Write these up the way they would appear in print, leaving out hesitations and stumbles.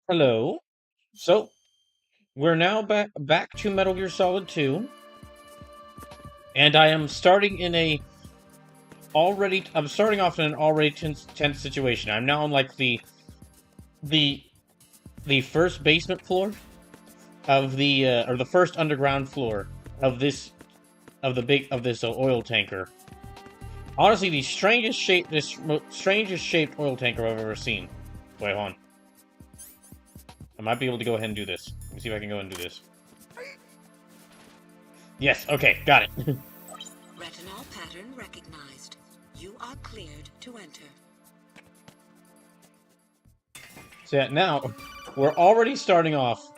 Hello. So we're now back to Metal Gear Solid 2, and I am starting in a already. I'm starting off in an already tense situation. I'm now on like the the first basement floor of the or the first underground floor of this oil tanker. Honestly, strangest shaped oil tanker I've ever seen. Wait, hold on. I might be able to go ahead and do this. Let me see if I can go and do this. Yes. Okay. Got it. Retinol pattern recognized. You are cleared to enter. So yeah, now we're already starting off.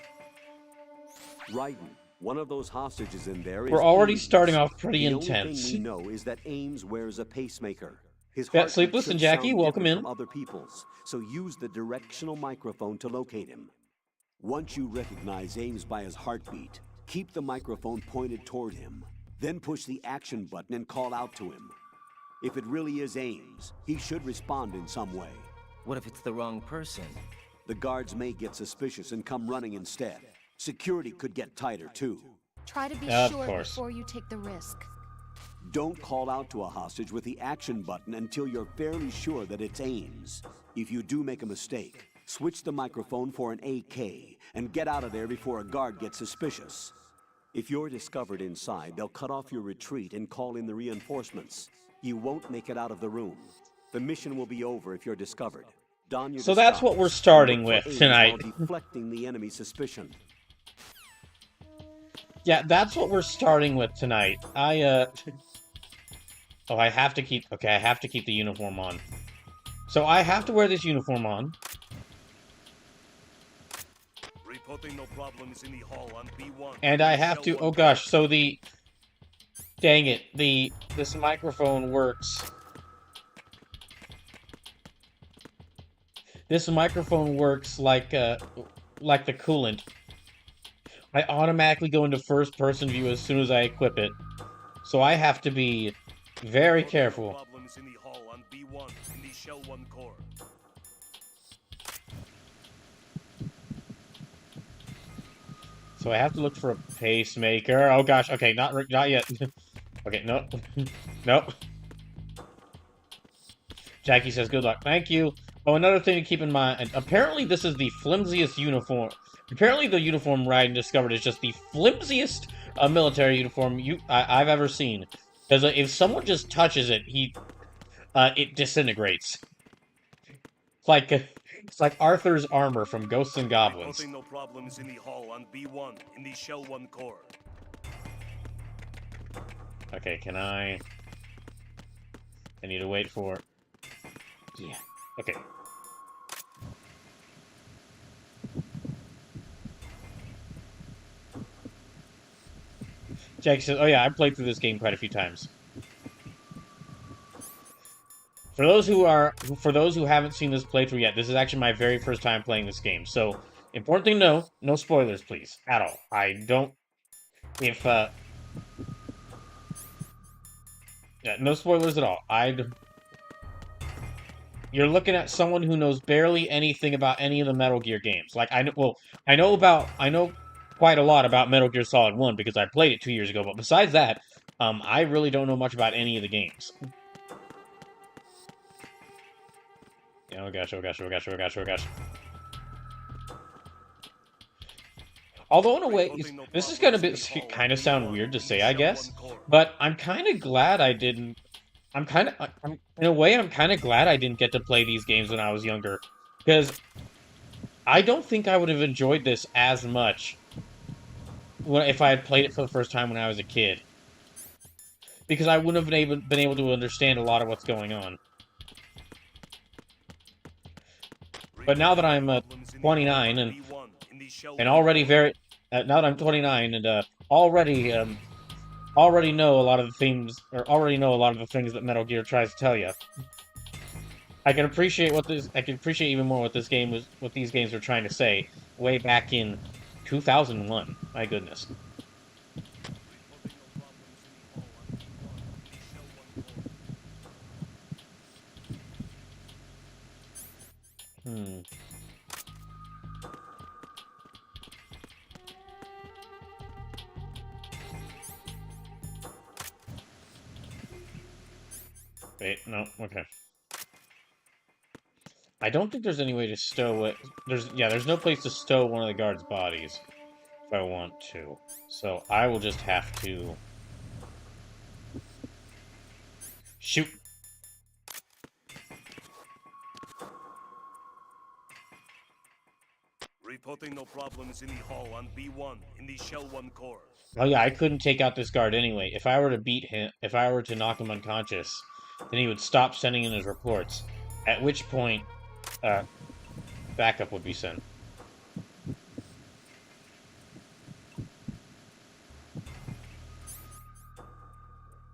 Raiden, one of those hostages in there is We're already starting Ames. off pretty The only thing intense. we know is that Ames wears a pacemaker. His Yeah, heartbeat Sleepless and should Jackie, sound welcome different in. from other people's, so use the directional microphone to locate him. Once you recognize Ames by his heartbeat, keep the microphone pointed toward him. Then push the action button and call out to him. If it really is Ames, he should respond in some way. What if it's the wrong person? The guards may get suspicious and come running instead. Security could get tighter, too. Try to be Of sure course. before you take the risk. Don't call out to a hostage with the action button until you're fairly sure that it's Ames. If you do make a mistake, switch the microphone for an AK and get out of there before a guard gets suspicious. If you're discovered inside, they'll cut off your retreat and call in the reinforcements. You won't make it out of the room. The mission will be over if you're discovered. Don your So that's what we're disguise starting and look with for Ames tonight. while deflecting the enemy's suspicion. Yeah, that's what we're starting with tonight. Oh, I have to keep... Okay, I have to keep the uniform on. So I have to wear this uniform on. Reporting no problems in the hall on B1. And I have to... Oh gosh, so the... Dang it. This microphone works. This microphone works like the coolant. I automatically go into first-person view as soon as I equip it. So I have to be very careful. Problems in the hall on B1 in the Shell 1 core. So I have to look for a pacemaker. Oh gosh, okay, not yet. Okay, no. Nope. Jackie says good luck. Thank you. Oh, another thing to keep in mind, apparently this is the flimsiest uniform. Apparently the uniform Raiden discovered is just the flimsiest military uniform I've ever seen. Because if someone just touches it, it disintegrates. It's like Arthur's armor from Ghosts and Goblins. Reporting no problems in the hall on B1 in the Shell 1 core. Okay, can I need to wait for... Yeah, okay. Jackie says, oh yeah, I've played through this game quite a few times. For those who haven't seen this playthrough yet, this is actually my very first time playing this game. So, important thing to know, no spoilers, please. At all. I don't... If, yeah, no spoilers at all. You're looking at someone who knows barely anything about any of the Metal Gear games. Like, I know quite a lot about Metal Gear Solid 1 because I played it 2 years ago, but besides that, I really don't know much about any of the games. Oh gosh, oh gosh, oh gosh, oh gosh, oh gosh. Although in a way, this is gonna kind of sound weird to say, I guess, but I'm kind of glad I didn't. In a way, I'm kind of glad I didn't get to play these games when I was younger, because I don't think I would have enjoyed this as much if I had played it for the first time when I was a kid, because I wouldn't have been able to understand a lot of what's going on. But now that I'm 29 and already very now that I'm 29 and already know a lot of the themes, or already know a lot of the things that Metal Gear tries to tell you. I can appreciate even more what these games were trying to say way back in 2001. My goodness. Wait, no, okay. I don't think there's any way to stow it. There's no place to stow one of the guards' bodies if I want to. So I will just have to shoot. Reporting no problems in the hall on B1 in the Shell 1 core. Oh yeah, I couldn't take out this guard anyway. If I were to beat him, if I were to knock him unconscious, then he would stop sending in his reports. At which point, backup would be sent.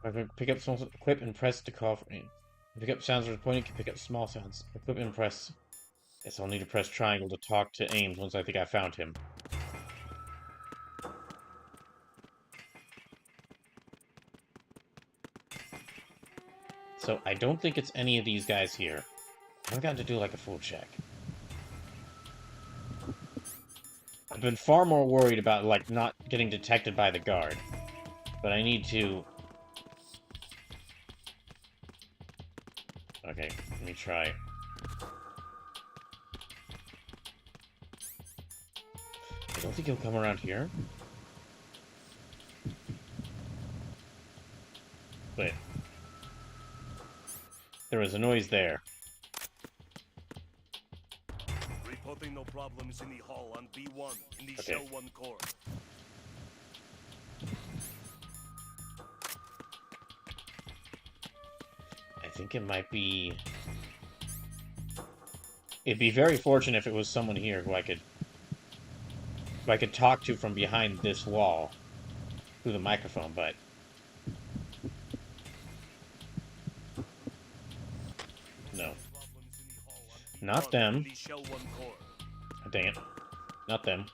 I can pick up small, equip and press to call for aim. Pick up sounds pointing, can pick up small sounds. Equip and press. Guess I'll need to press triangle to talk to Ames once I think I found him. So I don't think it's any of these guys here. I've got to do like a full check. I've been far more worried about like not getting detected by the guard. But I need to... Okay, let me try. I don't think he'll come around here. Wait. There was a noise there. Reporting no problems in the hall on B1 in the Okay. Shell 1 core. I think it might be... It'd be very fortunate if it was someone here who I could talk to from behind this wall through the microphone, but no. Not them. Oh, dang it. Not them.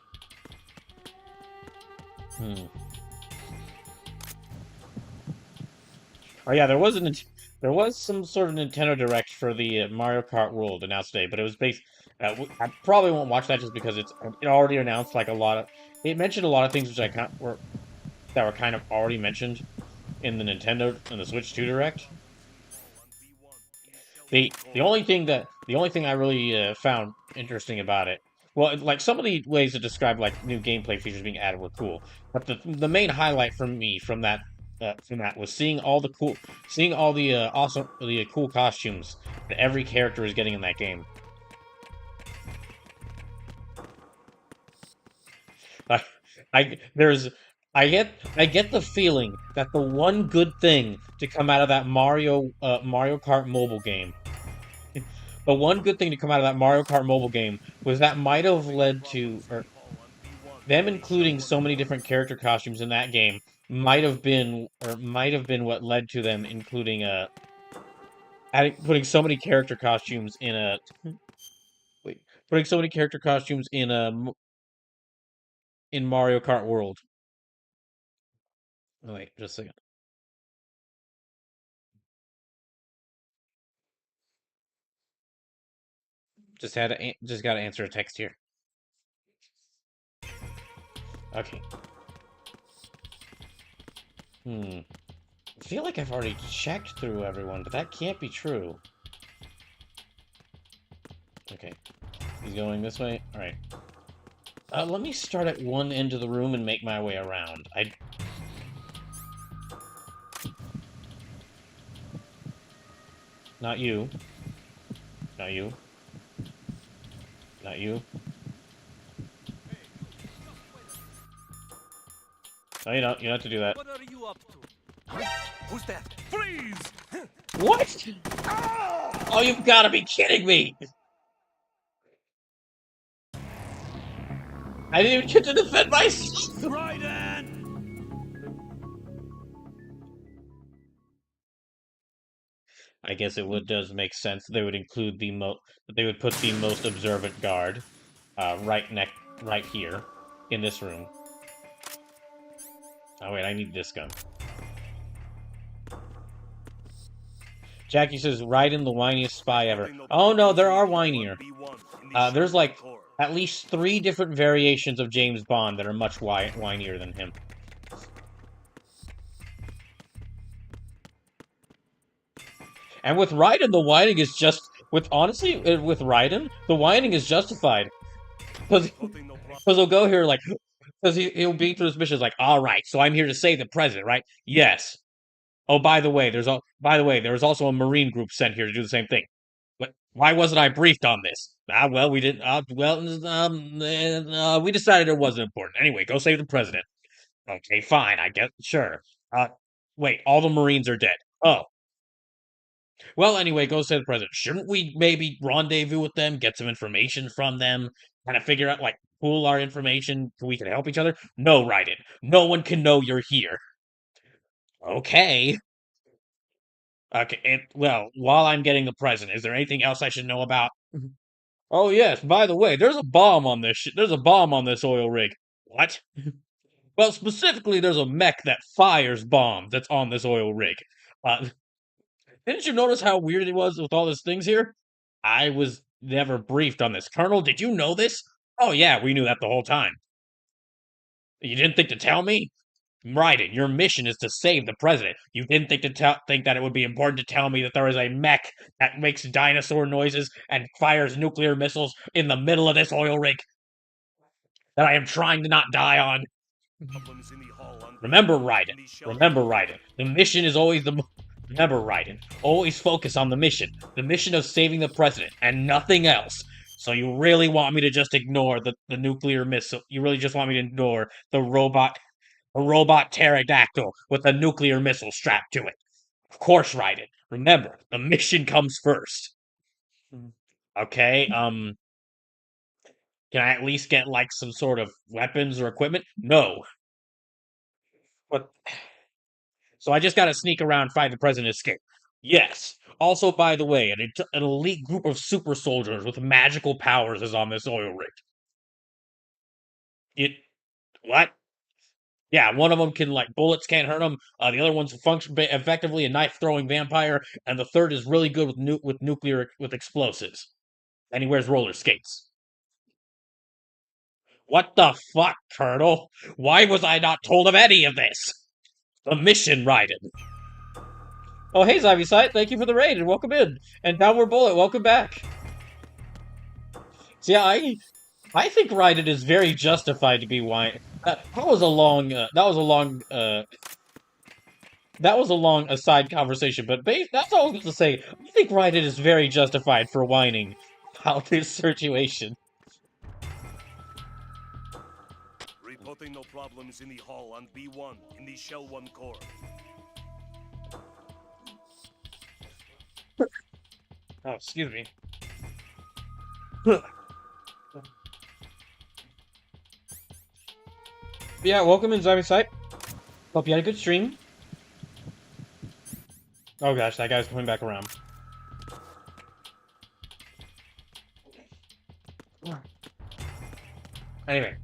Oh yeah, there was some sort of Nintendo Direct for the Mario Kart World announced today, but it was based. I probably won't watch that just because it already announced like a lot of. It mentioned a lot of things which that were kind of already mentioned in the Nintendo and the Switch 2 Direct. The only thing I really found interesting about it, well, like some of the ways to describe like new gameplay features being added were cool, but the main highlight for me from that was seeing all the cool costumes that every character is getting in that game. I I there's I get the feeling that the one good thing to come out of that Mario Kart mobile game, the one good thing to come out of that Mario Kart mobile game was that might have led to, or them including so many different character costumes in that game might have been what led to them including putting so many character costumes in a wait, putting so many character costumes in Mario Kart World. Oh, wait, just a second. Just got to answer a text here. Okay. I feel like I've already checked through everyone, but that can't be true. Okay. He's going this way? Alright. Let me start at one end of the room and make my way around. Not you. Not you. Not you. No, you don't. You don't have to do that. What are you up to? Who's that? Freeze! What? Oh, you've got to be kidding me! I didn't even get to defend myself! Raiden! I guess it does make sense. They would include they would put the most observant guard, right here, in this room. Oh wait, I need this gun. Jackie says, Raiden the whiniest spy ever. Oh no, there are whinier. There's like at least 3 different variations of James Bond that are much whinier than him. And with Raiden, the whining is just with Raiden, the whining is justified because Reporting no problem. he'll go here like because he'll be through his missions like, all right, so I'm here to save the president, right? Yes. Oh, by the way, there was also a Marine group sent here to do the same thing. But why wasn't I briefed on this? Well, we didn't. We decided it wasn't important. Anyway, go save the president. Okay, fine. I guess sure. Uh, wait, all the Marines are dead. Oh, well. Anyway, go save the president. Shouldn't we maybe rendezvous with them, get some information from them, kind of figure out like pool our information so we can help each other? No, Raiden. No one can know you're here. Okay. Okay. Well, while I'm getting the president, is there anything else I should know about? Oh yes, by the way, there's a bomb on this there's a bomb on this oil rig. What? Well, specifically, there's a mech that fires bombs that's on this oil rig. Uh, didn't you notice how weird it was with all these things here? I was never briefed on this. Colonel, did you know this? Oh yeah, we knew that the whole time. You didn't think to tell me? Raiden, your mission is to save the president. You didn't think to think that it would be important to tell me that there is a mech that makes dinosaur noises and fires nuclear missiles in the middle of this oil rig that I am trying to not die on. Problems in the hall on Remember, B1 Raiden. in the shell Remember, 1 core. Raiden. The mission is always Remember, Raiden. Always focus on the mission. The mission of saving the president, and nothing else. So you really want me to just ignore the nuclear missile? You really just want me to ignore the robot pterodactyl with a nuclear missile strapped to it? Of course, Raiden. Remember, the mission comes first. Okay, can I at least get, like, some sort of weapons or equipment? No. But so I just gotta sneak around, find the president, escape. Yes. Also, by the way, an elite group of super soldiers with magical powers is on this oil rig. It what? Yeah, one of them can like bullets can't hurt him. The other one's function effectively a knife throwing vampire, and the third is really good with nuclear with explosives. And he wears roller skates. What the fuck, Colonel? Why was I not told of any of this? The mission, Raiden. Oh, hey, Ivy Sight, thank you for the raid and welcome in. And Downward Bullet, welcome back. See, I think Raiden is very justified to be whining. That was a long aside conversation, but that's all I was going to say. I think Raiden is very justified for whining about this situation. Reporting no problems in the hall on B1 in the shell 1 core. Oh, excuse me. Yeah, welcome in, Zombie Sight. Hope you had a good stream. Oh gosh, that guy's coming back around. Anyway.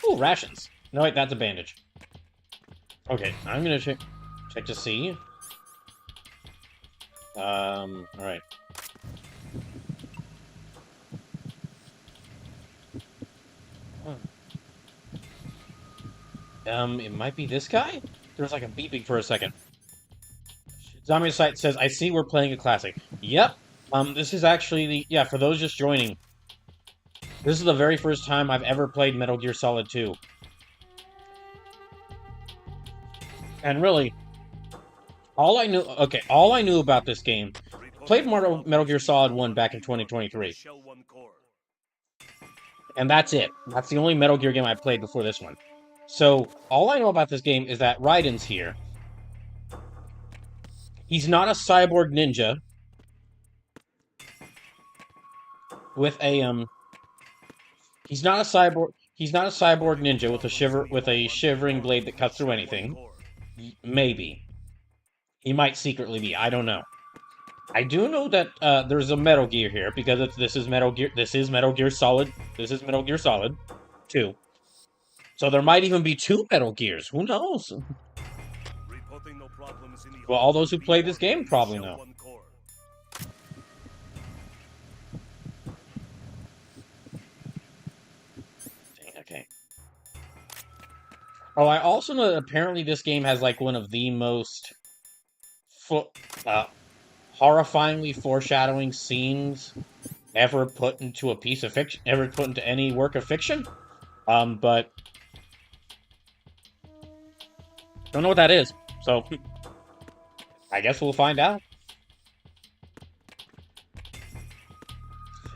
Ooh, rations. No, wait, that's a bandage. Okay, I'm gonna check to see. Alright. It might be this guy? There was like a beeping for a second. Zombie Site says, I see we're playing a classic. Yep. This is actually yeah, for those just joining. This is the very first time I've ever played Metal Gear Solid 2. And really, all I knew about this game, played Metal Gear Solid 1 back in 2023. And that's it. That's the only Metal Gear game I played before this one. So, all I know about this game is that Raiden's here. He's not a cyborg ninja. With a, He's not a cyborg ninja with a shivering blade that cuts through anything. Maybe. He might secretly be. I don't know. I do know that there's a Metal Gear here because this is Metal Gear Solid 2. So there might even be 2 Metal Gears. Who knows? Well, all those who played this game probably know. Okay. Oh, I also know that apparently this game has like one of the most horrifyingly foreshadowing scenes ever put into a piece of fiction, ever put into any work of fiction. But don't know what that is, so I guess we'll find out.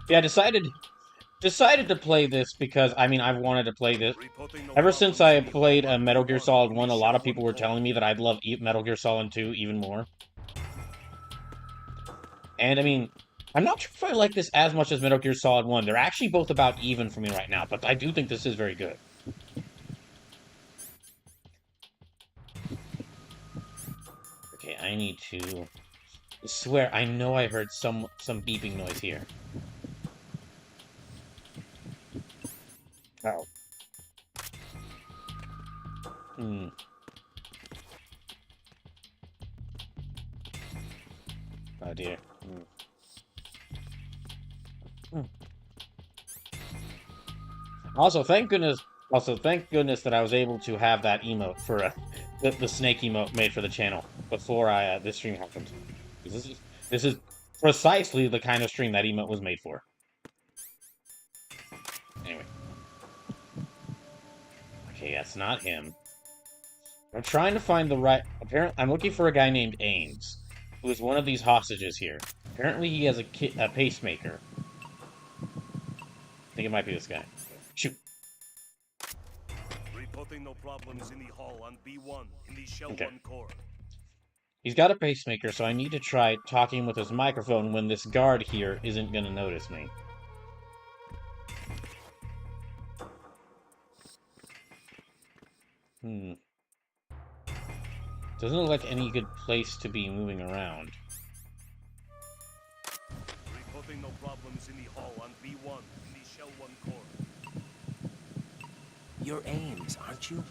Yeah, I decided to play this because, I mean, I've wanted to play this ever since I played Metal Gear Solid 1. A lot of people were telling me that I'd love Metal Gear Solid 2 even more. And, I mean, I'm not sure if I like this as much as Metal Gear Solid 1. They're actually both about even for me right now, but I do think this is very good. Okay, I need to... I swear, I know I heard some beeping noise here. Oh. Oh dear. Also, thank goodness that I was able to have that emote for the snake emote made for the channel before this stream happened. This is precisely the kind of stream that emote was made for. Anyway. Okay, that's not him. I'm trying to find the right... Apparently, I'm looking for a guy named Ames, who is one of these hostages here. Apparently, he has a pacemaker. I think it might be this guy. Shoot. Reporting no problems in the hall on B1 in the Shell 1 core. He's got a pacemaker, so I need to try talking with his microphone when this guard here isn't going to notice me. Doesn't look like any good place to be moving around. Reporting no problems in the hall on B1 in the Shell 1 core. You're Ames, aren't you?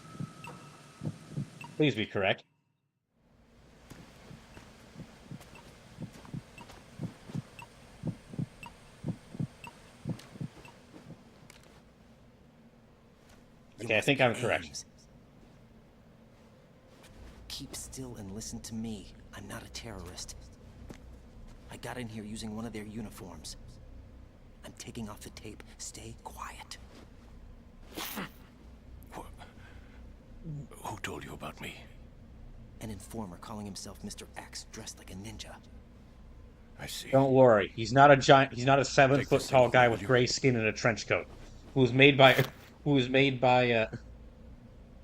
Please be correct. Okay, I think I'm correct. Keep still and listen to me. I'm not a terrorist. I got in here using one of their uniforms. I'm taking off the tape. Stay quiet. Who told you about me? An informer calling himself Mr. X, dressed like a ninja. I see. Don't worry, he's not a giant. He's not a 7-foot tall guy with gray skin and a trench coat, who was made by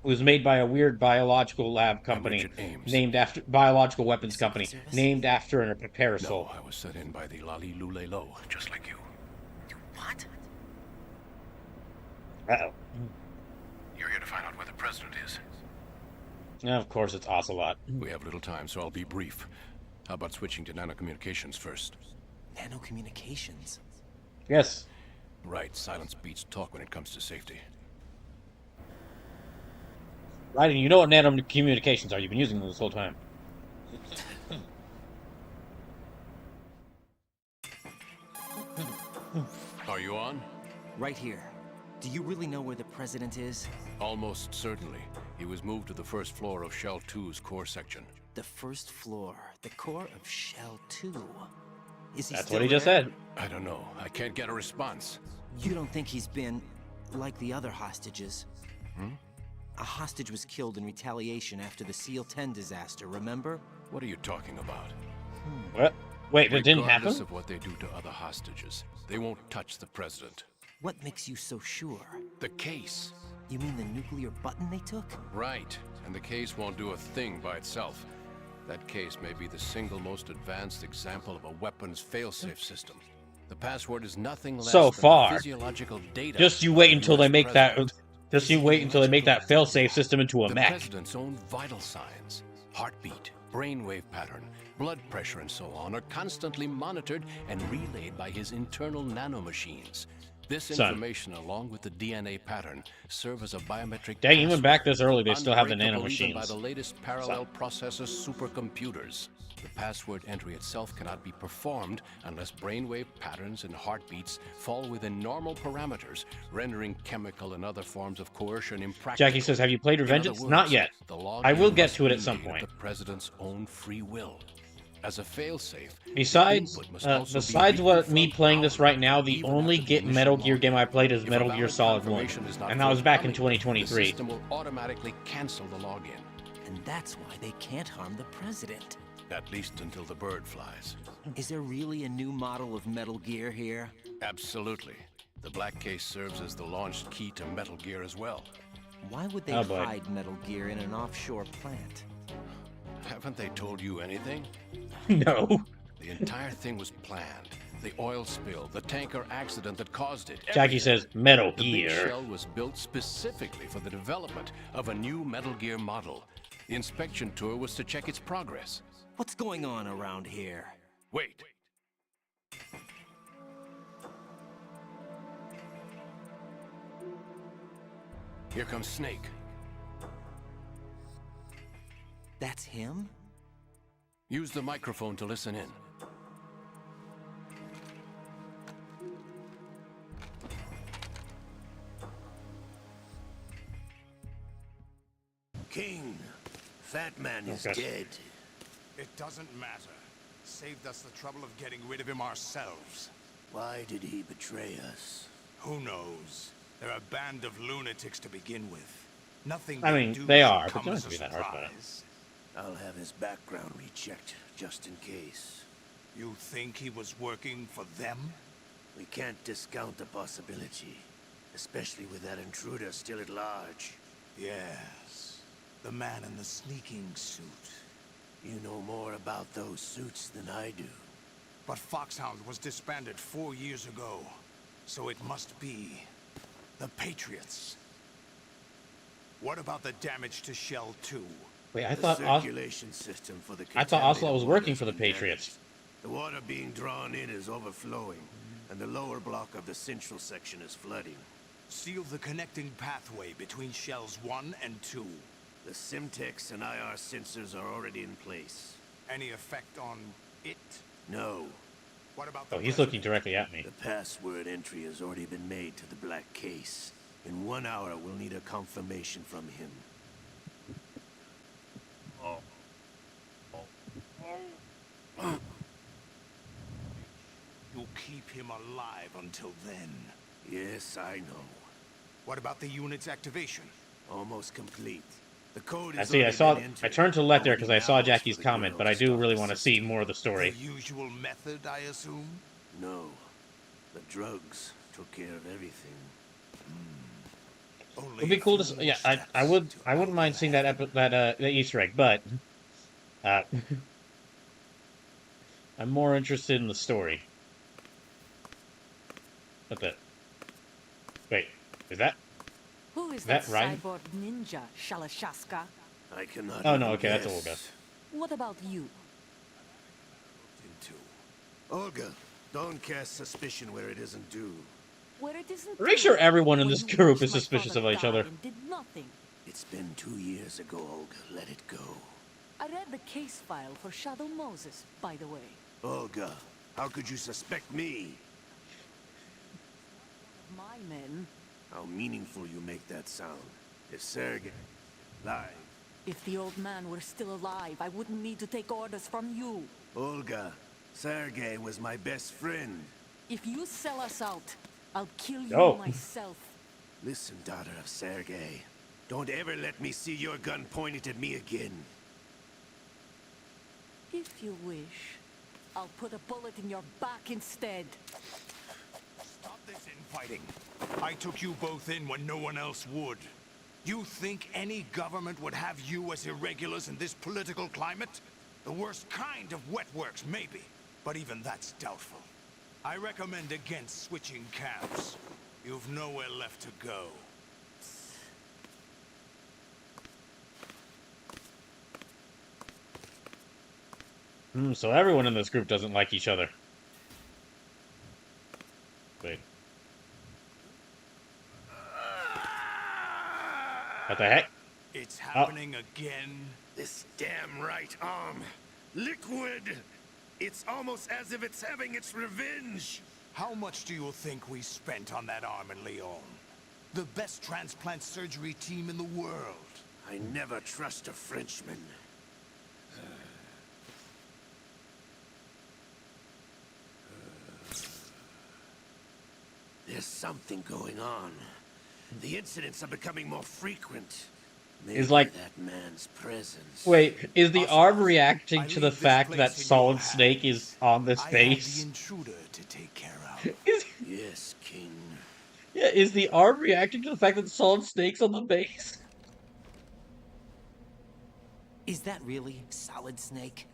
a weird biological lab company named after biological weapons company named after a parasol. No, I was set in by the Lali Lule Lo, just like you. You what? Uh-oh. You're here to find out where the president is. Now, of course, it's Ocelot. We have little time, so I'll be brief. How about switching to nanocommunications first? Nanocommunications? Yes. Right, silence beats talk when it comes to safety. Raiden, you know what nanocommunications are. You've been using them this whole time. Are you on? Right here. Do you really know where the president is? Almost certainly. He was moved to the first floor of Shell 2's core section. The first floor, the core of Shell 2. Is he That's still what he just there? said. I don't know. I can't get a response. You don't think he's been like the other hostages? A hostage was killed in retaliation after the SEAL 10 disaster, remember? What are you talking about? What? Wait, that didn't Regardless happen? of what they do to other hostages, they won't touch the president. What makes you so sure? The case. You mean the nuclear button they took? Right. And the case won't do a thing by itself. That case may be the single most advanced example of a weapons failsafe system. The password is nothing less So than far. physiological data. Just you wait until they make that. Just you wait until they make that Electrical failsafe system into a the mech. president's own vital signs, heartbeat, brainwave pattern, blood pressure, and so on are constantly monitored and relayed by his internal nanomachines. This Son. information, along with the DNA pattern, serve as a biometric. Dang, even password, back this early, they still have the unbreakable even by nanomachines. the latest parallel processor supercomputers. The password entry itself cannot be performed unless brainwave patterns and heartbeats fall within normal parameters, rendering chemical and other forms of coercion impractical. Jackie says, "Have you played In other Revengeance?" words, Not yet. the login I will get must to it at be some made point. The president's own free will. As a failsafe, Besides, input must also be besides beaten what from me playing this power, right now, the even only after the Metal initial Gear game I login. played is If a Metal Gear valid Solid 1, confirmation is not and that was back in forthcoming, 2023. The system will automatically cancel the login, And that's why they can't harm the president. at least until the bird flies. Is there really a new model of Metal Gear here? Absolutely. The black case serves as the launch key to Metal Gear as well. Why would they Oh, boy. hide Metal Gear in an offshore plant? Haven't they told you anything? No. The entire thing was planned. The oil spill, the tanker accident that caused it. Jackie says Metal The big Gear. shell was built specifically for the development of a new Metal Gear model. The inspection tour was to check its progress. What's going on around here? Wait. Here comes Snake. That's him? Use the microphone to listen in. King, Fat Man is Okay. dead. It doesn't matter. Saved us the trouble of getting rid of him ourselves. Why did he betray us? Who knows? They're a band of lunatics to begin with. Nothing I they mean, do they should are, but come don't as have to a be that harsh about it. surprise. I'll have his background rechecked, just in case. You think he was working for them? We can't discount the possibility, especially with that intruder still at large. Yes. The man in the sneaking suit. You know more about those suits than I do. But Foxhound was disbanded 4 years ago. So it must be the Patriots. What about the damage to Shell 2? Wait, I The thought circulation system for the I thought Oslo contaminated was working water's for the been Patriots. damaged. The water being drawn in is overflowing, and the lower block of the central section is flooding. Seal the connecting pathway between Shells 1 and 2. The Simtex and IR sensors are already in place. Any effect on it? No, What about the Oh, he's president? looking directly at me. the password entry has already been made to the black case. In 1 hour, we'll need a confirmation from him. You'll keep him alive until then. Yes, I know. What about the unit's activation? Almost complete. The code I is see. already been entered. I turned to the left there because I Only saw now is Jackie's for the comment, girl but I do start really the want to see system. more of the The story. usual method, I assume? No, the drugs took care of everything. Only It'd be a cool to. few Yeah, more I steps would. to I wouldn't mind seeing that that Easter egg, but I'm more interested in the story. What the? Wait, is that? Who is That that Raiden? cyborg ninja, Shalashaska? I cannot. Oh, no, even okay, that's guess. Olga. What about you? into. Olga, don't cast suspicion where it isn't due. Where it isn't Pretty sure true, everyone in when this you group watched is my suspicious father of each die other. and did nothing. It's been 2 years ago, Olga. Let it go. I read the case file for Shadow Moses, by the way. Olga, how could you suspect me? My men. How meaningful you make that sound. If Sergei lied. If the old man were still alive, I wouldn't need to take orders from you. Olga, Sergei was my best friend. If you sell us out, I'll kill you Oh. myself. Listen, daughter of Sergei. Don't ever let me see your gun pointed at me again. If you wish, I'll put a bullet in your back instead. Stop this infighting. I took you both in when no one else would. You think any government would have you as irregulars in this political climate? The worst kind of wet works, maybe. But even that's doubtful. I recommend against switching camps. You've nowhere left to go. So everyone in this group doesn't like each other. Wait. What the heck? It's happening again. This damn right arm. Liquid! It's almost as if it's having its revenge! How much do you think we spent on that arm in Lyon? The best transplant surgery team in the world. I never trust a Frenchman. There's something going on. The incidents are becoming more frequent. Maybe Is like that man's presence. wait, is the arm Ocelot, reacting I to the leave this fact that place in your Solid Snake is hands. on this I have base? the intruder to take care of. Is, Yes, King. yeah, is the arm reacting to the fact that Solid Snake's on the base? Is that really Solid Snake?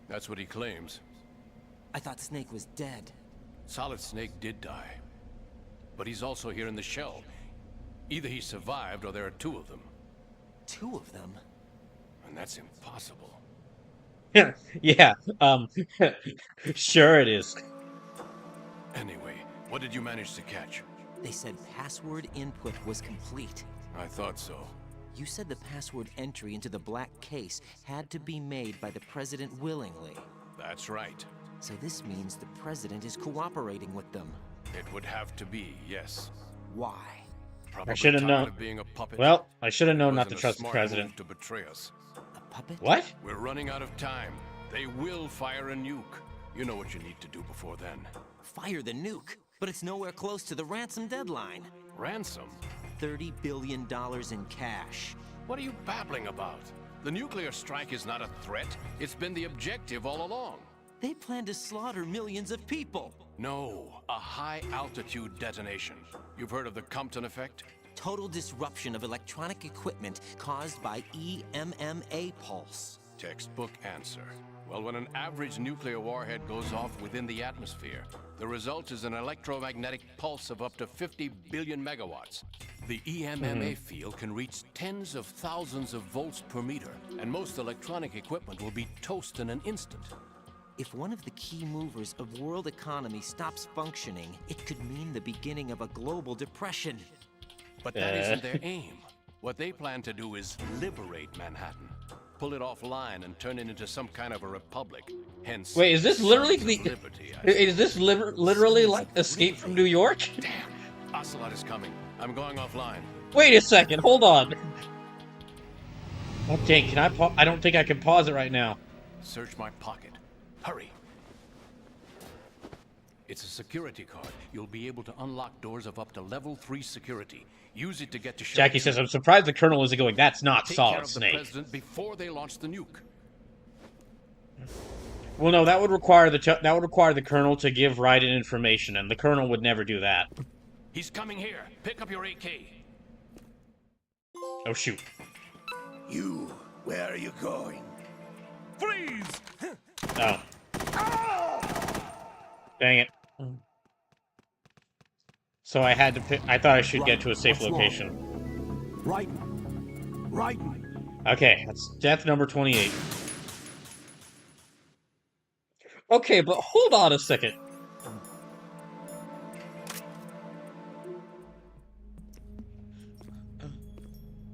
That's what he claims. I thought Snake was dead. Solid Snake did die. But he's also here in the shell. Either he survived or there are two of them. Two of them? And that's impossible. Yeah, sure it is. Anyway, what did you manage to catch? They said password input was complete. I thought so. You said the password entry into the black case had to be made by the president willingly. That's right. So this means the president is cooperating with them. It would have to be, yes. Why? Probably should have tired known. of being a puppet. Well, I should have known not to Wasn't a trust the smart president. move to betray us. A puppet? What? We're running out of time. They will fire a nuke. You know what you need to do before then. Fire the nuke, but it's nowhere close to the ransom deadline. Ransom? $30 billion in cash. What are you babbling about? The nuclear strike is not a threat. It's been the objective all along. They plan to slaughter millions of people. No, a high-altitude detonation. You've heard of the Compton effect? Total disruption of electronic equipment caused by EMMA pulse. Textbook answer. Well, when an average nuclear warhead goes off within the atmosphere, the result is an electromagnetic pulse of up to 50 billion megawatts. The EMMA field can reach tens of thousands of volts per meter, and most electronic equipment will be toast in an instant. If one of the key movers of world economy stops functioning, it could mean the beginning of a global depression. But that isn't their aim. What they plan to do is liberate Manhattan. Pull it offline and turn it into some kind of a republic. Hence, Wait, is this literally Sons the? of Liberty, Is this literally like Escape from New York? Damn! Ocelot is coming. I'm going offline. Wait a second, hold on. Oh dang, can I I don't think I can pause it right now. Search my pocket. Hurry. It's a security card. You'll be able to unlock doors of up to level 3 security. Use it to get to Shell Jackie 2. says, I'm surprised the Colonel isn't going, that's not Take care Solid of the Snake. president before they launch the nuke. Well, no, that would require the Colonel to give Raiden information, and the Colonel would never do that. He's coming here. Pick up your AK. Oh, shoot. You, where are you going? Freeze! Oh. Dang it. So I had to pick. I thought I should get to a safe location. Raiden! Okay, that's death number 28. Okay, but hold on a second.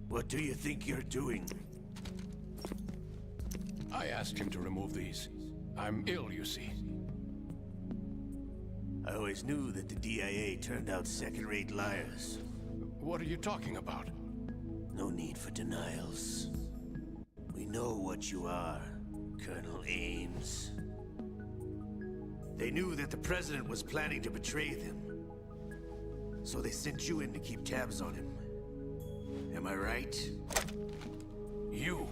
What do you think you're doing? I asked him to remove these. I'm ill, you see. I always knew that the DIA turned out second-rate liars. What are you talking about? No need for denials. We know what you are, Colonel Ames. They knew that the president was planning to betray them. So they sent you in to keep tabs on him. Am I right? You.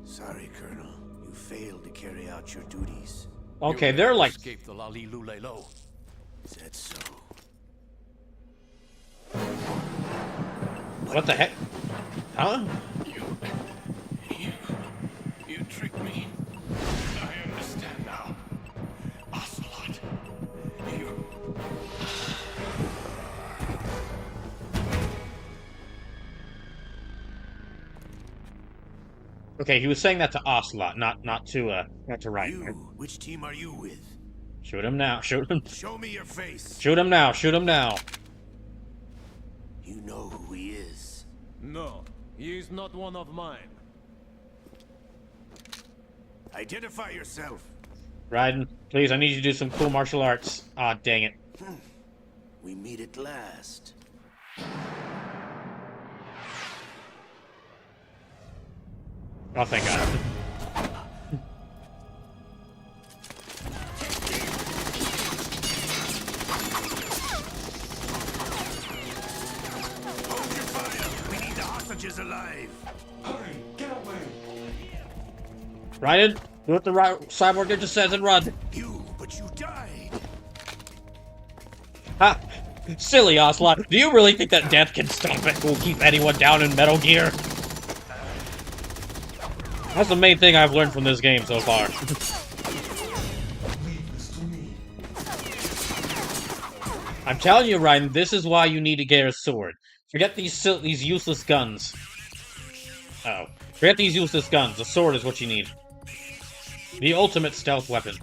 Sorry, Colonel. You failed to carry out your duties. Okay, You'll they're never like. escape the Lali Lule Lo. Is that so? What the heck? Huh? You tricked me. I understand now. Ocelot. You. Okay, he was saying that to Ocelot, not to Raiden. You, which team are you with? Shoot him now! Shoot him! Show me your face. Shoot him now! Shoot him now! You know who he is. No, he is not one of mine. Identify yourself. Raiden, please, I need you to do some cool martial arts. Ah, dang it. We meet at last. Oh, thank God. savages alive. Hurry, get away. Raiden, do what the cyborg ninja says and run. But you died. Ha! Silly Ocelot, do you really think that death can stop it? Will keep anyone down in Metal Gear? That's the main thing I've learned from this game so far. I'm telling you, Raiden, this is why you need to get a sword. Forget these useless guns. Uh-oh. Forget these useless guns. A sword is what you need. The ultimate stealth weapon.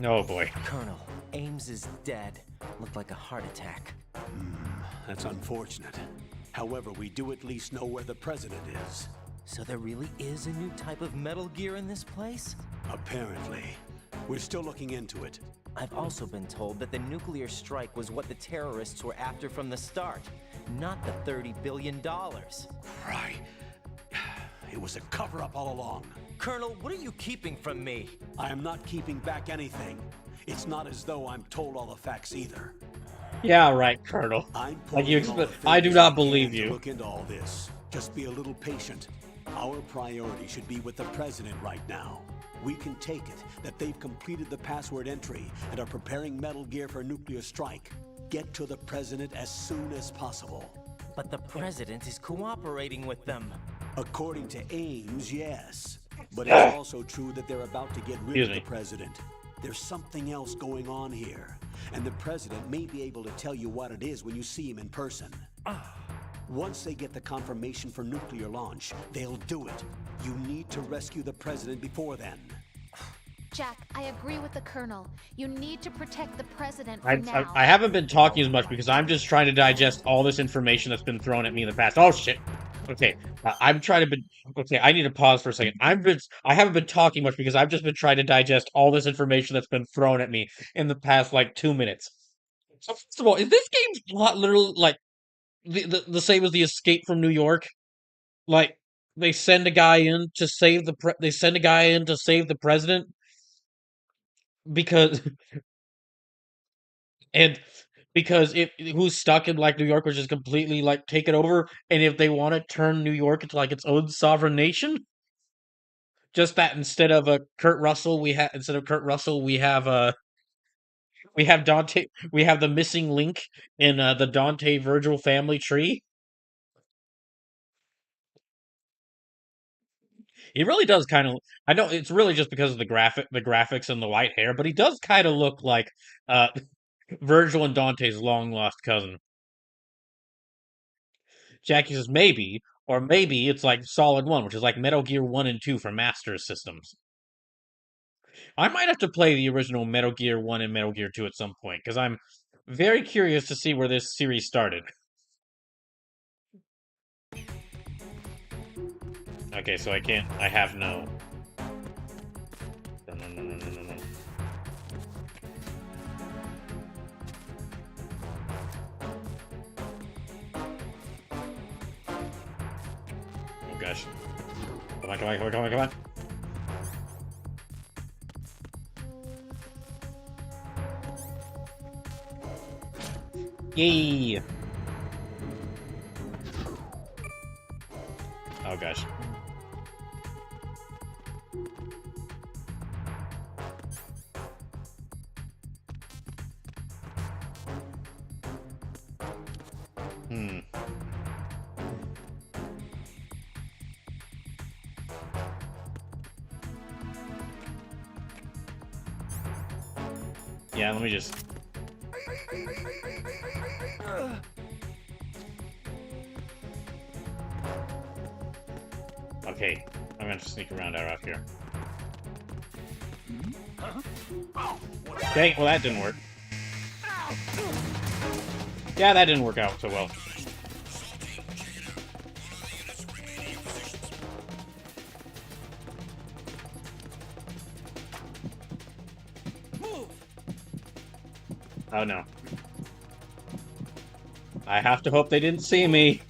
Oh boy. Colonel, Ames is dead. Looked like a heart attack. That's unfortunate. However, we do at least know where the president is. So there really is a new type of Metal Gear in this place? Apparently. We're still looking into it. I've also been told that the nuclear strike was what the terrorists were after from the start, not the $30 billion. Right. It was a cover-up all along. Colonel, what are you keeping from me? I am not keeping back anything. It's not as though I'm told all the facts either. Yeah, right, Colonel. Like you expect, I do not believe you. Look into all this. Just be a little patient. Our priority should be with the president right now. We can take it that they've completed the password entry and are preparing Metal Gear for nuclear strike. Get to the president as soon as possible. But the president is cooperating with them. According to Ames, yes. But it's also true that they're about to get rid of the president. There's something else going on here. And the president may be able to tell you what it is when you see him in person. Once they get the confirmation for nuclear launch, they'll do it. You need to rescue the president before then. Jack, I agree with the Colonel. You need to protect the president for now. I haven't been talking as much because I'm just trying to digest all this information that's been thrown at me in the past. Oh shit. Okay, I'm trying to okay, I need to pause for a second. I haven't been talking much because I've just been trying to digest all this information that's been thrown at me in the past, like, 2 minutes. So, first of all, is this game's plot literally, like, the same as the Escape from New York? Like, they send a guy in to save the president because and because who's stuck in, like, New York, which is completely, like, taken over, and if they want to turn New York into, like, its own sovereign nation, just that instead of Kurt Russell, we have Dante, we have the missing link in the Dante Virgil family tree. He really does kind of. I know it's really just because of the graphics and the white hair, but he does kind of look like Virgil and Dante's long lost cousin. Jackie says maybe, or maybe it's like Solid 1, which is like Metal Gear 1 and 2 for Master Systems. I might have to play the original Metal Gear 1 and Metal Gear 2 at some point, because I'm very curious to see where this series started. Okay, so I have no. No. Oh gosh. Come on. Yay! Oh gosh. Yeah, let me just... Okay, I'm gonna sneak around out here. Dang, well that didn't work. Yeah, that didn't work out so well. Oh no. I have to hope they didn't see me.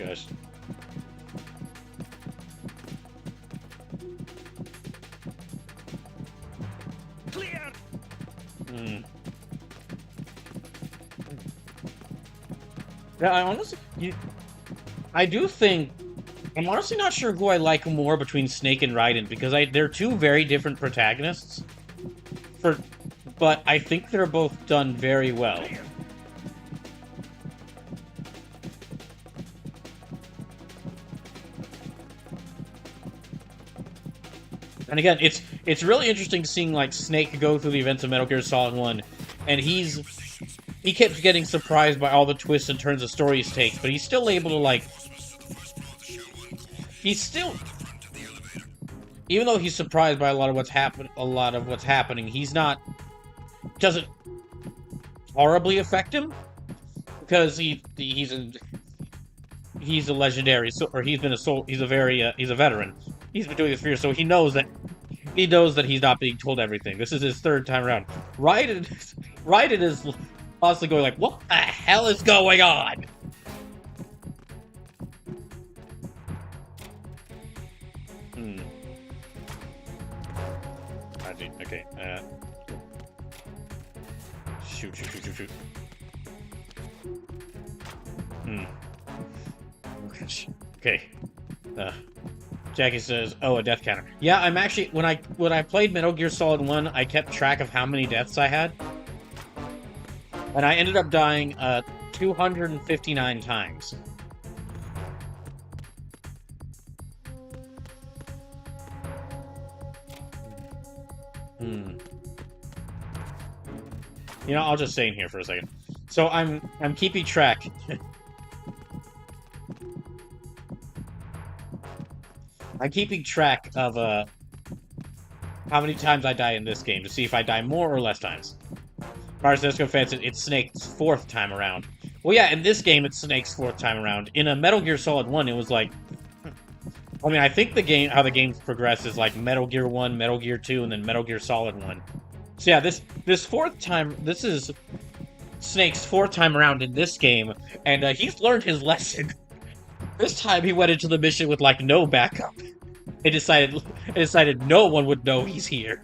gosh. Clear. Yeah, I do think I'm honestly not sure who I like more between Snake and Raiden because they're two very different protagonists. But I think they're both done very well. And again, it's really interesting seeing like Snake go through the events of Metal Gear Solid 1, and he kept getting surprised by all the twists and turns the story takes, but he's still able to like even though he's surprised by a lot of what's happening, doesn't horribly affect him because he's a legendary, or he's a veteran. He's been doing this for years, so he knows that he's not being told everything. This is his third time around. Raiden is honestly going like, what the hell is going on? Okay, shoot. Okay. Jackie says, "Oh, a death counter." Yeah, I'm actually when I played Metal Gear Solid 1, I kept track of how many deaths I had, and I ended up dying 259 times. You know, I'll just stay in here for a second. So I'm keeping track. I'm keeping track of how many times I die in this game to see if I die more or less times. Marcesco fans, it's Snake's 4th time around. Well, yeah, in this game, it's Snake's 4th time around. In a Metal Gear Solid 1, it was like... I mean, I think how the game's progressed is like Metal Gear 1, Metal Gear 2, and then Metal Gear Solid 1. So yeah, this 4th time... This is Snake's 4th time around in this game, and he's learned his lesson. This time, he went into the mission with, like, no backup. It decided no one would know he's here.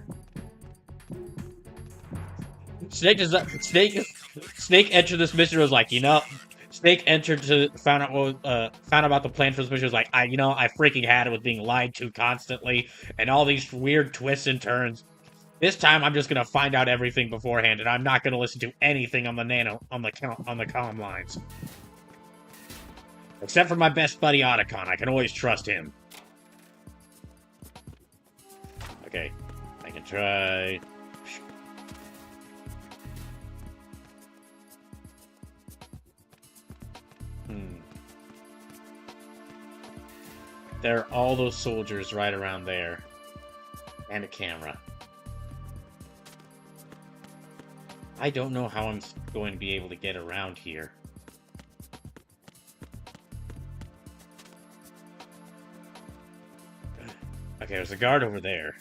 Snake entered this mission and was like, you know, Snake entered to found out about the plan for this mission. Was like, I freaking had it with being lied to constantly and all these weird twists and turns. This time, I'm just gonna find out everything beforehand, and I'm not gonna listen to anything on the comm lines, except for my best buddy Otacon. I can always trust him. Okay, I can try. There are all those soldiers right around there. And a camera. I don't know how I'm going to be able to get around here. Okay, there's a guard over there.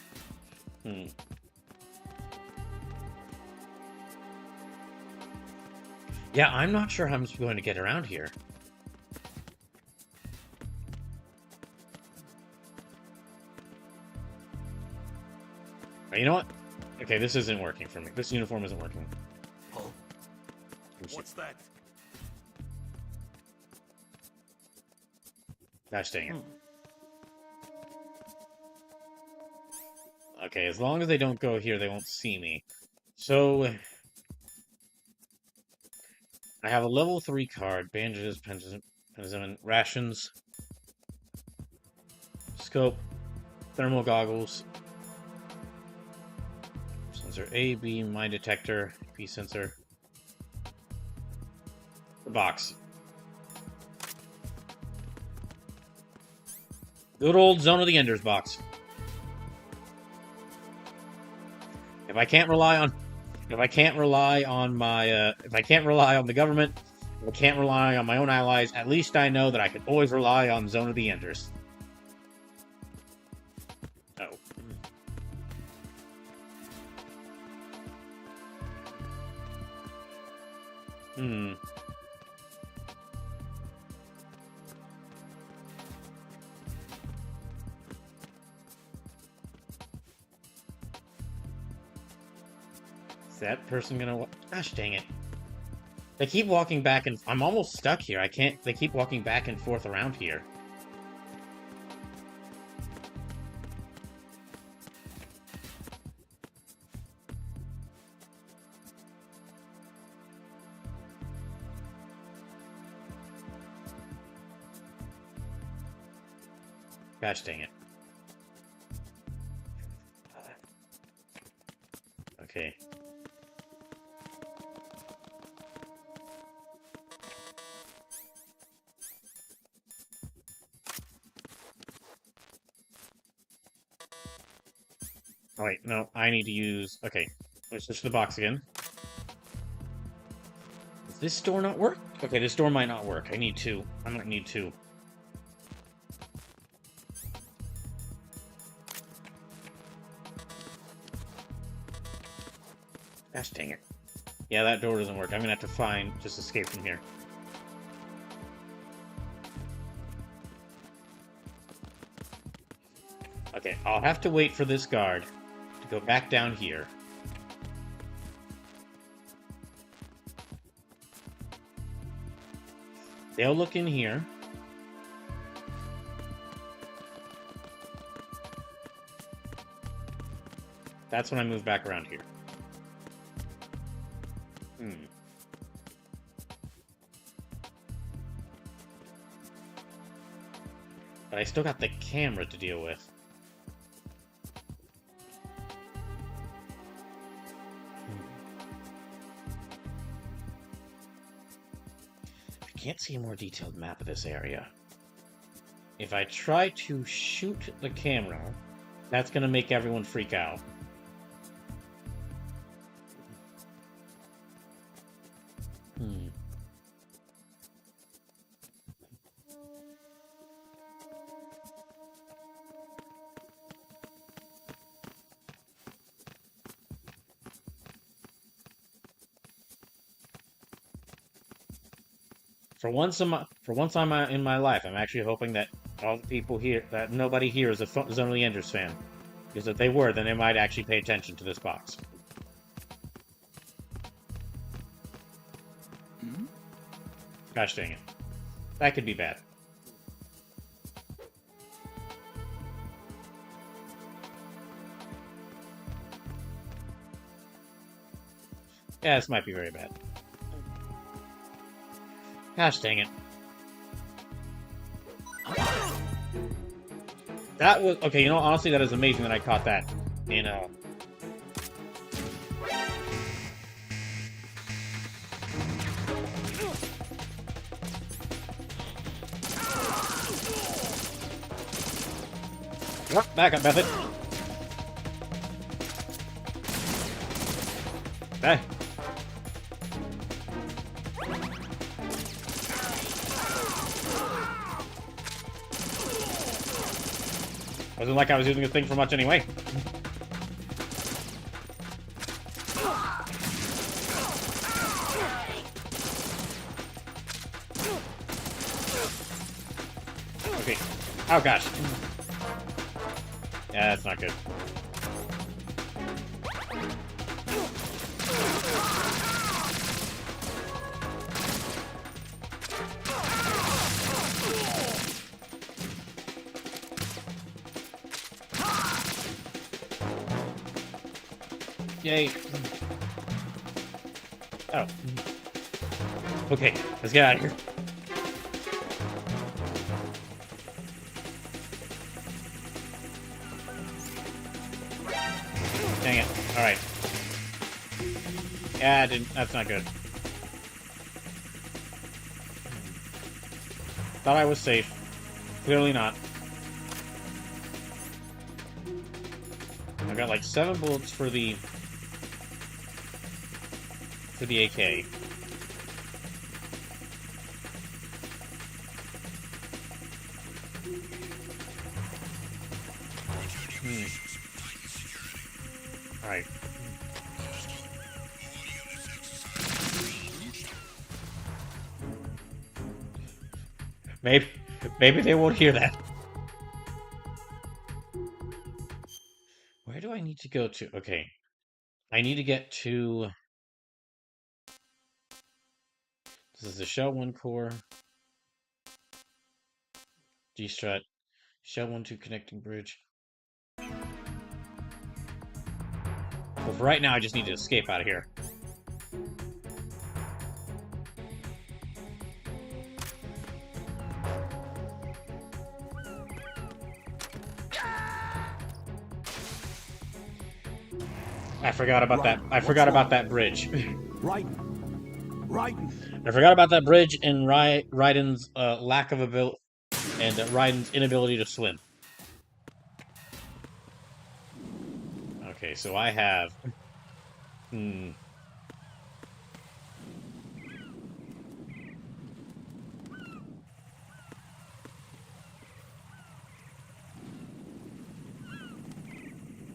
Yeah, I'm not sure how I'm going to get around here. You know what? Okay, this isn't working for me. This uniform isn't working. Oh. What's that? Gosh dang it. Okay, as long as they don't go here, they won't see me. So... I have a level 3 card. Bandages, penicillin, rations, scope, thermal goggles, sensor A, B, mine detector, P sensor, the box. Good old Zone of the Enders box. If I can't rely on the government, if I can't rely on my own allies, at least I know that I can always rely on Zone of the Enders. Oh. Is that person gonna... Gosh dang it. They keep walking back and... I'm almost stuck here. I can't... They keep walking back and forth around here. Gosh dang it. Okay. Oh wait, no, I need to use... Okay, let's switch to the box again. Does this door not work? Okay, this door might not work. I need two. I might need two. Gosh dang it. Yeah, that door doesn't work. I'm gonna have to just escape from here. Okay, I'll have to wait for this guard to go back down here. They'll look in here. That's when I move back around here. But I still got the camera to deal with. I can't see a more detailed map of this area. If I try to shoot the camera, that's gonna make everyone freak out. For once I'm in my life, I'm actually hoping that all the people here, that nobody here is a Zone of the Enders fan. Because if they were, then they might actually pay attention to this box. Gosh dang it. That could be bad. Yeah, this might be very bad. Gosh dang it. That was... Okay, you know, honestly, that is amazing that I caught that. You know... Back up, method. Hey. Wasn't like I was using this thing for much anyway. Okay. Oh gosh. Yeah, that's not good. Yay. Oh. Okay, let's get out of here. Dang it. Alright. Yeah, I didn't. That's not good. Thought I was safe. Clearly not. I've got like 7 bullets for the AK. Alright. Maybe they won't hear that. Where do I need to go to? Okay. I need to get to... This is the Shell 1 core. D-strut. Shell 1-2 connecting bridge. Well, for right now, I just need to escape out of here. I forgot about that. I forgot about that bridge. Raiden. I forgot about that bridge and Raiden's lack of ability and Raiden's inability to swim. Okay, so I have.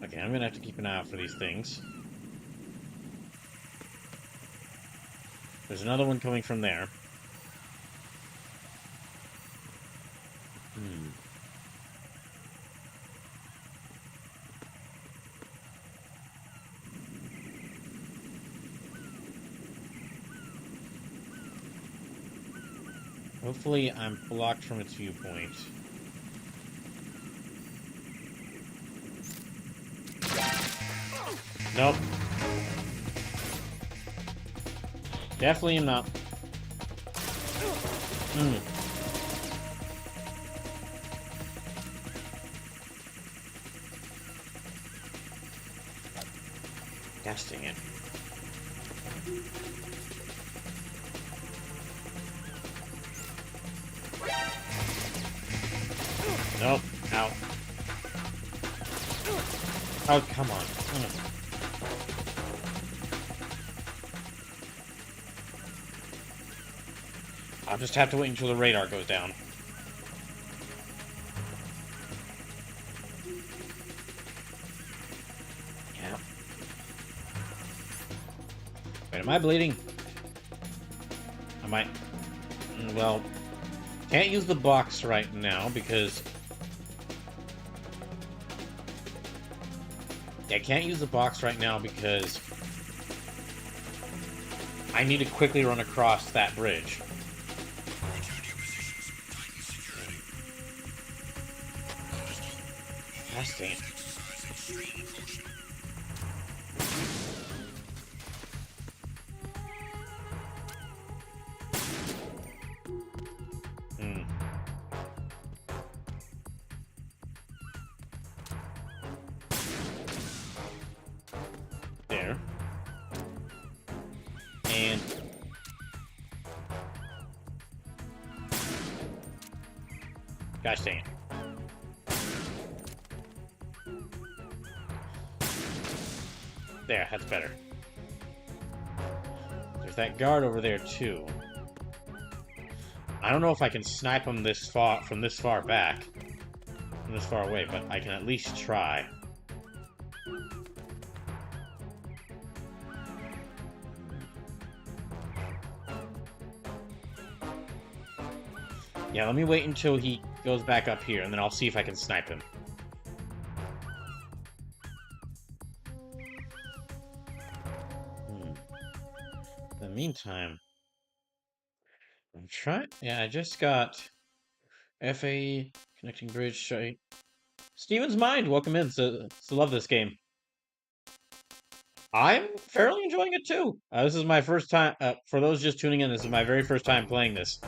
Okay, I'm gonna have to keep an eye out for these things. There's another one coming from there. Hopefully I'm blocked from its viewpoint. Nope. Definitely not. Gosh dang it. Nope. Ow. Oh, come on. I'll just have to wait until the radar goes down. Yeah. Wait, am I bleeding? I might... Well, can't use the box right now because... Yeah, I can't use the box right now because... I need to quickly run across that bridge. Gosh dang it. There. And... Gosh dang it. There, that's better. There's that guard over there, too. I don't know if I can snipe him this far, from this far back. From this far away, but I can at least try. Yeah, let me wait until he goes back up here, and then I'll see if I can snipe him. In the meantime, I'm trying... Yeah, I just got FA connecting bridge site. Steven's Mind, welcome in. So love this game. I'm fairly enjoying it too. This is my first time. For those just tuning in, this is my very first time playing this.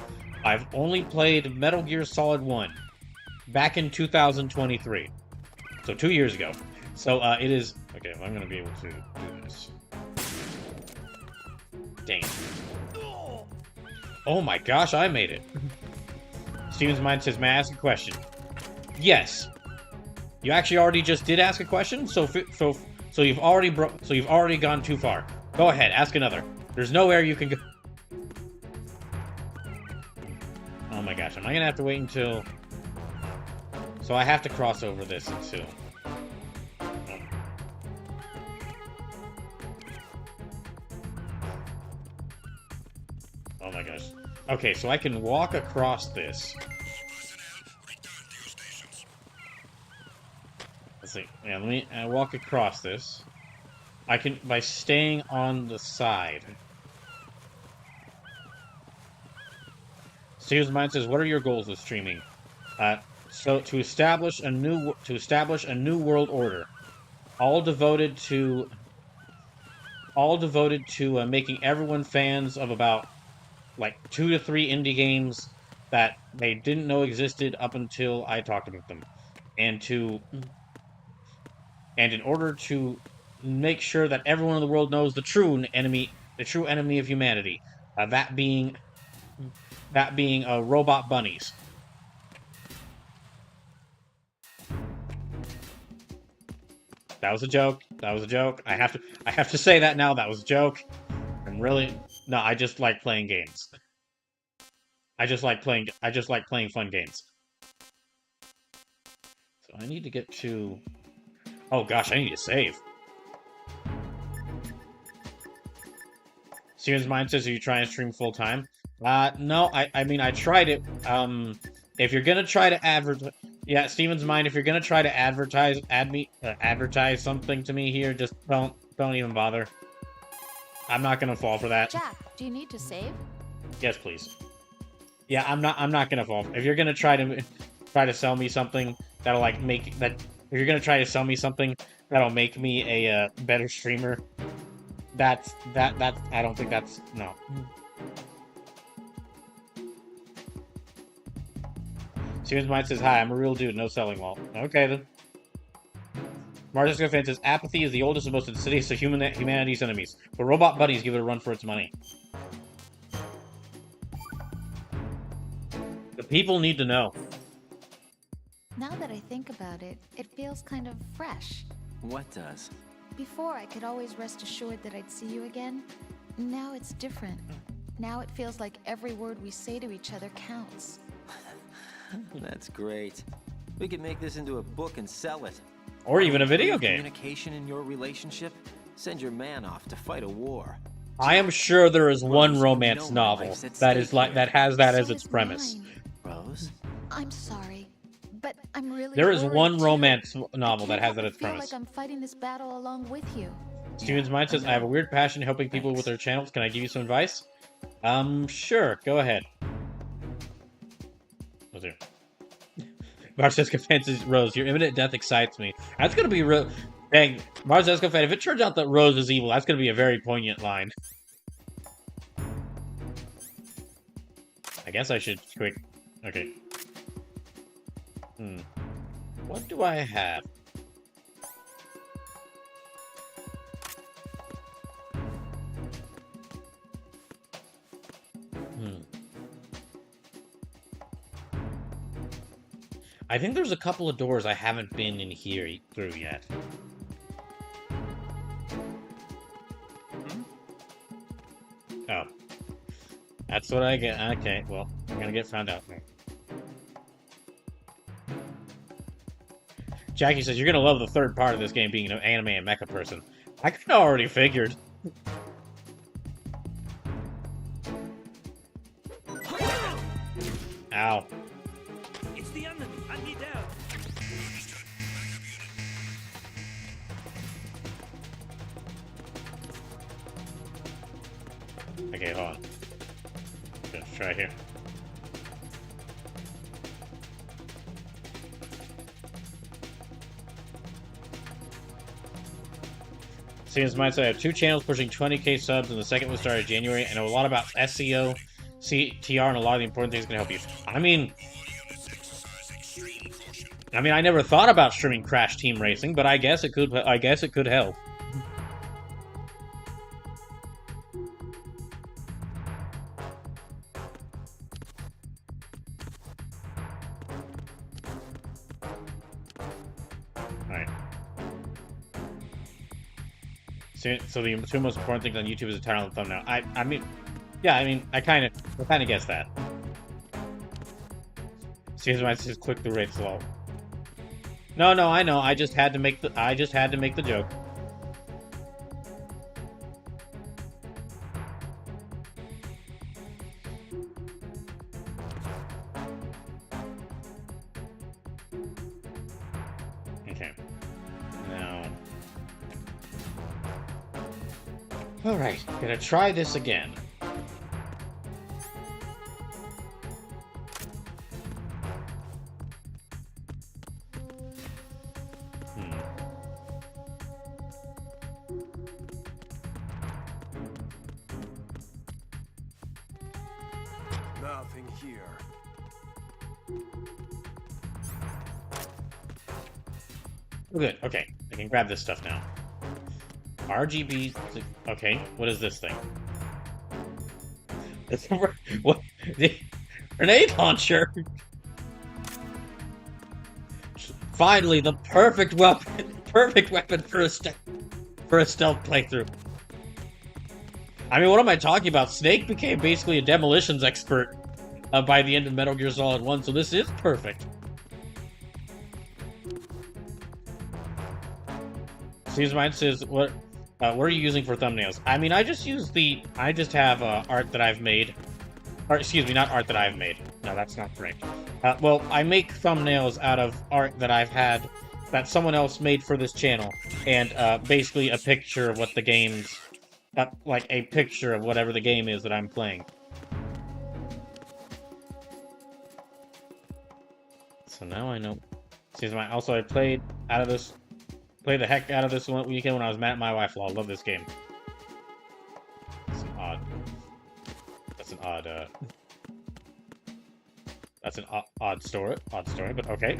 I've only played Metal Gear Solid 1 back in 2023, so 2 years ago. So it is okay. If I'm going to be able to do this. Dang. Oh my gosh, I made it. Steven's Mind says, "May I ask a question?" Yes. You actually already just did ask a question, so you've already gone too far. Go ahead, ask another. There's nowhere you can go. Oh my gosh, am I gonna have to wait until... So I have to cross over this until... Oh my gosh. Okay, so I can walk across this. Let's see. Yeah, let me walk across this. I can by staying on the side. Steve's Mind says, "What are your goals with streaming?" So to establish a new world order, all devoted to making everyone fans of about like 2 to 3 indie games that they didn't know existed up until I talked about them, and in order to make sure that everyone in the world knows the true enemy of humanity, that being robot bunnies. That was a joke. That was a joke. I have to say that now. That was a joke. I'm really no. I just like playing games. I just like playing fun games. So I need to get to. Oh gosh, I need to save. Steven's Mind says, "Are you trying to stream full time?" No. I mean, I tried it. If you're gonna try to advertise, yeah, Steven's Mind. If you're gonna try to advertise something to me here, just don't even bother. I'm not gonna fall for that. Jack, do you need to save? Yes, please. Yeah, I'm not gonna fall. If you're gonna try to sell me something that'll like make that, if you're gonna try to sell me something that'll make me a better streamer, that I don't think that's no. Steven's Mind says, "Hi, I'm a real dude, no selling wall." Okay then. Marcus Fan says, "Apathy is the oldest and most insidious of humanity's enemies, but robot buddies give it a run for its money." The people need to know. Now that I think about it, it feels kind of fresh. What does? Before, I could always rest assured that I'd see you again. Now it's different. Now it feels like every word we say to each other counts. That's great. We could make this into a book and sell it. Or even a video game. Communication in your relationship? Send your man off to fight a war. I am sure there is one romance novel that has that as its premise. Rose? I'm sorry, but I'm really There is worried, one too. romance I novel that can't has that help as but feel premise. like I'm fighting this battle along with you. Steven's Mind says, "I have a weird passion helping people with their channels. Can I give you some advice?" Sure. Go ahead. What's here? Marceska Fan says, "Rose, your imminent death excites me." That's gonna be real. Dang, Marceska Fan, if it turns out that Rose is evil, that's gonna be a very poignant line. I guess I should quick. Okay. What do I have? I think there's a couple of doors I haven't been in here through yet. Oh. That's what I get. Okay, well, I'm gonna get found out. Jackie says, "You're gonna love the third part of this game being an anime and mecha person." I kinda already figured. Ow. It's the enemy. I need help. Okay, hold on. Let's try here. Seems might say I have 2 channels pushing 20k subs, and the second one started in January. I know a lot about SEO, CTR, and a lot of the important things can help you. I mean, I never thought about streaming Crash Team Racing, but I guess it could. I guess it could help. So the 2 most important things on YouTube is the title and the thumbnail. I mean, yeah, I kind of guess that. Seems why it's just click through rate slow. No, I know. I just had to make the joke. Okay. Now. Alright, gonna try this again. Nothing here. Good, okay. I can grab this stuff now. RGB... Okay, what is this thing? It's what? The grenade launcher! Finally, the perfect weapon! Perfect weapon for a stealth playthrough. I mean, what am I talking about? Snake became basically a demolitions expert by the end of Metal Gear Solid 1, so this is perfect. Seems mine says, what are you using for thumbnails? I mean, I just have art that I've made. Or, excuse me, not art that I've made. No, that's not correct. Well, I make thumbnails out of art that I've had, that someone else made for this channel, and basically a picture of what the game's, like a picture of whatever the game is that I'm playing. So now I know. Excuse me, also I played the heck out of this one weekend when I was mad at my wife. I love this game. That's an odd story, but okay.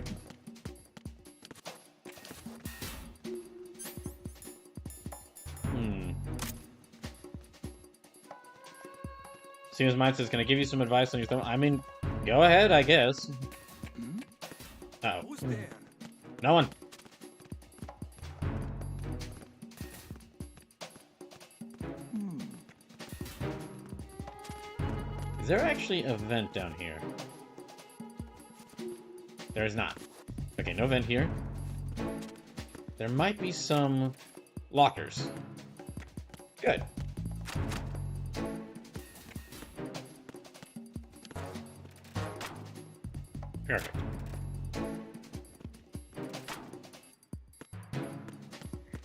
Seems mine says, can I give you some advice on your thumb? I mean, go ahead, I guess. Uh-oh. Who's there? No one. Is there actually a vent down here? There is not. Okay, no vent here. There might be some lockers. Good. Perfect.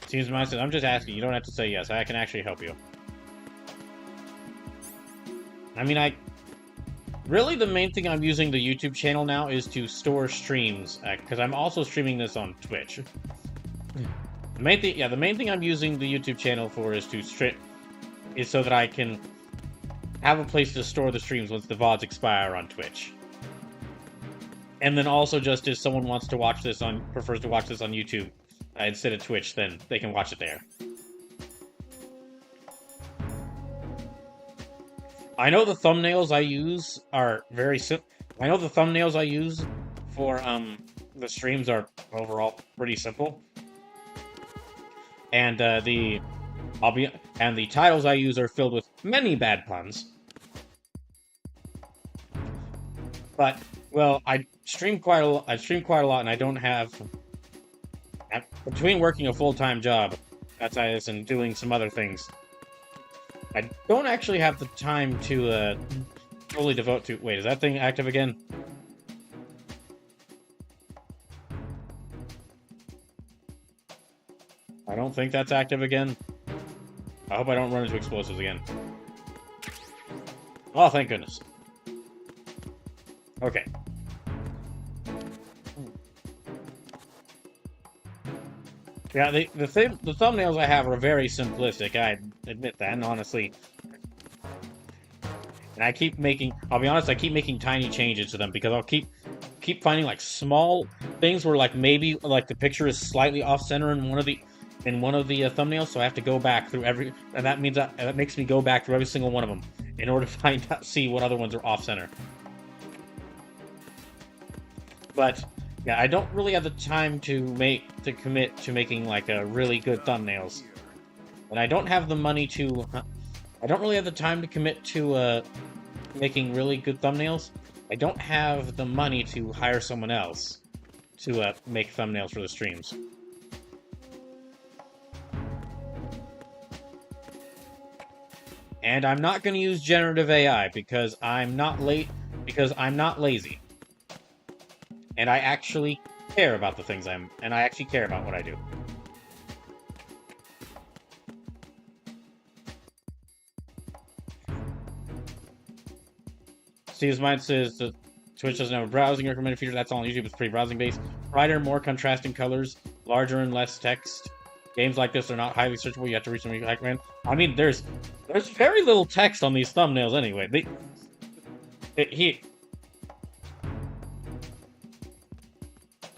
Seems mine says, I'm just asking. You don't have to say yes. I can actually help you. I mean, really, the main thing I'm using the YouTube channel now is to store streams, because I'm also streaming this on Twitch. The main thing I'm using the YouTube channel for is so that I can have a place to store the streams once the VODs expire on Twitch. And then also, just if someone prefers to watch this on YouTube instead of Twitch, then they can watch it there. I know the thumbnails I use are very simple. I know the thumbnails I use for the streams are overall pretty simple, and the titles I use are filled with many bad puns. But well, I stream quite a lot, and I don't have, between working a full-time job outside this and doing some other things, I don't actually have the time to fully devote to... Wait, is that thing active again? I don't think that's active again. I hope I don't run into explosives again. Oh, thank goodness. Okay. Yeah, the thumbnails I have are very simplistic, I admit that, and honestly. And I keep making, I'll be honest, I keep making tiny changes to them, because I'll keep finding, like, small things where, like, maybe, like, the picture is slightly off-center in one of the thumbnails, so I have to go back through every, and that makes me go back through every single one of them in order to see what other ones are off-center. But yeah, I don't really have the time to commit to making like a really good thumbnails, and I don't have the money to. I don't really have the time to commit to making really good thumbnails. I don't have the money to hire someone else to make thumbnails for the streams. And I'm not going to use generative AI because I'm not lazy. And I actually care about the things and I actually care about what I do. Steve's Mind says that Twitch doesn't have a browsing recommended feature. That's all on YouTube. It's pretty browsing based. Brighter, more contrasting colors, larger and less text. Games like this are not highly searchable. You have to reach them recommend. I mean, there's very little text on these thumbnails anyway.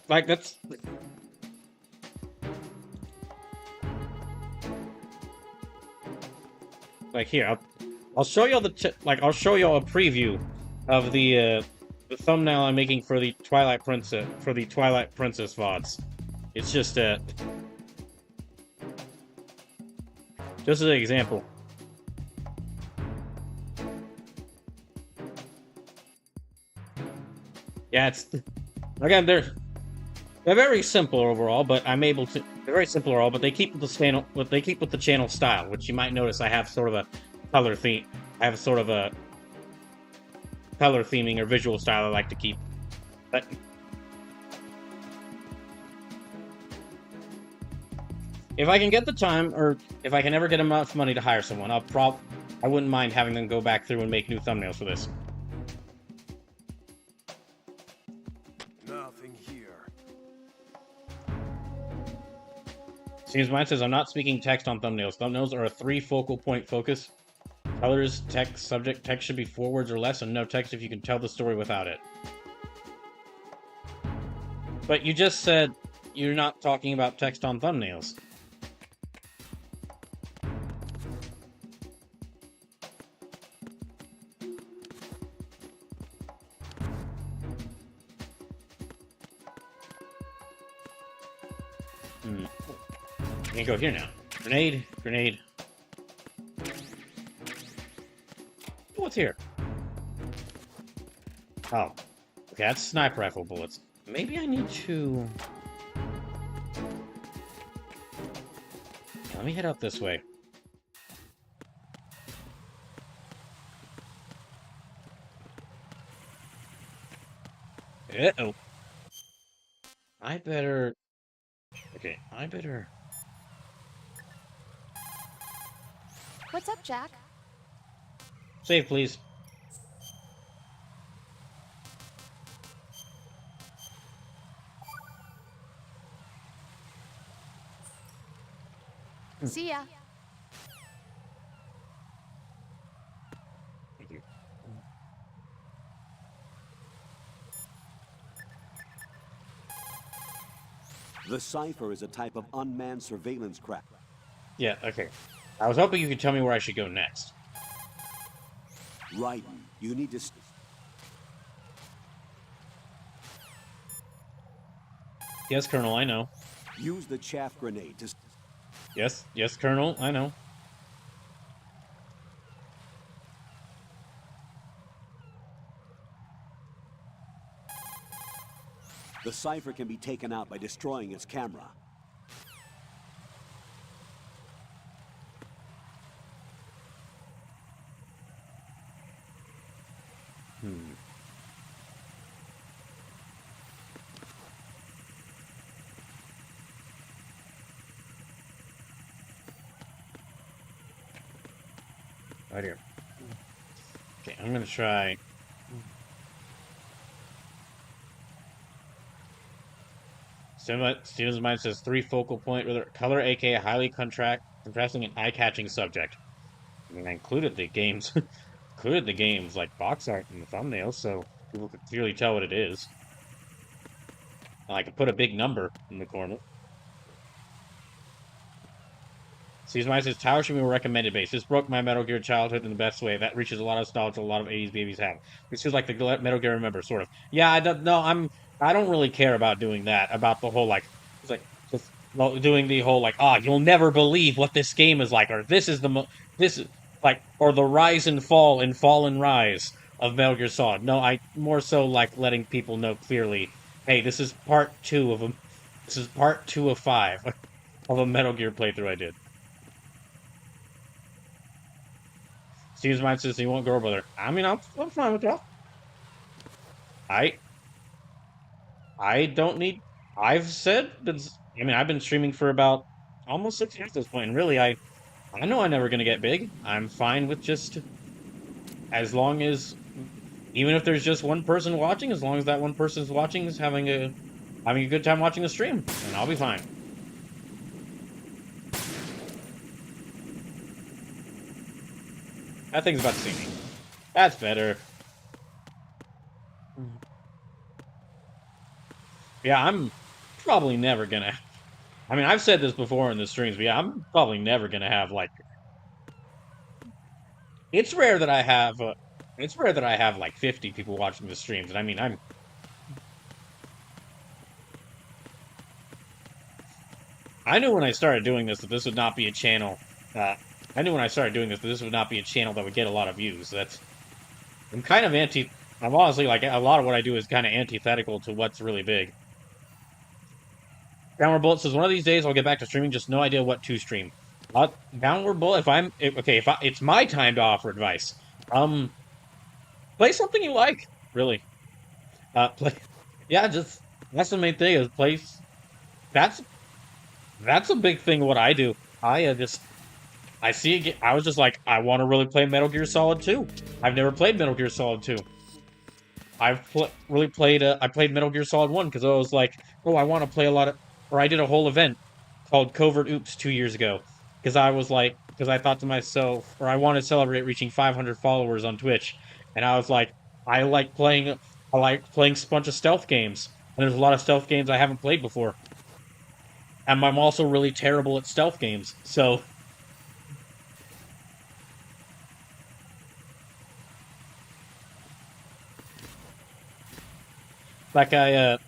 Like that's. Like here, I'll show y'all I'll show y'all a preview of the thumbnail I'm making for the Twilight Princess VODs. It's just as an example. Yeah, it's again they're very simple overall, but I'm able to. They're very simple overall, but they keep with the channel style, which you might notice I have sort of a color theme. I have sort of a color theming or visual style I like to keep. But if I can get the time, or if I can ever get enough money to hire someone, I wouldn't mind having them go back through and make new thumbnails for this. Nothing here. Seems mine says I'm not speaking text on thumbnails. Thumbnails are a 3 focal point focus. Colors, text, subject. Text should be 4 words or less, and no text if you can tell the story without it. But you just said you're not talking about text on thumbnails. I can go here now. Grenade, grenade. What's here? Oh. Okay, that's sniper rifle bullets. Maybe I need to... Let me head out this way. Uh-oh. I better... Okay, I better... What's up, Jack? Save, please. See ya. Thank you. The Cypher is a type of unmanned surveillance craft. Yeah, okay. I was hoping you could tell me where I should go next. Raiden, you need to... Yes, Colonel, I know. Use the chaff grenade to... Yes, yes, Colonel, I know. The Cypher can be taken out by destroying its camera. Right here. Okay, I'm gonna try... Steven's mind says 3 focal point, color, aka highly contrasting and eye-catching subject. I mean, I included the games, like box art in the thumbnail, so people could clearly tell what it is. I could put a big number in the corner. Steven's mind says Tower should be more recommended base. This broke my Metal Gear childhood in the best way. That reaches a lot of nostalgia a lot of 80s babies have. This feels like the Metal Gear Remember, sort of. Yeah, I don't really care about doing that. About the whole, like, it's like, just doing the whole, like, you'll never believe what this game is like, or this is or the rise and fall and rise of Metal Gear Solid. No, I more so like letting people know clearly, hey, this is part 2 of 5 of a Metal Gear playthrough I did. Steve's mind says he won't go brother. I mean, I'm fine with that. I don't need... I've been streaming for about almost 6 years at this point, and really, I know I'm never going to get big. I'm fine with just... As long as Even if there's just one person watching, as long as that one person's watching is having a good time watching the stream, and I'll be fine. That thing's about to see me. That's better. Yeah, I'm probably never gonna... I mean, I've said this before in the streams, but yeah, I'm probably never gonna have, like... It's rare that I have... it's rare that I have, like, 50 people watching the streams, and I mean, I knew when I started doing this that this would not be a channel... I knew when I started doing this that this would not be a channel that would get a lot of views. I'm kind of I'm honestly, like, a lot of what I do is kind of antithetical to what's really big. Downward Bullet says, one of these days I'll get back to streaming, just no idea what to stream. Downward Bullet, it's my time to offer advice. Play something you like, really. Just, that's the main thing, is that's a big thing what I do. I see it, I was just like, I want to really play Metal Gear Solid 2. I've never played Metal Gear Solid 2. I played Metal Gear Solid 1 because I was like, oh, I want to play I did a whole event called Covert Oops 2 years ago. Because I thought to myself, or I wanted to celebrate reaching 500 followers on Twitch. And I was like, I like playing a bunch of stealth games. And there's a lot of stealth games I haven't played before. And I'm also really terrible at stealth games, so... Like, and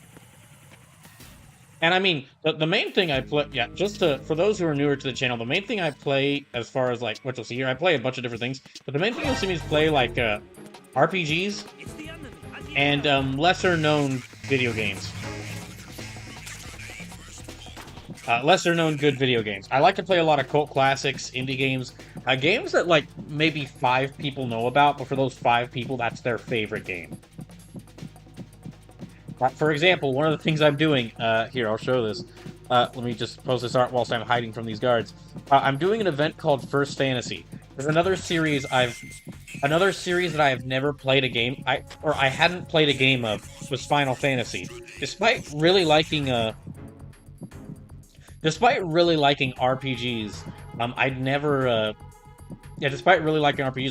I mean, the main thing I play, for those who are newer to the channel, the main thing I play, as far as, like, what you'll see here, I play a bunch of different things, but the main thing you'll see me is play, like, RPGs, and, lesser-known video games. Lesser-known good video games. I like to play a lot of cult classics, indie games, games that, like, maybe 5 people know about, but for those 5 people, that's their favorite game. For example, one of the things I'm doing, here, I'll show this. Let me just post this art whilst I'm hiding from these guards. I'm doing an event called First Fantasy. There's another series that I have never played a game, I hadn't played a game of, was Final Fantasy. Despite really liking RPGs, despite really liking RPGs,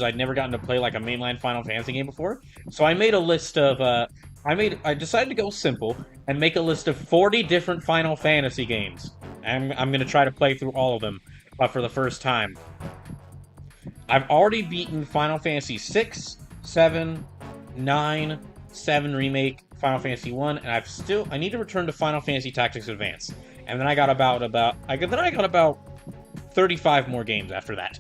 I'd never gotten to play, like, a mainline Final Fantasy game before. So I made a list of, I decided to go simple and make a list of 40 different Final Fantasy games. And I'm gonna try to play through all of them, for the first time. I've already beaten Final Fantasy 6, 7, 9, 7 Remake, Final Fantasy 1, and I need to return to Final Fantasy Tactics Advance. And then I got about 35 more games after that.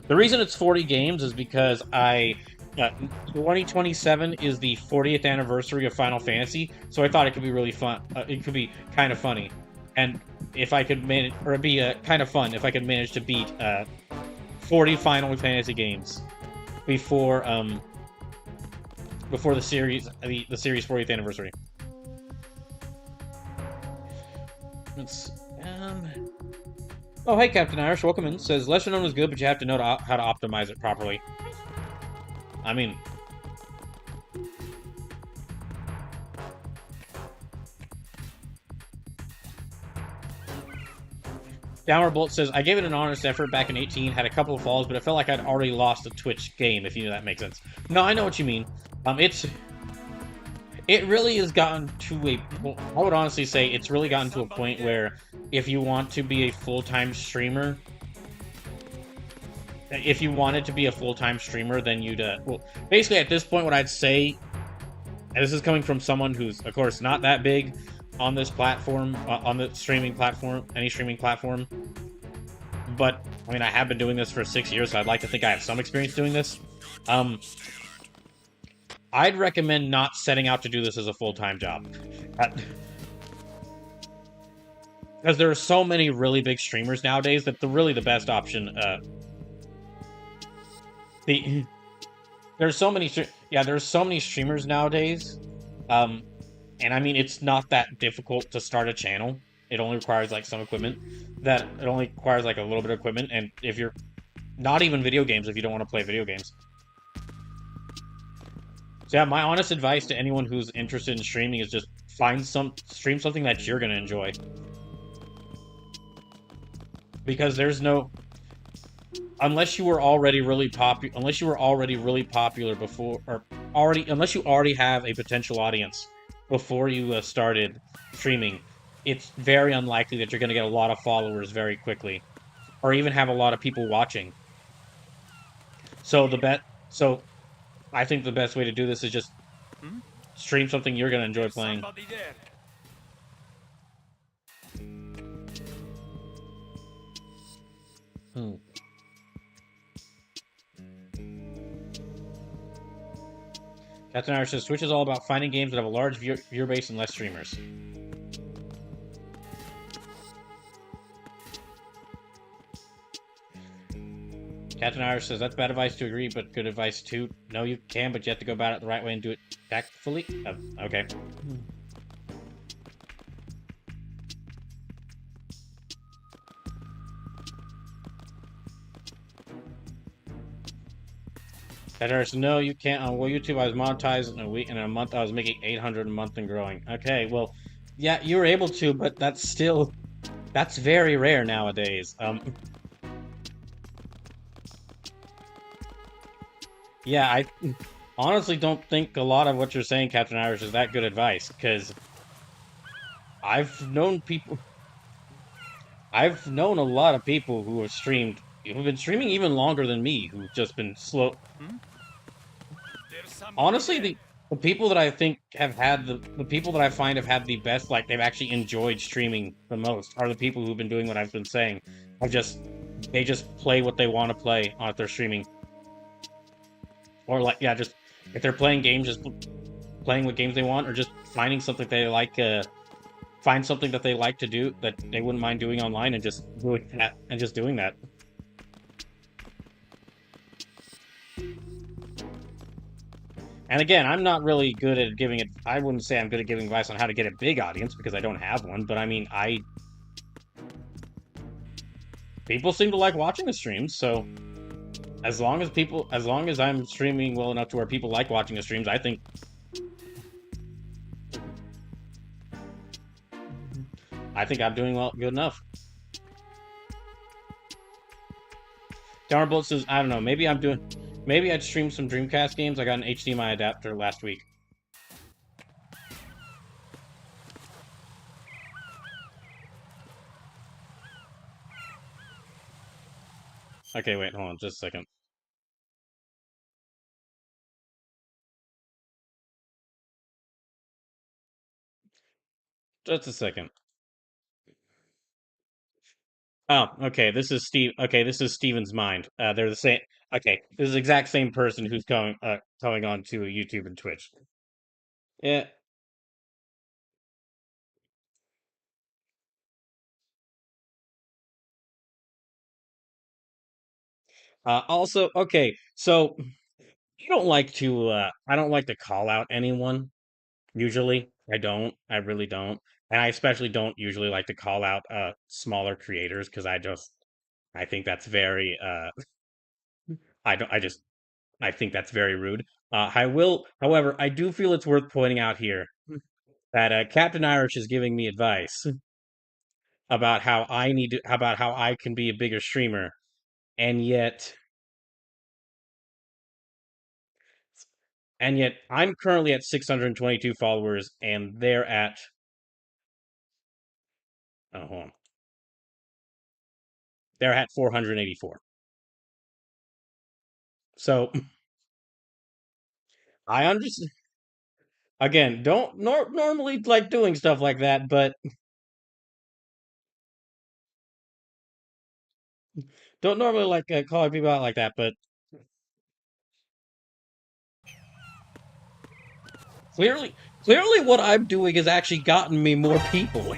The reason it's 40 games is because 2027 is the 40th anniversary of Final Fantasy, so I thought it could be really fun. It could be kind of funny, and if I could manage, or it'd be kind of fun if I could manage to beat 40 Final Fantasy games before the series 40th anniversary. Oh, hey, Captain Irish, welcome in. Says, lesser known is good, but you have to know how to optimize it properly. I mean... Downward Bolt says, I gave it an honest effort back in 18, had a couple of falls, but it felt like I'd already lost a Twitch game, if you know that makes sense. No, I know what you mean. It really has gotten to I would honestly say it's really gotten to a point where if you want to be a full-time streamer, then you'd, basically at this point what I'd say, and this is coming from someone who's, of course, not that big on this platform, on the streaming platform, any streaming platform, but, I mean, I have been doing this for 6 years, so I'd like to think I have some experience doing this. I'd recommend not setting out to do this as a full-time job. Because there are so many really big streamers nowadays that the best option, there's so many streamers nowadays, and I mean, it's not that difficult to start a channel. It only requires, like, some equipment. It only requires, like, a little bit of equipment, and if you're... Not even video games, if you don't want to play video games. So yeah, my honest advice to anyone who's interested in streaming is just stream something that you're gonna enjoy. Because there's no unless you were already really popular before, or unless you already have a potential audience before you started streaming, it's very unlikely that you're going to get a lot of followers very quickly, or even have a lot of people watching. So so I think the best way to do this is just stream something you're going to enjoy playing. Somebody there. Captain Irish says Twitch is all about finding games that have a large viewer base and less streamers. Captain Irish says that's bad advice to agree, but good advice too. No, you can, but you have to go about it the right way and do it tactfully. Okay. Captain Irish, no, you can't. On YouTube, I was monetized in a week, and in a month, I was making 800 a month and growing. Okay, well, yeah, you were able to, but that's very rare nowadays. Yeah, I honestly don't think a lot of what you're saying, Captain Irish, is that good advice, because I've known a lot of people who've been streaming even longer than me, who've just been slow. Honestly, the people that I think have had the people that I find have had the best, like they've actually enjoyed streaming the most, are the people who've been doing what I've been saying. They just play what they want to play on their streaming. Or like, yeah, just if they're playing games, just playing what games they want, or just finding something they like. Find something that they like to do that they wouldn't mind doing online, and just doing that. And again, I'm not really good at giving it. I wouldn't say I'm good at giving advice on how to get a big audience because I don't have one. But I mean, people seem to like watching the streams, so. As long as I'm streaming well enough to where people like watching the streams, I think I'm doing good enough. Darnbolt says, I don't know, maybe I'd stream some Dreamcast games. I got an HDMI adapter last week. Okay, wait, hold on, just a second. Just a second. Oh, okay, this is Steven's mind. They're the same. Okay, this is the exact same person who's coming on to YouTube and Twitch. Yeah. Also, okay, so I don't like to call out anyone. Usually, I don't. I really don't. And I especially don't usually like to call out smaller creators because I think that's very I don't I just I think that's very rude. However, I do feel it's worth pointing out here that Captain Irish is giving me advice about about how I can be a bigger streamer, and yet I'm currently at 622 followers, and they're at hold on. They're at 484. So I understand. Again, don't normally like doing stuff like that, but don't normally like calling people out like that. But clearly, what I'm doing has actually gotten me more people.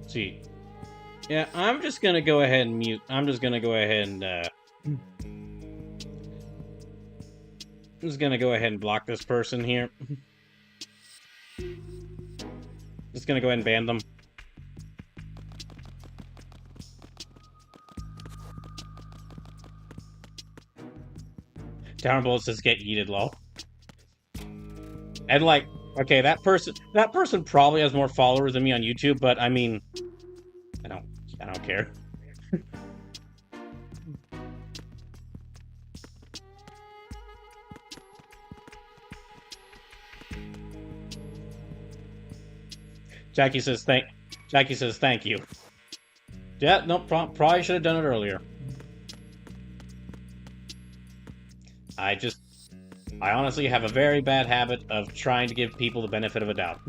See, yeah, I'm just gonna go ahead and mute. I'm just gonna go ahead and just gonna go ahead and block this person here. Just gonna go ahead and ban them. Down below says get yeeted, lol. And like, okay, that person probably has more followers than me on YouTube, but I mean, I don't care. Jackie says thank you. Yeah, no, probably should have done it earlier. I honestly have a very bad habit of trying to give people the benefit of a doubt.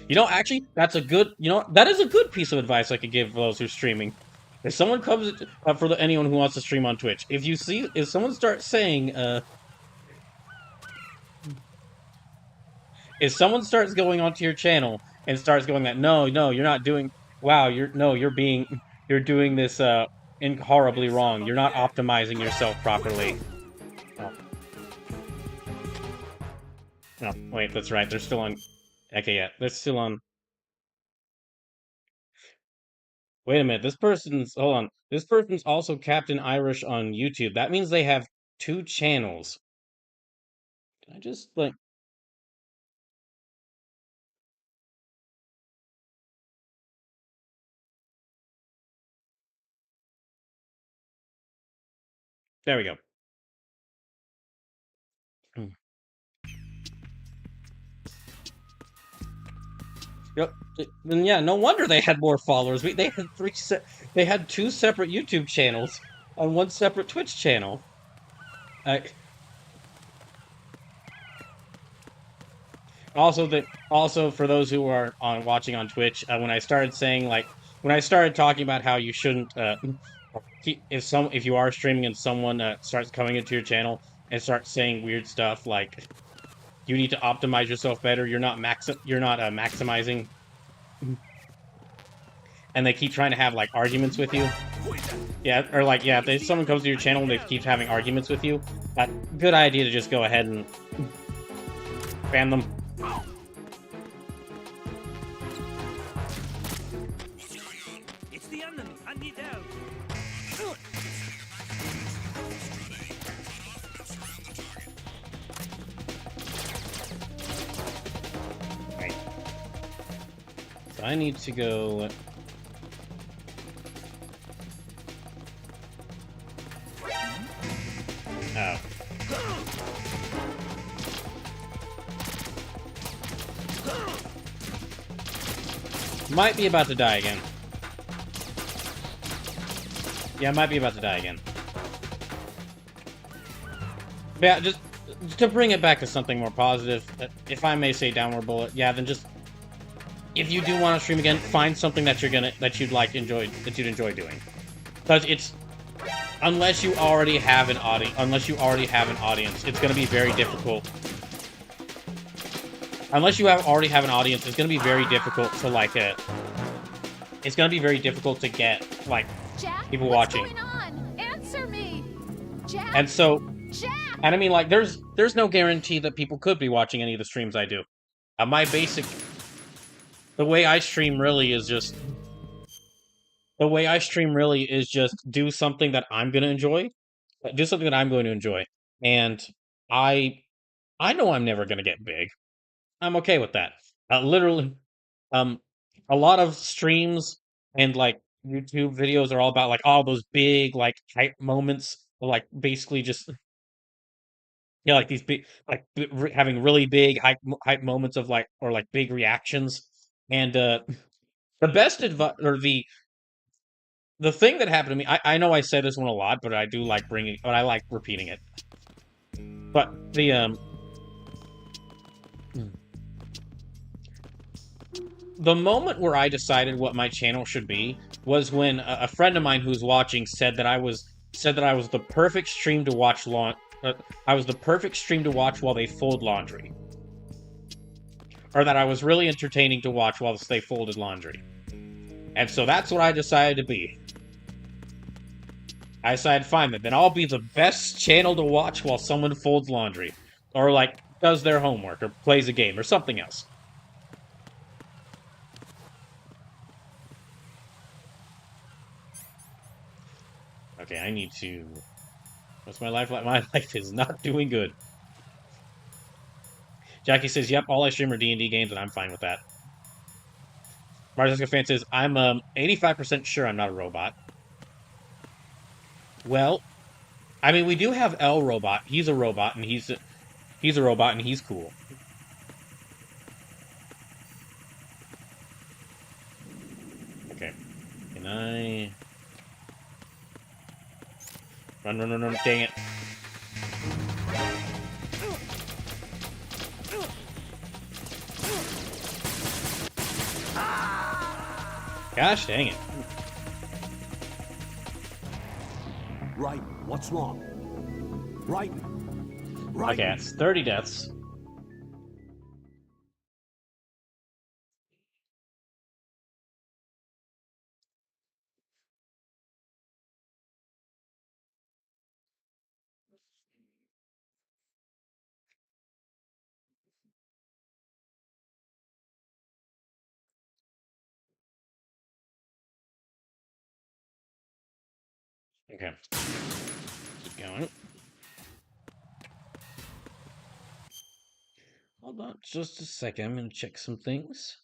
You know, actually, that is a good piece of advice I could give those who are streaming. If someone comes, anyone who wants to stream on Twitch, if someone starts saying, if someone starts going onto your channel and starts going that, no, you're not doing, wow, you're doing this, horribly wrong. You're not optimizing yourself properly. Oh. No, wait, that's right. They're still on. Okay, yeah, they're still on. Wait a minute. Hold on. This person's also Captain Irish on YouTube. That means they have 2 channels. Can I just, like. There we go. Yep. And yeah, no wonder they had more followers. They had 2 separate YouTube channels on 1 separate Twitch channel. Also for those who are watching on Twitch, when I started talking about how you shouldn't if you are streaming and someone starts coming into your channel and starts saying weird stuff like you need to optimize yourself better, you're not maximizing, and they keep trying to have like arguments with you. Yeah, or like if someone comes to your channel and they keep having arguments with you, good idea to just go ahead and ban them. It's the enemy. I need help. Right. So I need to go. Oh. Might be about to die again. Yeah, might be about to die again. But yeah, just to bring it back to something more positive, if I may say downward bullet, yeah, then just if you do want to stream again, find something that you'd enjoy doing. Because it's unless you already have an audience, it's gonna be very difficult. Unless you already have an audience, it's gonna be very difficult to like it's gonna be very difficult to get like Jack, people what's watching. going on? Answer me, Jack. And so, Jack. and I mean, like, there's no guarantee that people could be watching any of the streams I do. The way I stream really is just do something that I'm gonna enjoy, and I know I'm never gonna get big. I'm okay with that. Literally, a lot of streams and like YouTube videos are all about like all those big like hype moments, like basically just like these big having really big hype moments of like or like big reactions. And the best advice or the thing that happened to me, I know I said this one a lot, but I like repeating it. But the moment where I decided what my channel should be was when a friend of mine who's watching said that I was the perfect stream to watch I was the perfect stream to watch while they fold laundry. Or that I was really entertaining to watch while they folded laundry. And so that's what I decided to be. I decided, fine, then I'll be the best channel to watch while someone folds laundry. Or, like, does their homework, or plays a game, or something else. Okay, I need to... What's my life like? My life is not doing good. Jackie says, yep, all I stream are D&D games, and I'm fine with that. Marziska fan says, I'm 85% sure I'm not a robot. Well, I mean, we do have L Robot. He's a robot, and he's a robot, and he's cool. Okay. Can I... Run, run, run, run, dang it. Gosh dang it. Raiden, what's wrong? Raiden! Okay, it's 30 deaths. Okay. Keep going. Hold on just a second. I'm going to check some things.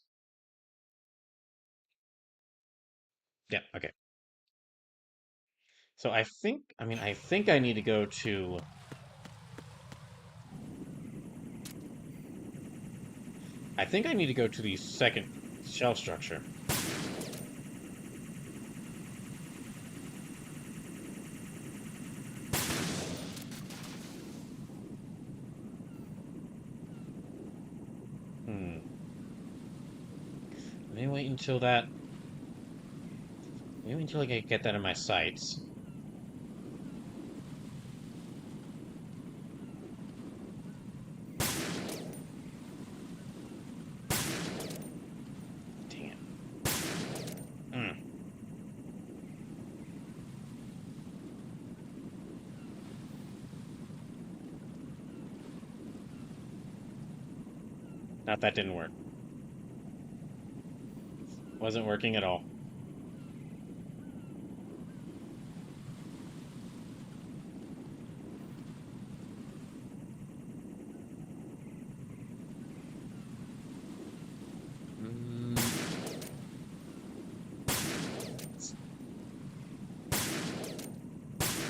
Yeah, okay. So I think I need to go to... I think I need to go to the second shell structure. Maybe wait until that... Maybe until I get that in my sights. Dang it. Not that didn't work. Wasn't working at all.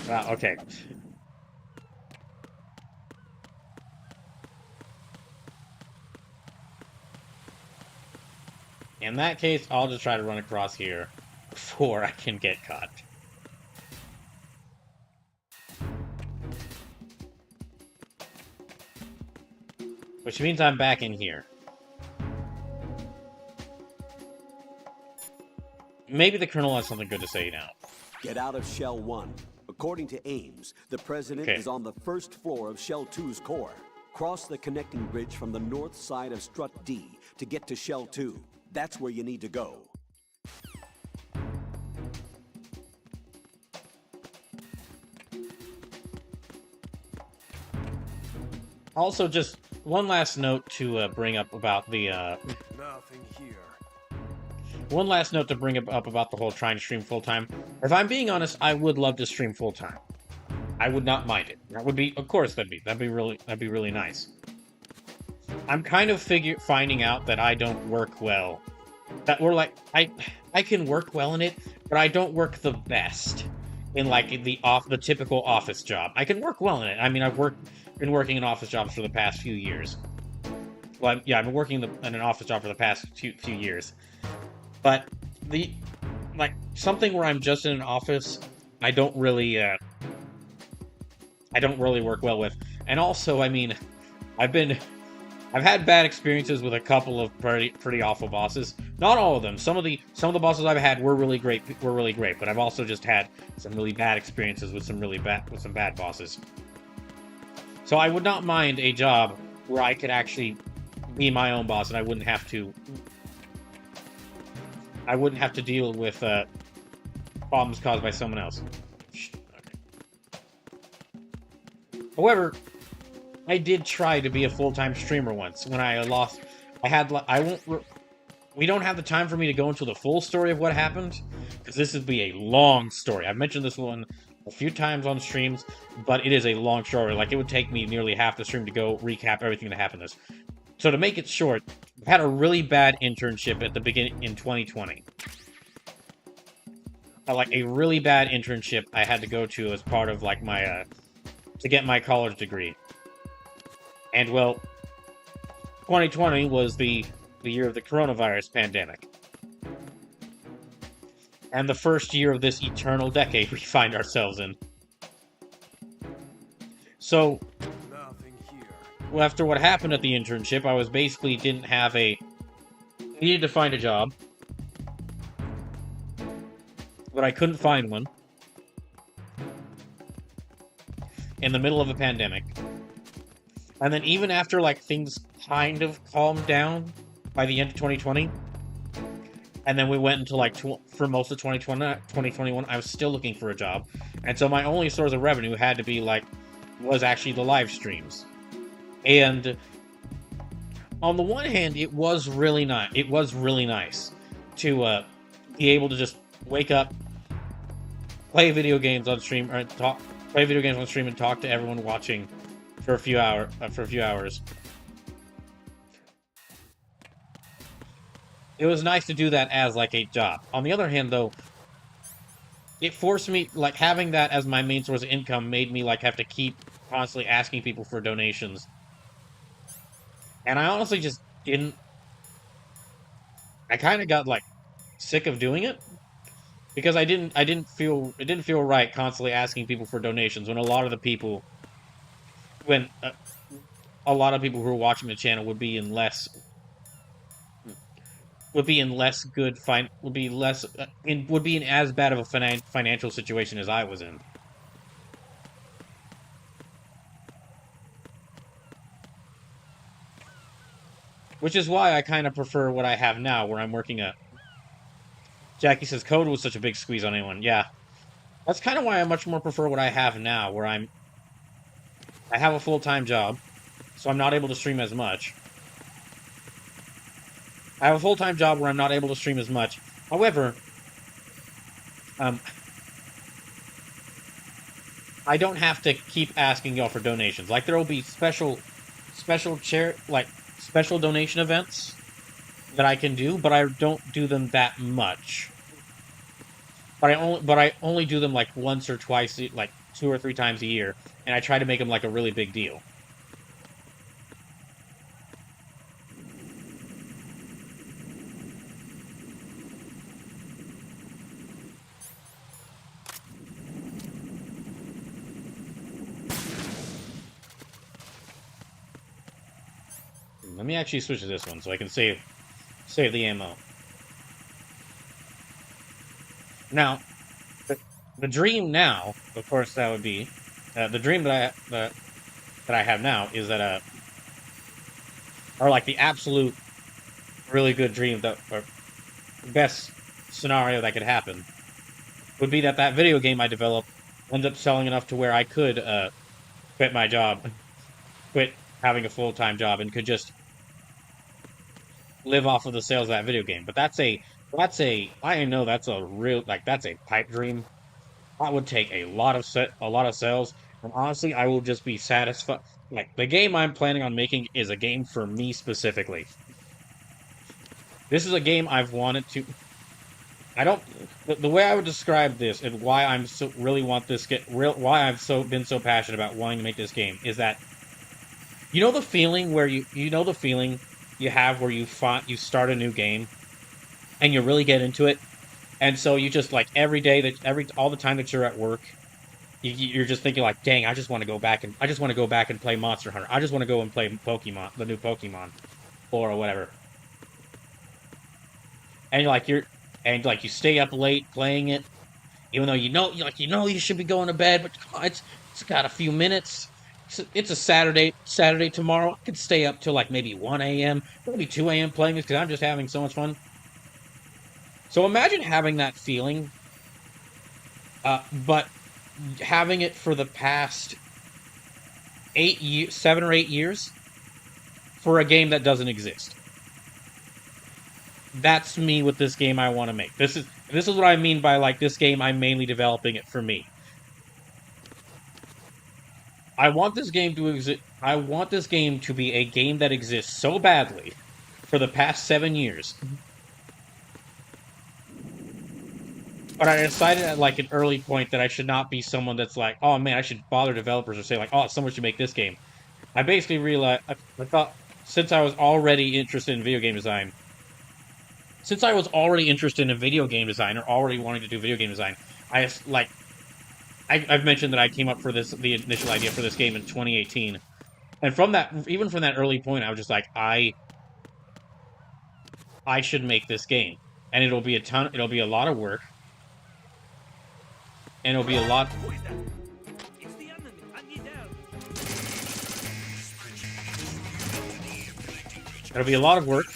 Wow, okay. In that case, I'll just try to run across here before I can get caught. Which means I'm back in here. Maybe the Colonel has something good to say now. Get out of Shell 1. According to Ames, the President is on the first floor of Shell 2's core. Cross the connecting bridge from the north side of Strut D to get to Shell 2. That's where you need to go. Also, just one last note to bring up about the... Nothing here. One last note to bring up about the whole trying to stream full-time. If I'm being honest, I would love to stream full-time. I would not mind it. That would be, of course, that'd be really nice. I'm kind of finding out that I don't work well. That we're like, I can work well in it, but I don't work the best in like the typical office job. I can work well in it. I mean, been working in office jobs for the past few years. Well, yeah, I've been working in an office job for the past few years. But something where I'm just in an office, I don't really work well with. And also, I mean, I've had bad experiences with a couple of pretty awful bosses. Not all of them. Some of the bosses I've had were really great. But I've also just had some really bad experiences with some bad bosses. So I would not mind a job where I could actually be my own boss, and I wouldn't have to deal with problems caused by someone else. However, I did try to be a full-time streamer once when I lost. We don't have the time for me to go into the full story of what happened, because this would be a long story. I've mentioned this one a few times on streams, but it is a long story. Like, it would take me nearly half the stream to go recap everything that happened this. So to make it short, I had a really bad internship at the beginning in 2020. Like, a really bad internship I had to go to as part of, like, my, to get my college degree. And, well, 2020 was the year of the coronavirus pandemic. And the first year of this eternal decade we find ourselves in. So, well, after what happened at the internship, I was basically needed to find a job. But I couldn't find one. In the middle of a pandemic. And then even after, like, things kind of calmed down by the end of 2020, and then we went into, like, for most of 2021, I was still looking for a job. And so my only source of revenue had to be, like, was actually the live streams. And on the one hand, it was really nice. It was really nice to be able to just wake up, play video games on stream, or play video games on stream and talk to everyone watching for a few hours. It was nice to do that as, like, a job. On the other hand, though, it forced me, like, having that as my main source of income made me, like, have to keep constantly asking people for donations. And I honestly just didn't... I kind of got, like, sick of doing it. Because it didn't feel right constantly asking people for donations when a lot of the people... a lot of people who are watching the channel would be in less in as bad of a financial situation as I was in. Which is why I kind of prefer what I have now, where I'm working at. Jackie says code was such a big squeeze on anyone. Yeah. That's kind of why I much more prefer what I have now, where I have a full-time job, so I'm not able to stream as much. I have a full-time job where I'm not able to stream as much. However, I don't have to keep asking y'all for donations. Like, there will be special donation events that I can do, but I don't do them that much. But I only do them, like, once or twice, like 2 or 3 times a year, and I try to make them, like, a really big deal. Let me actually switch to this one so I can save the ammo. Now, the dream now, of course, that would be the dream that I have now is that or like the absolute really good dream or best scenario that could happen would be that video game I developed ends up selling enough to where I could quit my job, quit having a full-time job, and could just live off of the sales of that video game. But I know that's a real, like, that's a pipe dream. That would take a lot of sales, and honestly, I will just be satisfied. Like, the game I'm planning on making is a game for me specifically. This is a game I've wanted to... The way I would describe this and why I'm why I've been so passionate about wanting to make this game is that, you know the feeling where the feeling you have where you start a new game and you really get into it, and so you just, like, all the time that you're at work, you're just thinking, like, dang, I just want to go back and play Monster Hunter. I just want to go and play Pokemon, the new Pokemon, or whatever. And you stay up late playing it, even though you know you should be going to bed, but it's got a few minutes. It's a Saturday tomorrow. I could stay up till, like, maybe 1 a.m., maybe 2 a.m. playing this because I'm just having so much fun. So imagine having that feeling, but having it for the past 7 or 8 years for a game that doesn't exist. That's me with this game I want to make. This is what I mean by like this game I'm mainly developing it for me. I want this game to exist. I want this game to be a game that exists so badly for the past 7 years. But I decided at like an early point that I should not be someone that's like, oh man, I should bother developers or say like, oh, someone should make this game. I basically realized I thought since I was already interested in video game design, since I was already interested in video game design or already wanting to do video game design, I've mentioned that I came up for the initial idea for this game in 2018, and from that, even from that early point, I was just like, I should make this game, and it'll be a lot of work, and it'll be a lot. It's the enemy. I need help. It'll be a lot of work.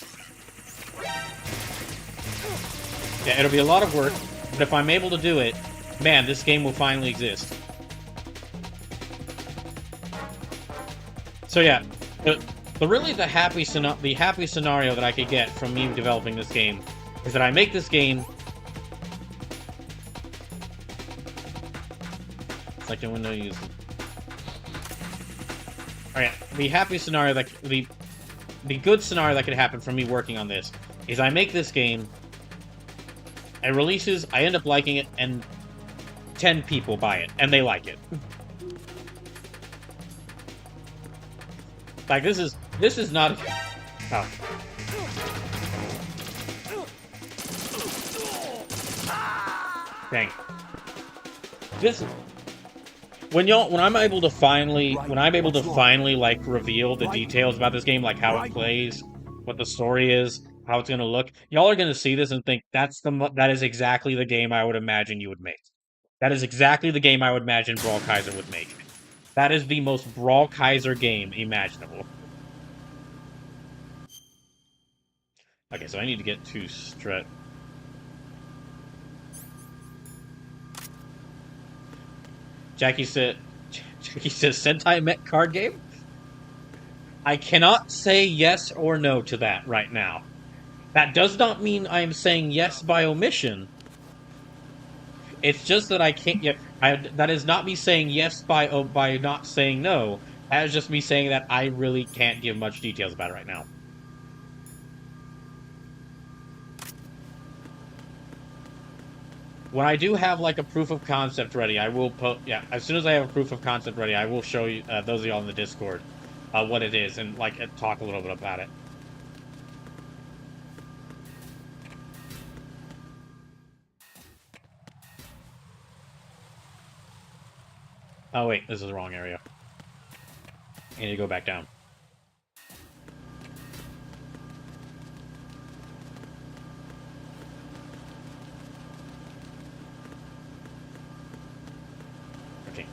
Yeah, it'll be a lot of work, but if I'm able to do it, man, this game will finally exist. So yeah, the happy scenario that I could get from me developing this game is that I make this game. It's like the window use. Alright, the happy scenario that the good scenario that could happen from me working on this is I make this game. It releases, I end up liking it, and 10 people buy it, and they like it. Like, this is not... Oh. Dang. When I'm able to finally, like, reveal the details about this game, like how it plays, what the story is, how it's gonna look, y'all are gonna see this and think that is exactly the game I would imagine you would make. That is exactly the game I would imagine Brawl Kaiser would make. That is the most Brawl Kaiser game imaginable. Okay, so I need to get to Stret. Jackie says Sentai Mech card game? I cannot say yes or no to that right now. That does not mean I am saying yes by omission. It's just that I can't yet. That is not me saying yes by not saying no. That is just me saying that I really can't give much details about it right now. When I do have like a proof of concept ready, I will as soon as I have a proof of concept ready, I will show you those of y'all in the Discord what it is and like talk a little bit about it. Oh wait, this is the wrong area. I need to go back down. Okay.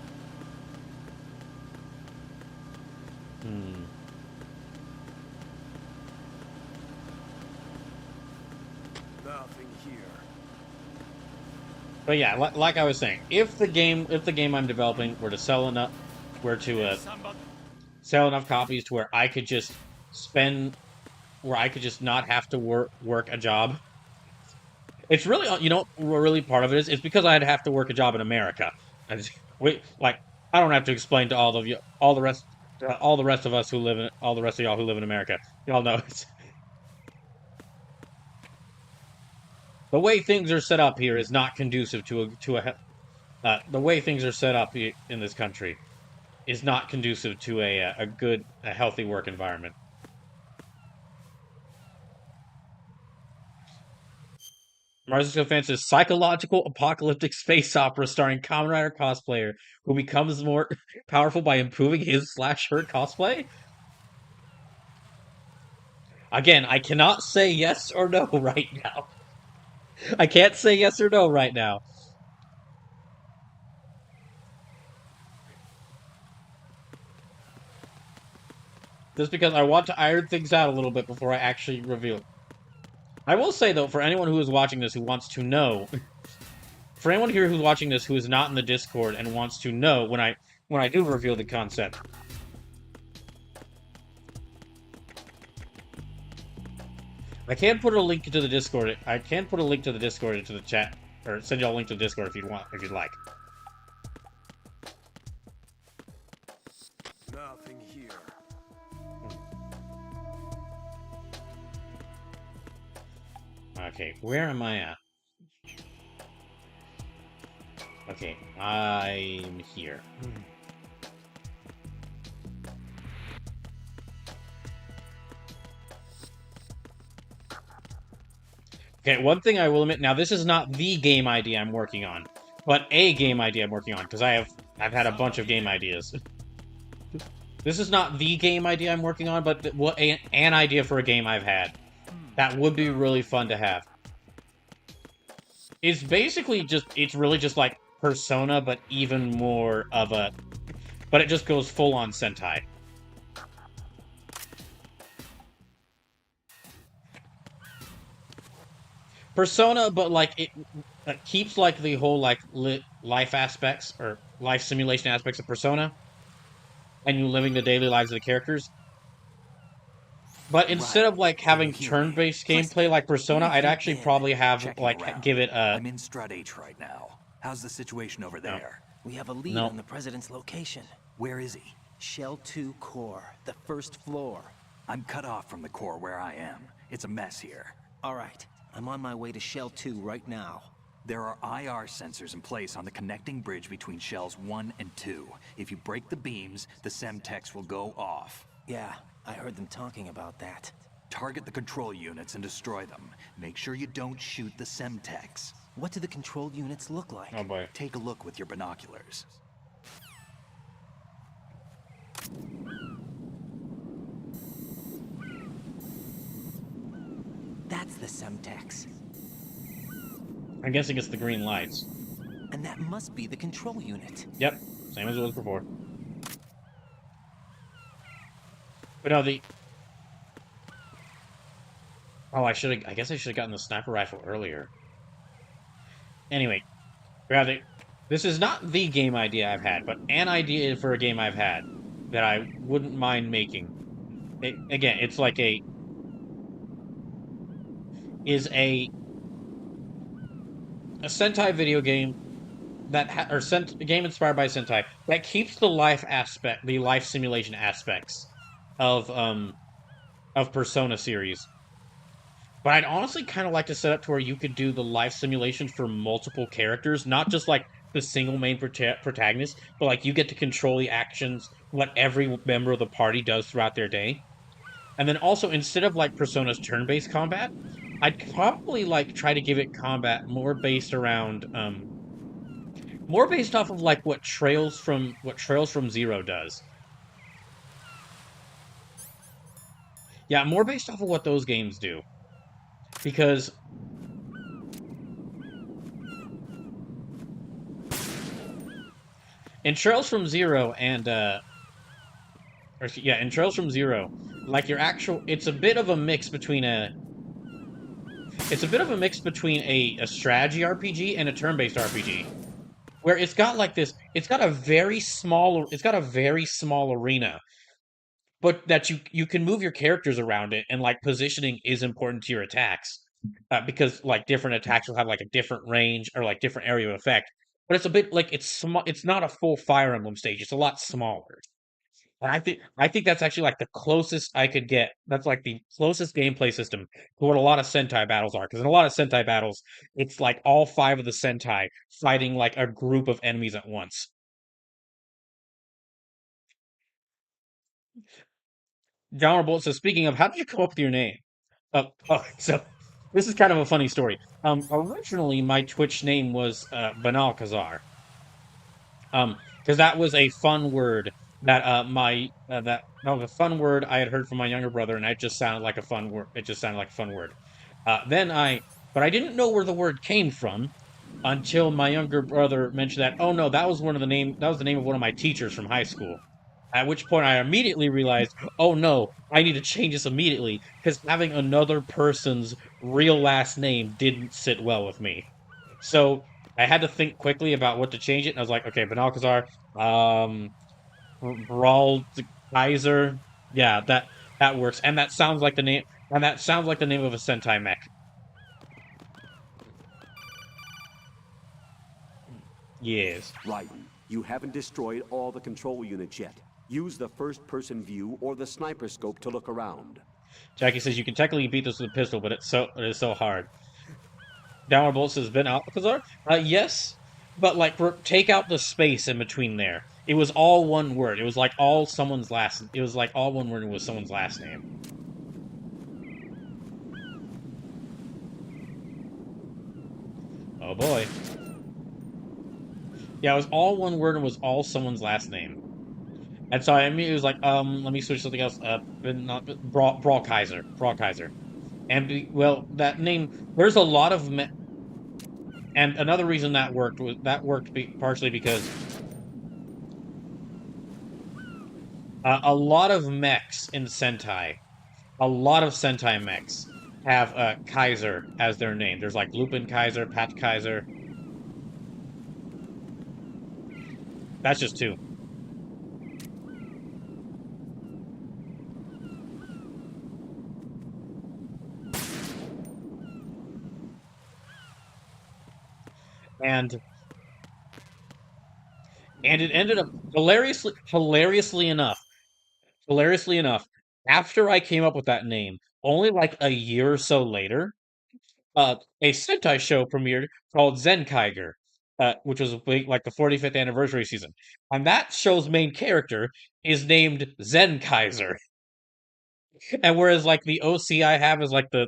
Nothing here. But yeah, like I was saying, if the game I'm developing were to sell enough copies to where I could just not have to work a job. It's really, you know, really part of it is, it's because I'd have to work a job in America. I don't have to explain to all the rest of y'all who live in America. Y'all know it's. The way things are set up here is not conducive the way things are set up in this country is not conducive to a healthy work environment. Mars Defense is psychological apocalyptic space opera starring Kamen Rider cosplayer who becomes more powerful by improving his/her cosplay. Again, I cannot say yes or no right now. I can't say yes or no right now. Just because I want to iron things out a little bit before I actually reveal. I will say, though, for anyone who is watching this who wants to know, for anyone here who's watching this who is not in the Discord and wants to know when I do reveal the concept, I can put a link to the Discord. I can put a link to the Discord into the chat, or send y'all a link to the Discord if you'd want, if you'd like. Nothing here. Okay, where am I at? Okay, I'm here. Okay, one thing I will admit, now this is not the game idea I'm working on, but a game idea I'm working on, because I've had a bunch of game ideas. This is not the game idea I'm working on, but an idea for a game I've had. That would be really fun to have. It's basically just, it's really just like Persona, but even more of a, but it just goes full on Sentai. Persona, but like it keeps like the whole like life aspects or life simulation aspects of Persona, and you living the daily lives of the characters. But instead of like having turn-based gameplay like Persona, I'd actually probably have like give it a. I'm in Strut H right now. How's the situation over there? We have a lead on the president's location. Where is he? Shell 2 core, the first floor. I'm cut off from the core where I am. It's a mess here. All right, I'm on my way to Shell 2 right now. There are IR sensors in place on the connecting bridge between Shells 1 and 2. If you break the beams, the Semtex will go off. Yeah, I heard them talking about that. Target the control units and destroy them. Make sure you don't shoot the Semtex. What do the control units look like? Oh boy. Take a look with your binoculars. That's the Semtex. I'm guessing it's the green lights. And that must be the control unit. Yep, same as it was before. But no, the... Oh, I guess I should have gotten the sniper rifle earlier. Anyway, rather, this is not the game idea I've had, but an idea for a game I've had that I wouldn't mind making. Again, it's like a Sentai video game that a game inspired by Sentai that keeps the life simulation aspects of Persona series. But I'd honestly kind of like to set up to where you could do the life simulation for multiple characters, not just like the single main protagonist, but like you get to control the actions, what every member of the party does throughout their day. And then also, instead of like Persona's turn-based combat, I'd probably like try to give it combat more based around, more based off of like what Trails from Zero does. Yeah, more based off of what those games do. Because in Trails from Zero and in Trails from Zero, like it's a bit of a mix between a strategy RPG and a turn-based RPG, where it's got a very small arena, but that you can move your characters around it, and like positioning is important to your attacks, because like different attacks will have like a different range or like different area of effect. But it's a bit like it's not a full Fire Emblem stage. It's a lot smaller. And I think that's actually like the closest I could get. That's like the closest gameplay system to what a lot of Sentai battles are. Because in a lot of Sentai battles, it's like all 5 of the Sentai fighting like a group of enemies at once. John Bolt says, speaking of, how did you come up with your name? So this is kind of a funny story. Originally my Twitch name was Banal Kazar. Because that was a fun word that that was a fun word I had heard from my younger brother, and it just sounded like a fun word. It just sounded like a fun word. But I didn't know where the word came from until my younger brother mentioned that. Oh no, that was the name of one of my teachers from high school. At which point I immediately realized, oh no, I need to change this immediately, because having another person's real last name didn't sit well with me. So I had to think quickly about what to change it, and I was like, okay, Benalcazar, Brawl Kaiser, yeah, that works, and that sounds like the name. And that sounds like the name of a Sentai mech. Yes. Raiden, you haven't destroyed all the control units yet. Use the first-person view or the sniper scope to look around. Jackie says you can technically beat this with a pistol, but it is so hard. Downward Bolt says been out because yes, but like take out the space in between there. It was all one word. It was like all someone's last. It was like all one word was someone's last name. Oh boy. Yeah, it was all one word and was all someone's last name. And so I immediately was like, let me switch something else. Brawl Kaiser. And well, that name. There's a lot of and another reason that worked was partially because a lot of mechs in Sentai, a lot of Sentai mechs have Kaiser as their name. There's like Lupin Kaiser, Pat Kaiser. That's just two. And it ended up hilariously enough, after I came up with that name, only like a year or so later, a Sentai show premiered called Zenkaiger, which was like the 45th anniversary season. And that show's main character is named Zen Kaiser. And whereas like the OC I have is like the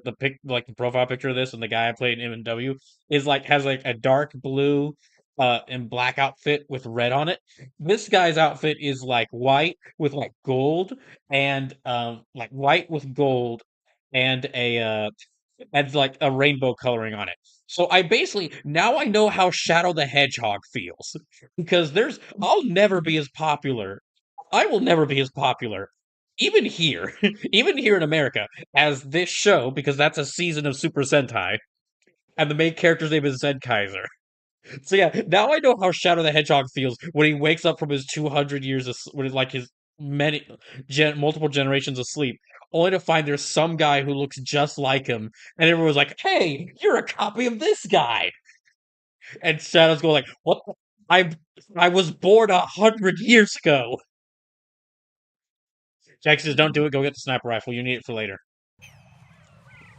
profile picture of this, and the guy I played in MW is like has like a dark blue and black outfit with red on it. This guy's outfit is like white with like gold and like white with gold and like a rainbow coloring on it. So I basically now I know how Shadow the Hedgehog feels because I'll never be as popular. I will never be as popular even here, even here in America, as this show, because that's a season of Super Sentai, and the main character's name is Zed Kaiser. So yeah, now I know how Shadow the Hedgehog feels when he wakes up from his 200 years of when he's like his multiple generations of sleep, only to find there's some guy who looks just like him, and everyone's like, "Hey, you're a copy of this guy," and Shadow's going like, "What? I I was born 100 years ago." Jack says, "Don't do it. Go get the sniper rifle. You need it for later."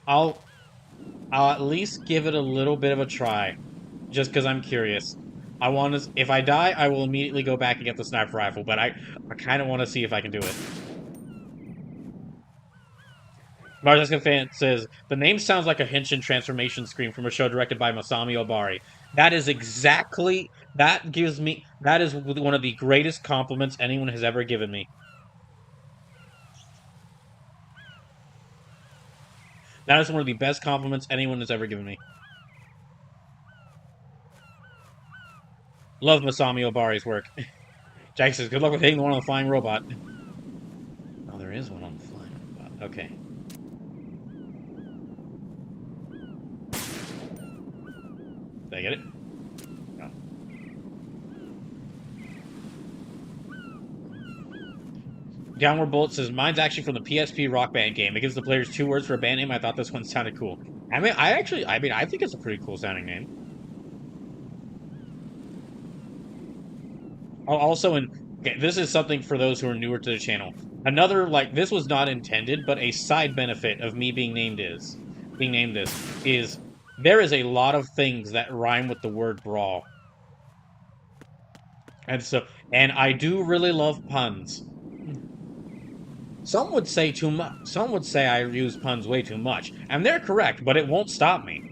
I'll at least give it a little bit of a try, just because I'm curious. I want to. If I die, I will immediately go back and get the sniper rifle. But I kind of want to see if I can do it. Marzeska fan says the name sounds like a Henshin transformation screen from a show directed by Masami Obari. That is exactly. That gives me. That is one of the greatest compliments anyone has ever given me. That is one of the best compliments anyone has ever given me. Love Masami Obari's work. Jack says, good luck with hitting the one on the flying robot. Oh, there is one on the flying robot. Okay. Did I get it? No. Downward Bullet says, mine's actually from the PSP Rock Band game. It gives the players 2 words for a band name. I thought this one sounded cool. I think it's a pretty cool sounding name. Also, okay, this is something for those who are newer to the channel. Another, this was not intended, but a side benefit of me being named this is there is a lot of things that rhyme with the word brawl. And I do really love puns. Some would say too much. Some would say I use puns way too much. And they're correct, but it won't stop me.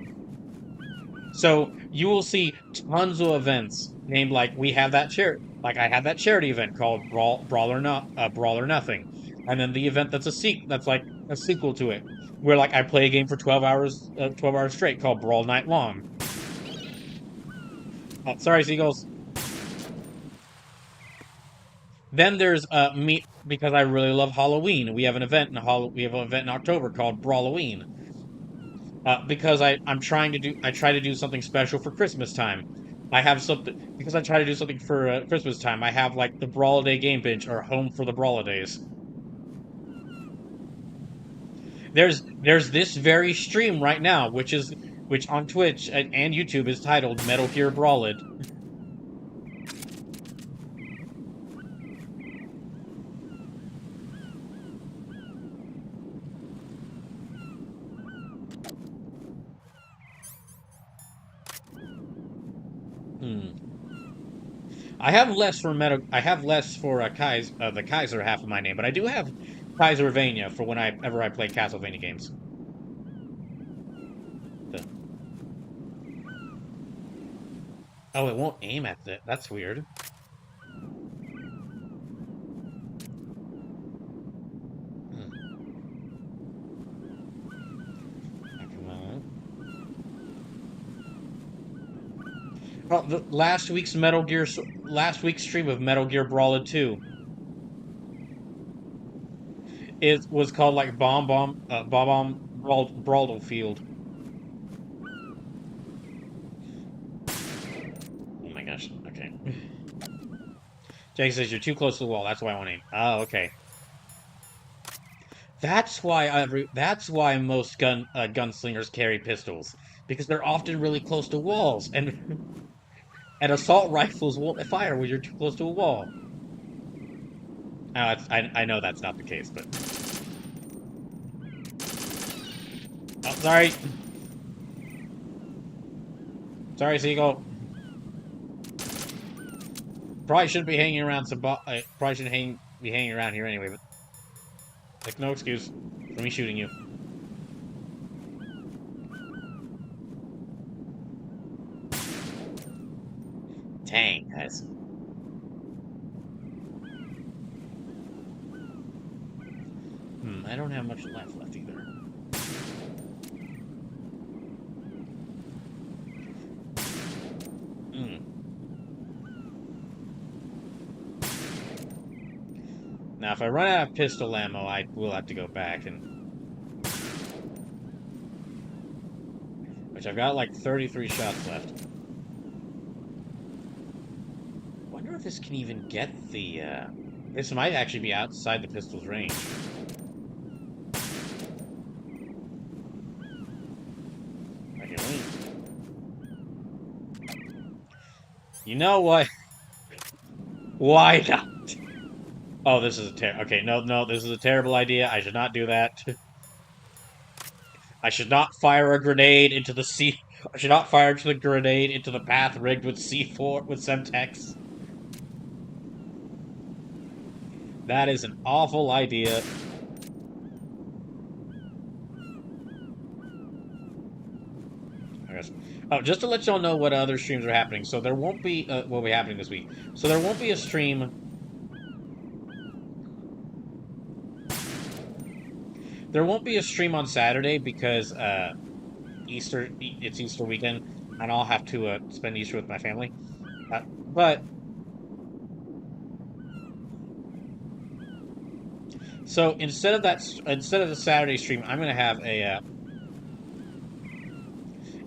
So you will see tons of events named I had that charity event called Brawl or Nothing, and then the event that's a sequel to it, where I play a game for 12 hours straight called Brawl Night Long. Oh, sorry, seagulls. Then there's me, because I really love Halloween. We have an event in October called Brawloween. Because I try to do something special for Christmas time. I have something because I try to do something for Christmas time. I have the Brawliday Game Bench or Home for the Brawlidays. there's this very stream right now, which on Twitch and YouTube is titled Metal Gear Brawlid. I have less for the Kaiser half of my name, but I do have Kaiservania for whenever I play Castlevania games. Oh, it won't aim at it. That's weird. Come on. Oh, the last week's stream of Metal Gear Brawlid 2. It was called like Brawled Field. Oh my gosh. Okay. Jake says you're too close to the wall. That's why I won't aim. Oh, okay. That's why most gunslingers carry pistols, because they're often really close to walls, and assault rifles won't fire when you're too close to a wall. I know that's not the case, but oh, sorry, Seagull. Probably shouldn't be hanging around probably shouldn't be hanging around here anyway, but like no excuse for me shooting you. Dang, guys. I don't have much left either. Now, if I run out of pistol ammo, I will have to go back and... Which I've got like 33 shots left. Wonder if this can even get the, This might actually be outside the pistol's range. You know what? Why not? Oh, this is okay, no, this is a terrible idea. I should not do that. I should not fire a grenade into the I should not fire the grenade into the path rigged with C4 with Semtex. That is an awful idea. Oh, just to let y'all know what other streams are happening. So there won't be what will be happening this week. So there won't be a stream. There won't be a stream on Saturday because it's Easter weekend, and I'll have to spend Easter with my family. But so instead of the Saturday stream, I'm gonna have a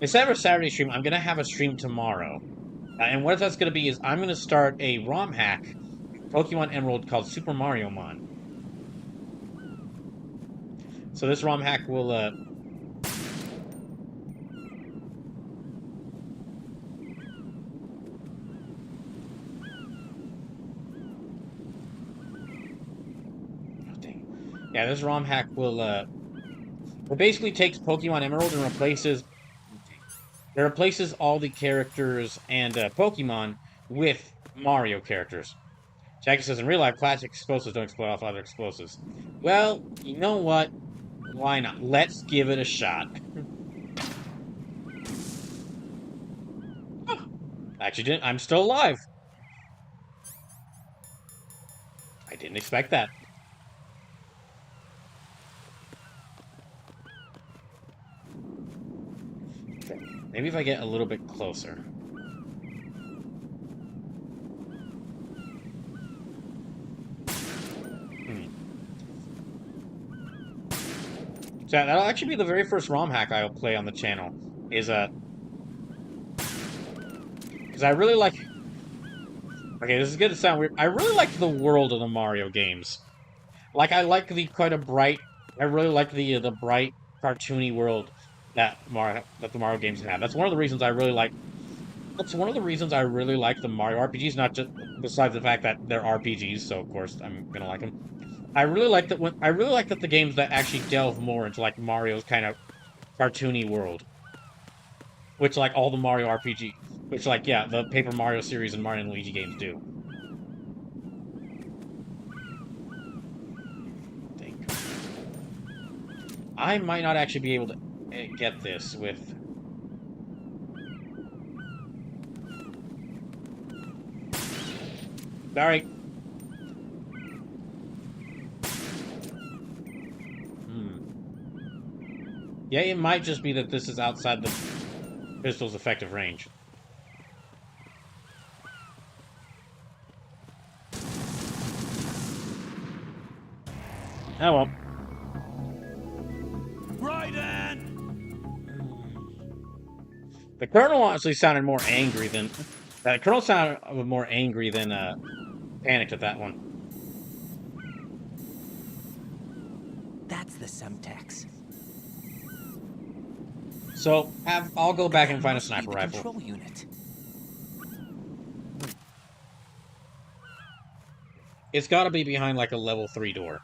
instead of a Saturday stream, I'm gonna have a stream tomorrow. And what that's gonna be is I'm gonna start a ROM hack Pokemon Emerald called Super Mario Mon. So this ROM hack will yeah, this ROM hack will it basically takes Pokemon Emerald and replaces all the characters and Pokemon with Mario characters. Jackie says, in real life, classic explosives don't explode off other explosives. Well, you know what? Why not? Let's give it a shot. Actually, I'm still alive. I didn't expect that. Okay. Maybe if I get a little bit closer. So that'll actually be the very first ROM hack I'll play on the channel. Because I really like... Okay, this is gonna sound weird. I really like the world of the Mario games. Like, I like the kind of bright, I really like the bright, cartoony world that the Mario games have. That's one of the reasons I really like. That's one of the reasons I really like the Mario RPGs. Not just besides the fact that they're RPGs, so of course I'm gonna like them. I really like that the games that actually delve more into like Mario's kind of cartoony world, which like all the Mario RPG, which like yeah, the Paper Mario series and Mario and Luigi games do. Think. I might not actually be able to get this with. Sorry. Yeah, it might just be that this is outside the pistol's effective range. Oh well. Raiden! The Colonel honestly sounded more angry than... The Colonel sounded more angry than panicked at that one. That's the Semtex. So, I'll go back and find a Must be sniper the rifle. Control unit. It's gotta be behind like a level 3 door.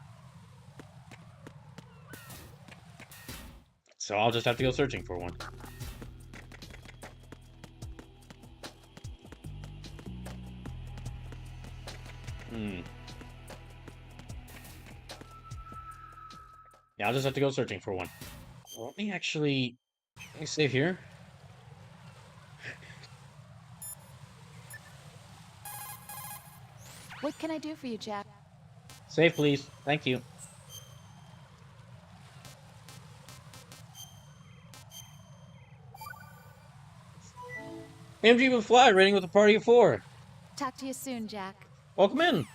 So I'll just have to go searching for one. Yeah, I'll just have to go searching for one. Let me actually... Let me save here. What can I do for you, Jack? Save, please. Thank you. MG with Fly, raiding with a party of 4. Talk to you soon, Jack. Welcome in.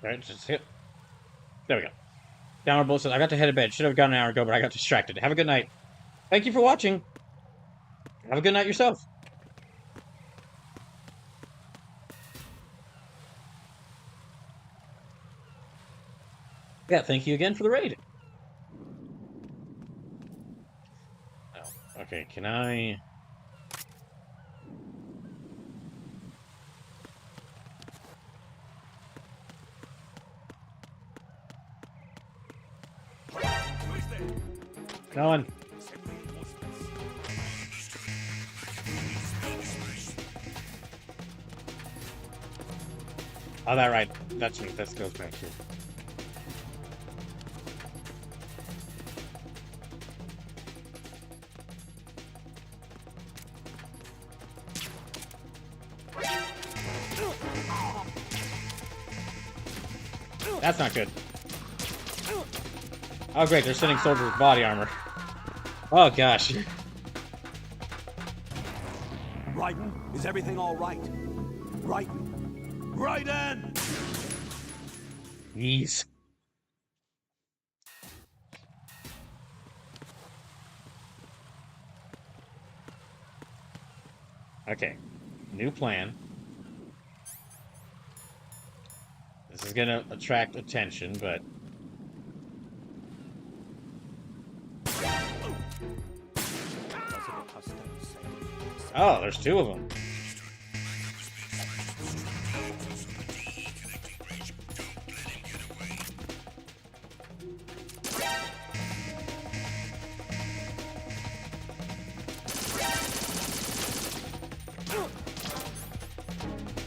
Alright, just hit. There we go. Downward Bolt says, I got to head to bed. Should have gone an hour ago, but I got distracted. Have a good night. Thank you for watching. Have a good night yourself. Yeah, thank you again for the raid. Oh, okay, can I... Going. Oh, that right. That's me. That goes back here. That's not good. Oh, great. They're sending soldiers with body armor. Oh, gosh. Raiden, is everything all right? Raiden! Raiden! Jeez. Okay. New plan. This is gonna attract attention, but... Oh, there's 2 of them.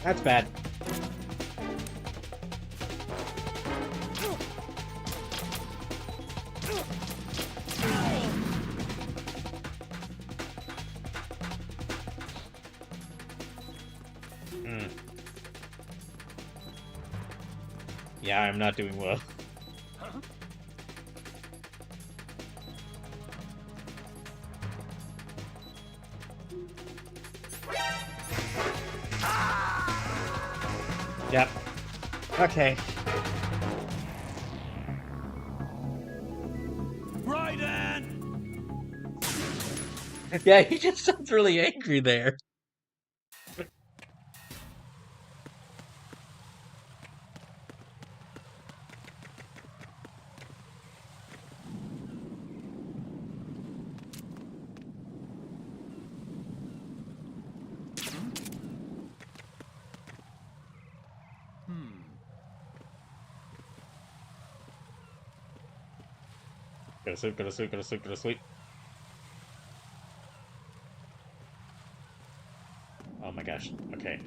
That's bad. Yeah, I'm not doing well. Yep. Okay. Raiden! Yeah, he just sounds really angry there. Go to sleep, go to sleep, go to sleep, go to sleep. Oh my gosh. Okay.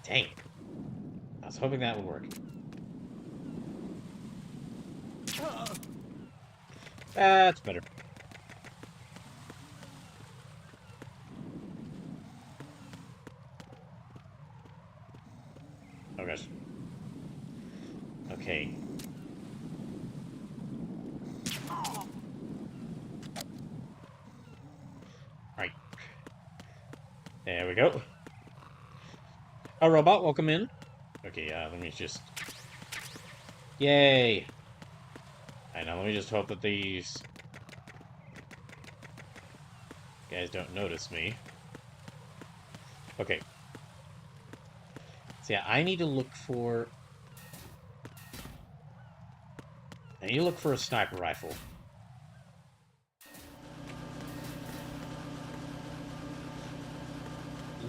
Dang. I was hoping that would work. That's better. Oh gosh. Okay. Right. There we go. A robot, welcome in. Okay, let me just... Yay! I know, let me just hope that these guys don't notice me. Okay. So yeah, I need to look for... I need to look for a sniper rifle.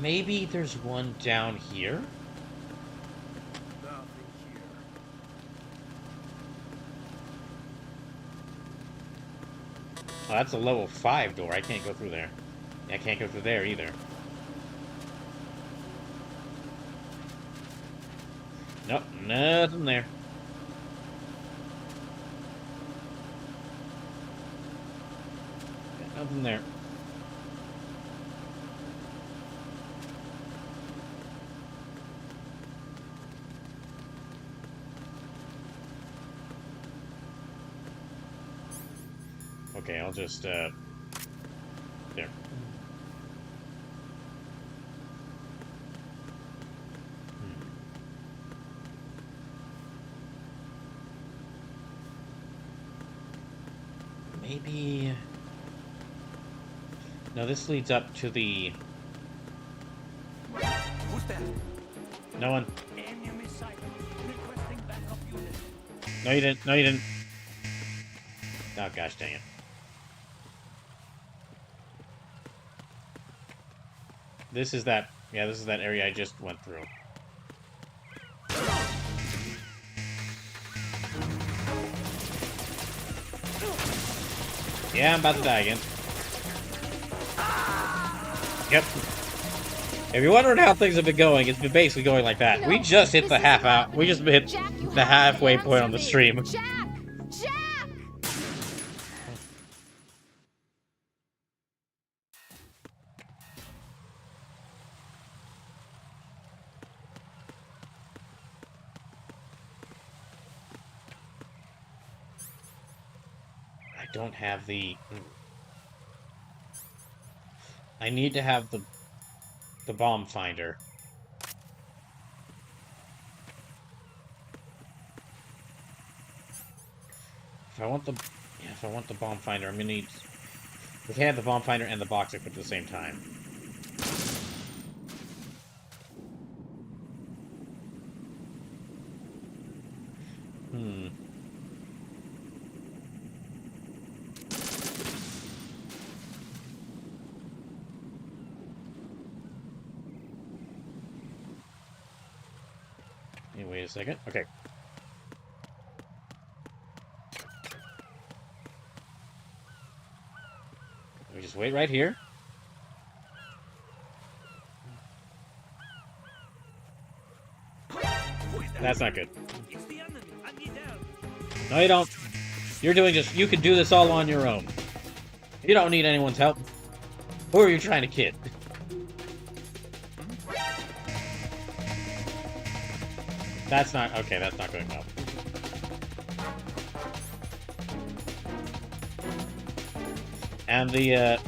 Maybe there's one down here? Oh, that's a level 5 door. I can't go through there. I can't go through there either. Nope, nothing there. Got nothing there. Okay, I'll just, there. Maybe... No, this leads up to the... Who's that? No one. Enemy sighted. Requesting backup unit. No, you didn't. No, you didn't. Oh, gosh dang it. This is that... Yeah, this is that area I just went through. Yeah, I'm about to die again. Yep. If you're wondering how things have been going, it's been basically going like that. We just hit the half out. We just hit the halfway point on the stream. Jack! Jack! I don't have the... I need to have the bomb finder. If I want the... Yeah, if I want the bomb finder, I'm gonna need... We can have the bomb finder and the box equipped at the same time. Hmm. Hey, wait a second. Okay. Let me just wait right here. That's not good. It's the enemy. I need help. No, you don't. You're doing just... You can do this all on your own. You don't need anyone's help. Who are you trying to kid? That's not... Okay, that's not going well. And the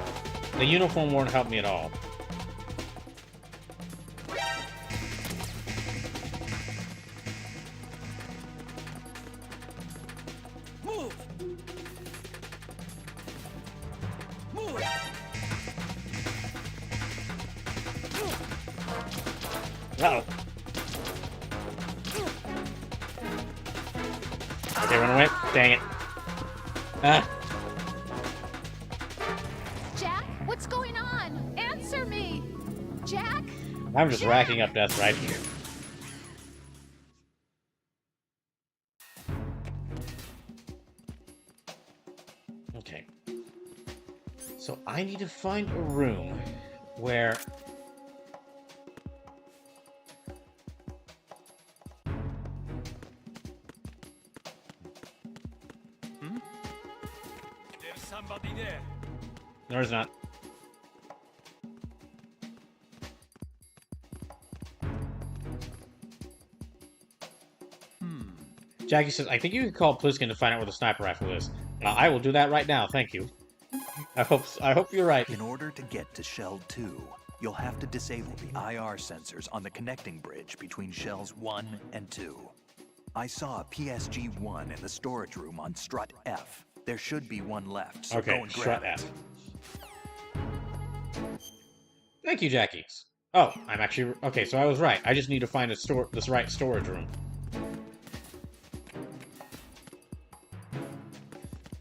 uniform won't help me at all. Move! Move! Uh-oh. Okay, run away. Dang it. Ah. Jack, what's going on? Answer me! Jack? I'm just racking up deaths right here. Okay. So I need to find a room where... There's somebody there. No, there's not. Jackie says, I think you can call Pliskin to find out where the sniper rifle is. I will do that right now, thank you. I hope you're right. In order to get to Shell 2, you'll have to disable the IR sensors on the connecting bridge between Shells 1 and 2. I saw a PSG-1 in the storage room on Strut F. There should be one left, so go Okay, and grab Strut it. F. Thank you, Jackie. Oh, I'm actually... Okay, so I was right. I just need to find this right storage room.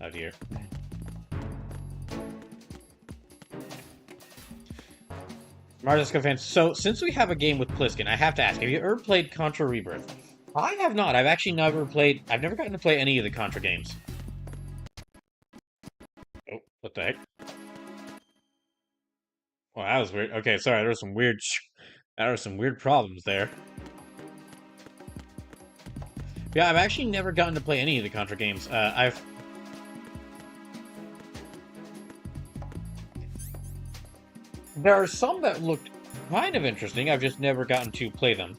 Oh, dear. Marziska fans, so since we have a game with Pliskin, I have to ask, have you ever played Contra Rebirth? I have not. I've actually never played... I've never gotten to play any of the Contra games. Oh, what the heck? Well, that was weird. Okay, sorry, there were some weird problems there. Yeah, I've actually never gotten to play any of the Contra games. There are some that looked kind of interesting. I've just never gotten to play them.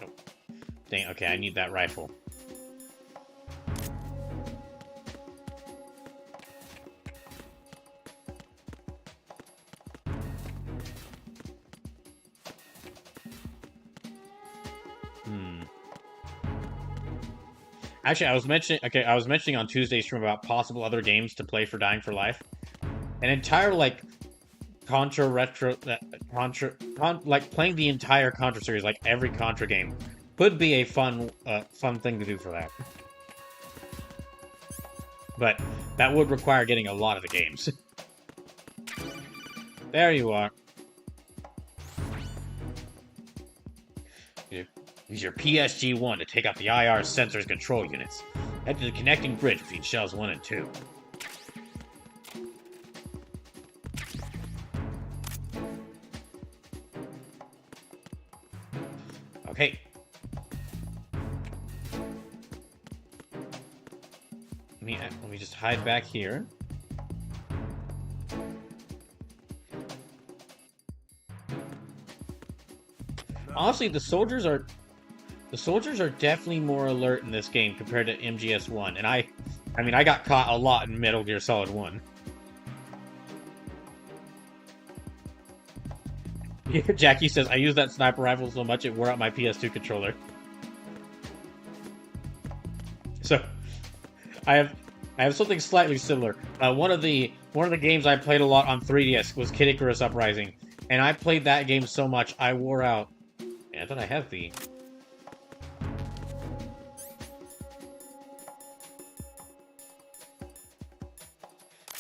Oh. Dang, okay, I need that rifle. Actually, I was mentioning on Tuesday's stream about possible other games to play for Dying for Life. An entire, like, Contra retro... like, playing the entire Contra series, like, every Contra game, could be a fun thing to do for that. But that would require getting a lot of the games. There you are. Use your PSG-1 to take out the IR sensors control units. Head to the connecting bridge between Shells 1 and 2. Okay. Let me just hide back here. Honestly, the soldiers are definitely more alert in this game compared to MGS1, and I mean, I got caught a lot in Metal Gear Solid 1. Jackie says, I use that sniper rifle so much it wore out my PS2 controller. So, I have something slightly similar. One of the games I played a lot on 3DS was Kid Icarus Uprising, and I played that game so much I wore out. Yeah, I thought I have the...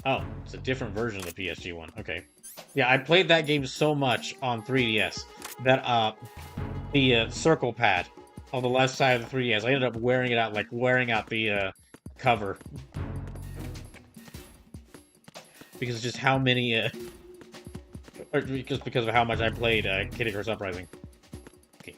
Oh, it's a different version of the PSG one. Okay. Yeah, I played that game so much on 3DS that the circle pad on the left side of the 3DS, I ended up wearing it out, like wearing out the cover. Because of just how many, or because of how much I played Kid Icarus Uprising. Okay.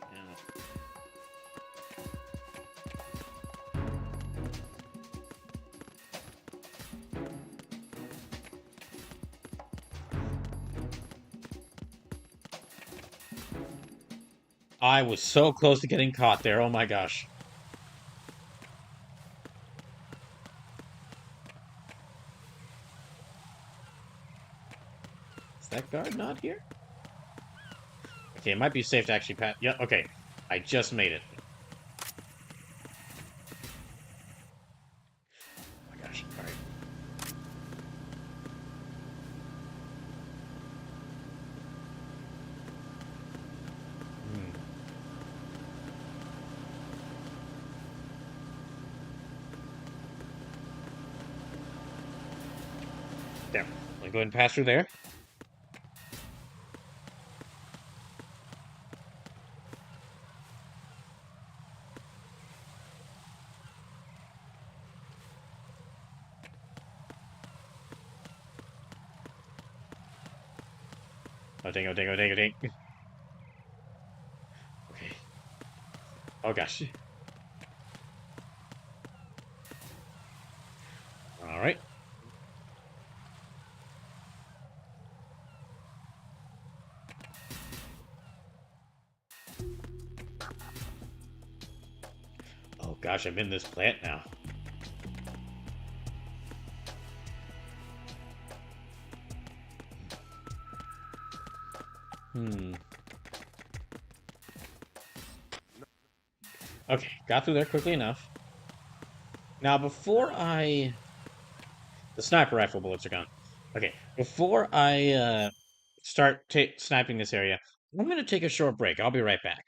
I was so close to getting caught there. Oh my gosh. that guard not here? Okay, it might be safe to actually pass. Yeah, okay. I just made it. Oh my gosh. Alright. There. I'll go ahead and pass through there. Oh dang, oh dang, oh dang, oh dang. Okay. Oh gosh. Alright. Oh gosh, I'm in this plant now. Okay, got through there quickly enough. Now, before I... The sniper rifle bullets are gone. Okay, before I start sniping this area, I'm going to take a short break. I'll be right back.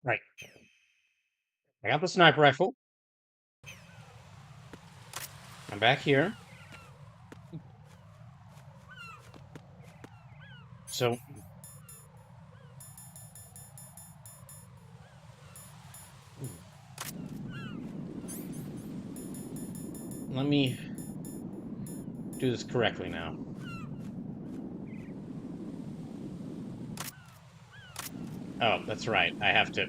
Right. I got the sniper rifle. I'm back here. So... let me do this correctly now. Oh, that's right. I have to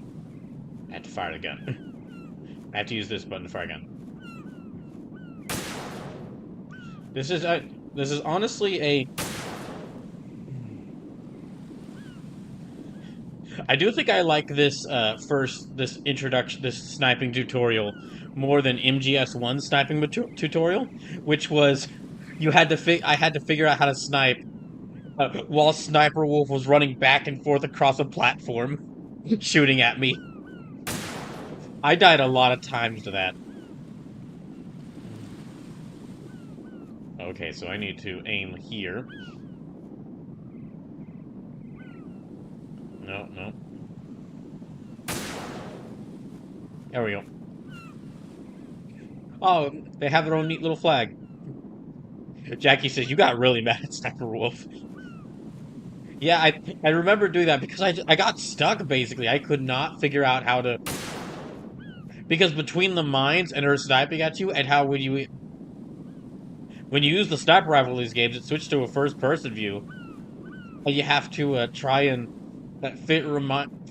fire the gun. I have to use this button to fire a gun. This is honestly a... I do think I like this this introduction, this sniping tutorial more than MGS1 sniping tutorial, which was I had to figure out how to snipe while Sniper Wolf was running back and forth across a platform, shooting at me. I died a lot of times to that. Okay, so I need to aim here. No, no. There we go. Oh, they have their own neat little flag. Jackie says, you got really mad at Sniper Wolf. Yeah, I remember doing that because I got stuck, basically. I could not figure out how to... because between the mines and her sniping at you, and how when you use the sniper rifle in these games, it switched to a first-person view. And you have to try and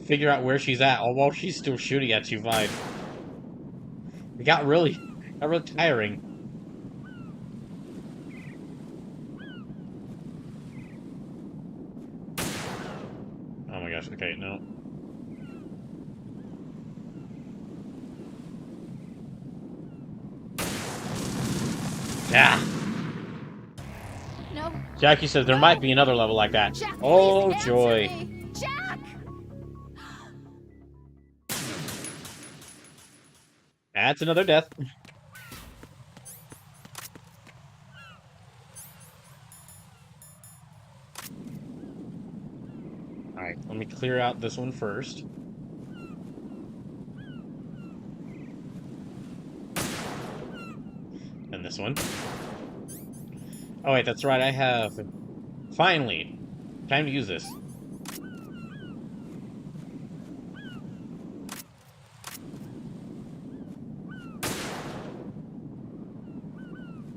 figure out where she's at, while she's still shooting at you, fine. It got really tiring. Oh my gosh, okay, no. Yeah. No. Jackie says there might be another level like that. Jack, oh please joy. answer me. Jack! That's another death. Alright, let me clear out this one first. And this one. Oh wait, that's right, I have... finally! Time to use this.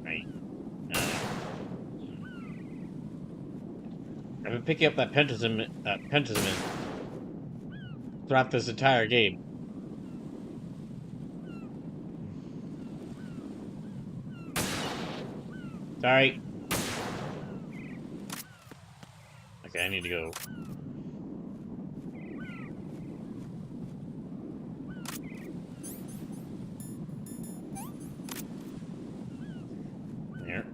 Right. Now... I've been picking up that pentasm throughout this entire game. Sorry. Okay, I need to go. Here.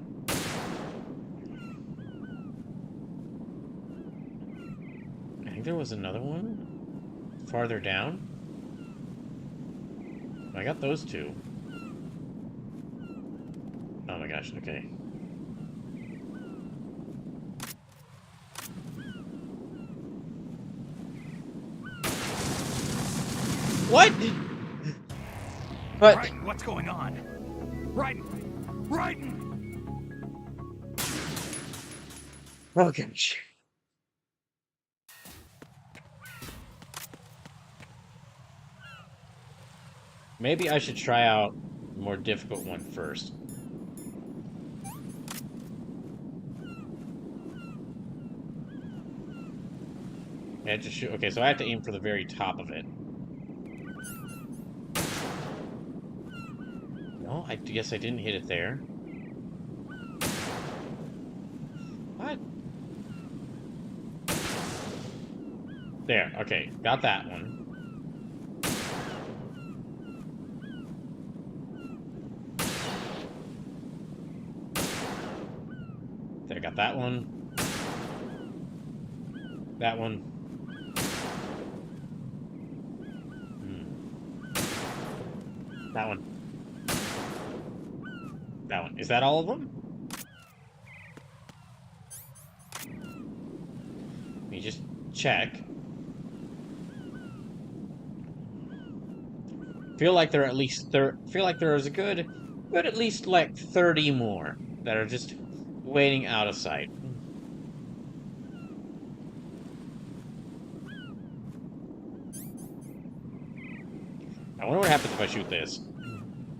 I think there was another one farther down. I got those two. Oh my gosh, okay. What? But Raiden, what's going on? Raiden! Raiden! oh gosh. Maybe I should try out a more difficult one first. I have to shoot. Okay, so I have to aim for the very top of it. No, I guess I didn't hit it there. What? There, okay, got that one. There, got that one. That one. That one. That one. Is that all of them? Let me just check. Feel like there are at least feel like there is a good at least like 30 more that are just waiting out of sight. I wonder what happens if I shoot this.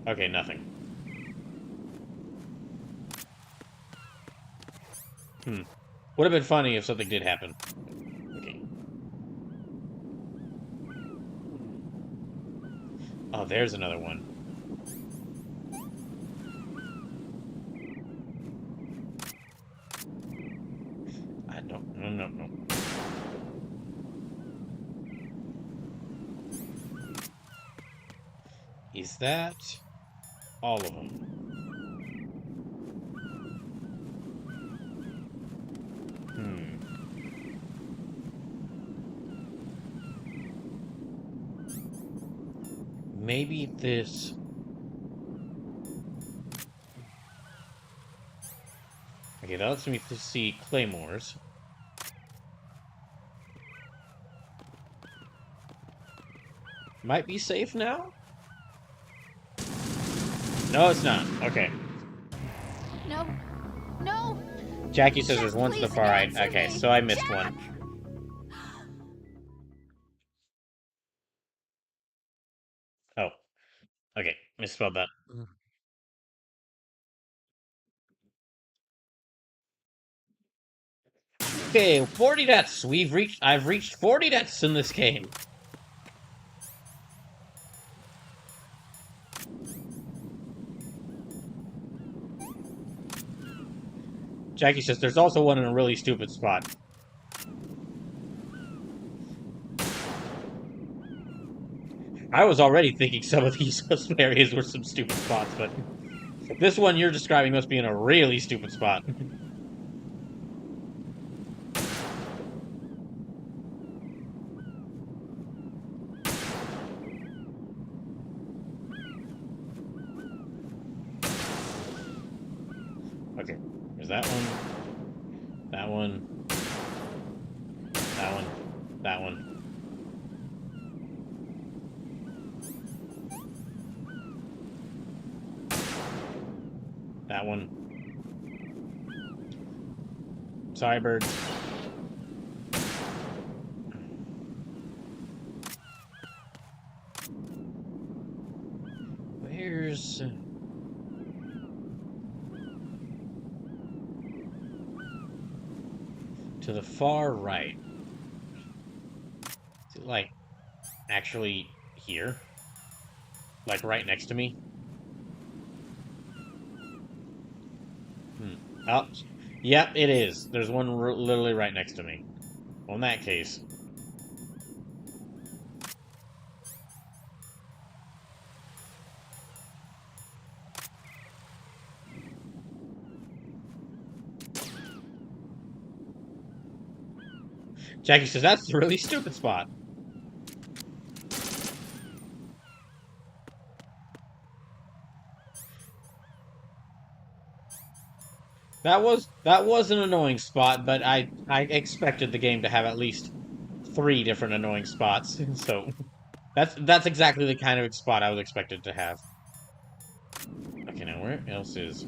Okay, nothing. Would have been funny if something did happen. Okay. Oh, there's another one. I don't... No. Is that all of them? Maybe this... Okay, that lets me see claymores. Might be safe now? No, it's not. Okay. No! Jackie says Jack, there's one to the please far right. answer Okay, me. so I missed Jack! one. Oh. Okay, misspelled that. Okay, 40 deaths. I've reached 40 deaths in this game. Jackie says there's also one in a really stupid spot. I was already thinking some of these areas were some stupid spots, but this one you're describing must be in a really stupid spot. Okay, there's that one. That one. That one. That one. That one. Sorry, birds. Where's... To the far right. Is it, like, actually here? Like, right next to me? Oh, yep, it is. There's one literally right next to me. Well, in that case... Jackie says, that's a really stupid spot. That was an annoying spot, but I expected the game to have at least 3 different annoying spots. So that's exactly the kind of spot I was expected to have. Okay, now where else is...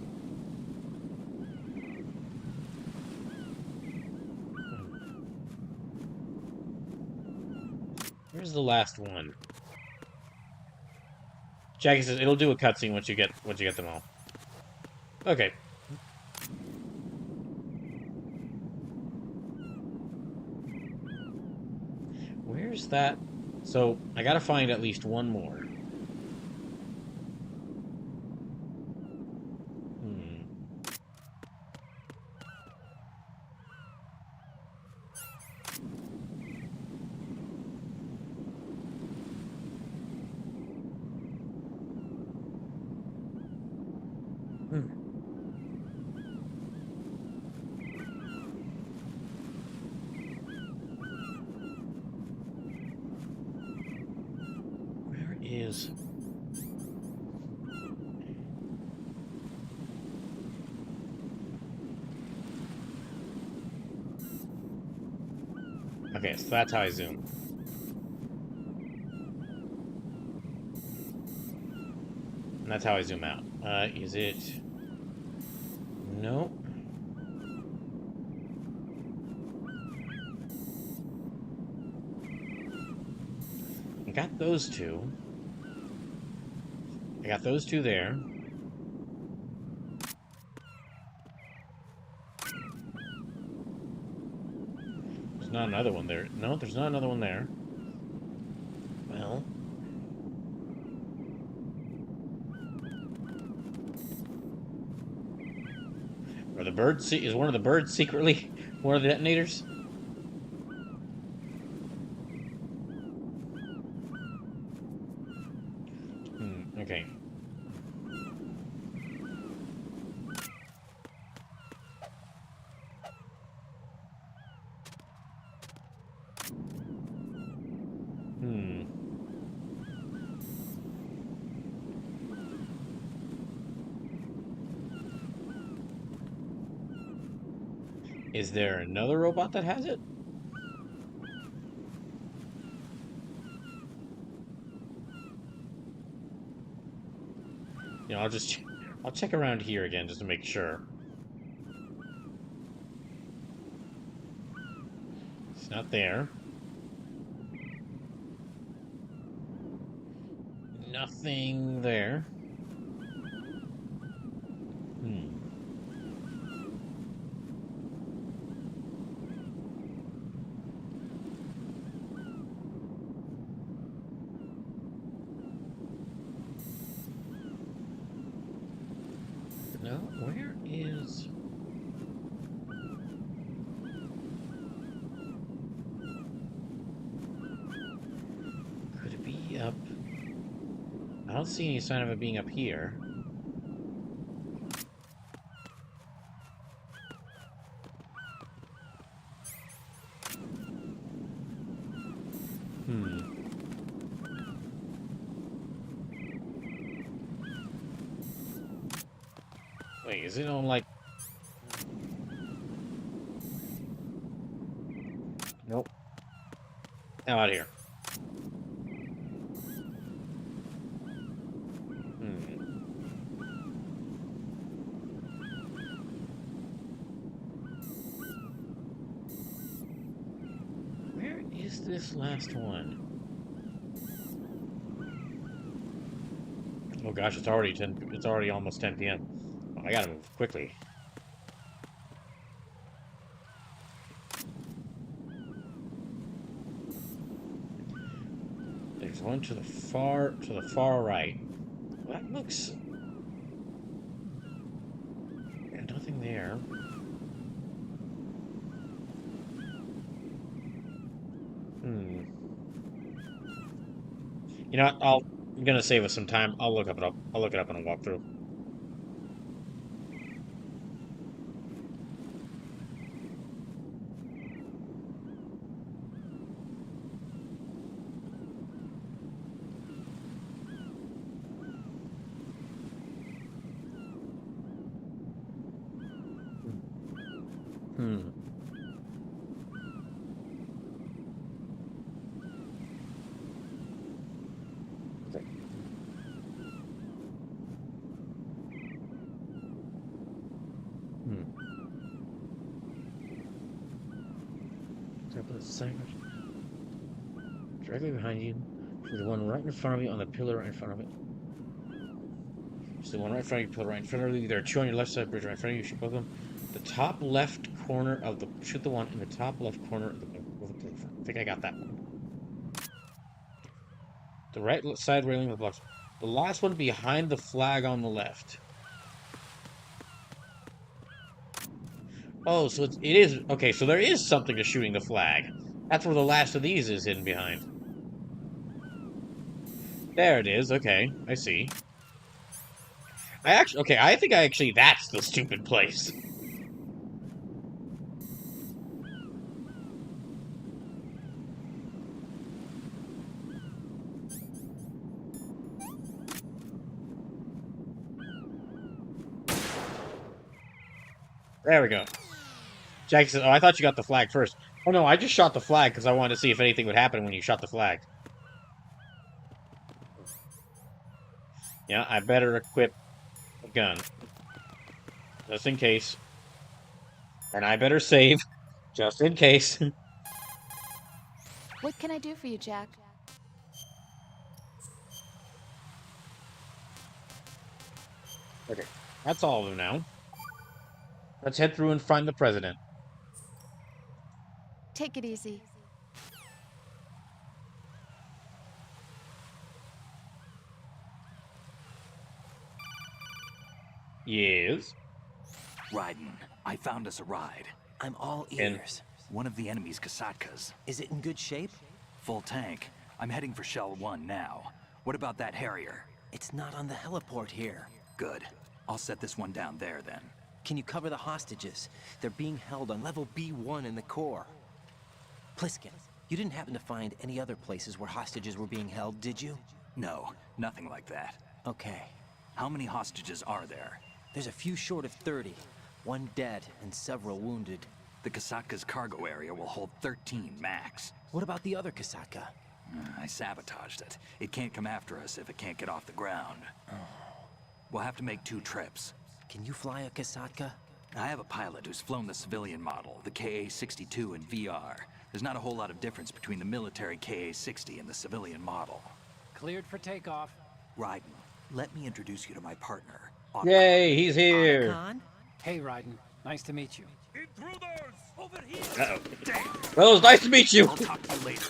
Where's the last one? Jackie says it'll do a cutscene once you get them all. Okay. Where's that? So I gotta find at least one more. Where is... Okay, so that's how I zoom. And that's how I zoom out. Is it... Nope. I got those two. I got those two there. There's not another one there. No, there's not another one there. Well... Are the birds... Is one of the birds secretly one of the detonators? Okay. Is there another robot that has it? You know, I'll check around here again just to make sure. It's not there. Nothing there. No, where is... Could it be up? I don't see any sign of it being up here. Wait, is it on, like... Nope. How out of here? Where is this last one? Oh gosh, it's already 10. It's already almost 10 p.m. Oh, I gotta move quickly. There's one to the far right. Well, that looks... Yeah, nothing there. You know what? I'm gonna save us some time. I'll look it up in a walkthrough. Directly behind you. The one right in front of you on the pillar right in front of it. So the one right in front of you, pillar right in front of you. There are two on your left side, bridge right in front of you. Shoot both of them. The top left corner of the... Shoot the one in the top left corner of the... I think I got that one. The right side railing of the blocks. The last one behind the flag on the left. Oh, so it is... Okay, so there is something to shooting the flag. That's where the last of these is hidden behind. There it is. Okay, I see. I think that's the stupid place. There we go. Jackie says, oh, I thought you got the flag first. Oh, no, I just shot the flag because I wanted to see if anything would happen when you shot the flag. Yeah, I better equip a gun. Just in case. And I better save. Just in case. What can I do for you, Jack? Okay, that's all of them now. Let's head through and find the president. Take it easy. Yes. Raiden, I found us a ride. I'm all And- ears. One of the enemy's Kasatkas. Is it in good shape? Full tank. I'm heading for Shell 1 now. What about that Harrier? It's not on the heliport here. Good. I'll set this one down there then. Can you cover the hostages? They're being held on level B1 in the core. Pliskin, you didn't happen to find any other places where hostages were being held, did you? No, nothing like that. Okay. How many hostages are there? There's a few short of 30. One dead and several wounded. The Kasatka's cargo area will hold 13 max. What about the other Kasatka? I sabotaged it. It can't come after us if it can't get off the ground. We'll have to make 2 trips. Can you fly a Kasatka? I have a pilot who's flown the civilian model, the KA-62 in VR. There's not a whole lot of difference between the military KA-60 and the civilian model. Cleared for takeoff. Raiden, let me introduce you to my partner. Yay, he's here. Khan? Hey, Raiden. Nice to meet you. Intruders! Over here! Uh-oh. Well, it was nice to meet you. I'll talk to you later.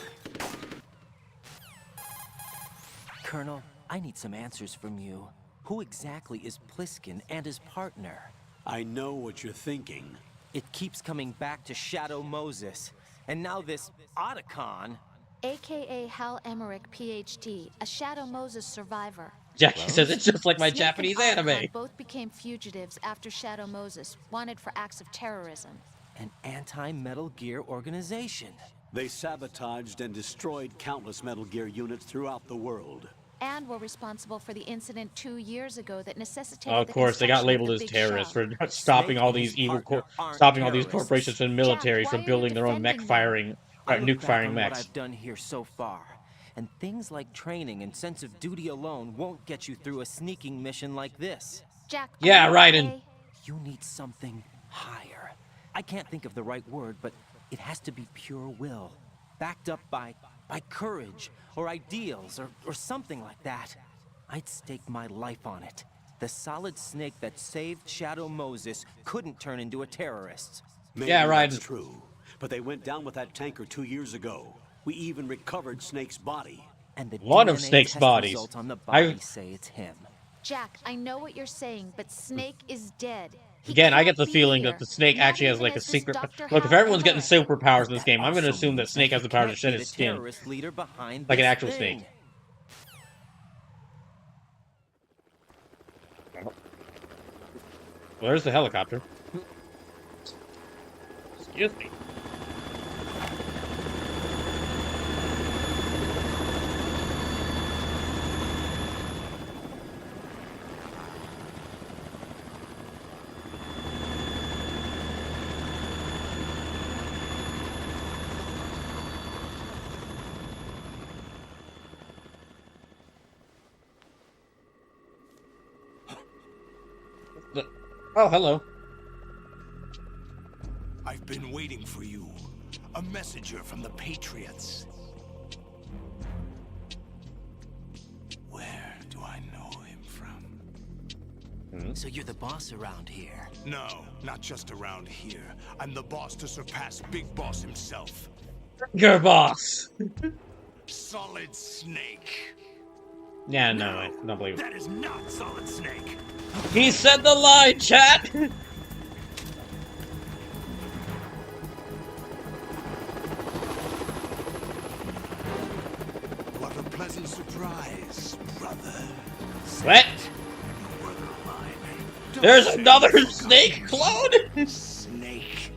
Colonel, I need some answers from you. Who exactly is Pliskin and his partner? I know what you're thinking. It keeps coming back to Shadow Moses. And now this Otacon. AKA Hal Emmerich, PhD, a Shadow Moses survivor. Jackie says it's just like my Snake Japanese and Otacon anime. both became fugitives after Shadow Moses, wanted for acts of terrorism. An anti-Metal Gear organization. They sabotaged and destroyed countless Metal Gear units throughout the world. And were responsible for the incident 2 years ago that necessitated Of the course, they got construction of labeled the as Big terrorists Shell. for stopping all Snake these and evil, his partner aren't stopping all these terrorists. corporations and militaries Jack, from why are building you their own mech defending them? firing, I look nuke back firing on what mechs. I've done here so far, and things like training and sense of duty alone won't get you through a sneaking mission like this. Jack, Yeah, are you Raiden. okay? You need something higher. I can't think of the right word, but it has to be pure will, backed up by courage or ideals or something like that. I'd stake my life on it. The solid snake that saved Shadow Moses couldn't turn into a terrorist. Maybe Yeah, that's Raiden. true. But they went down with that tanker 2 years ago. We even recovered Snake's body. And the One of DNA Snake's test bodies. results on the body I- say it's him. Jack, I know what you're saying, but Snake is dead. He Again, I can't get the be feeling here. that the snake Not actually has even like a as this secret. Dr. Look, if Hal everyone's getting Emmerich. superpowers in this That game, I'm going to also assume that means Snake has he the power to can't shed be his the skin, terrorist leader behind like an this actual thing. snake. Where's the helicopter? Excuse me. Oh, hello. I've been waiting for you. A messenger from the Patriots. Where do I know him from? So you're the boss around here. No, not just around here. I'm the boss to surpass Big Boss himself. Your boss. Solid Snake. Yeah, no, I don't believe it. That is not Solid Snake! He said the line, chat. What a pleasant surprise, brother. What? Brother of mine. Don't There's say another you forgot snake him. clone. Snake.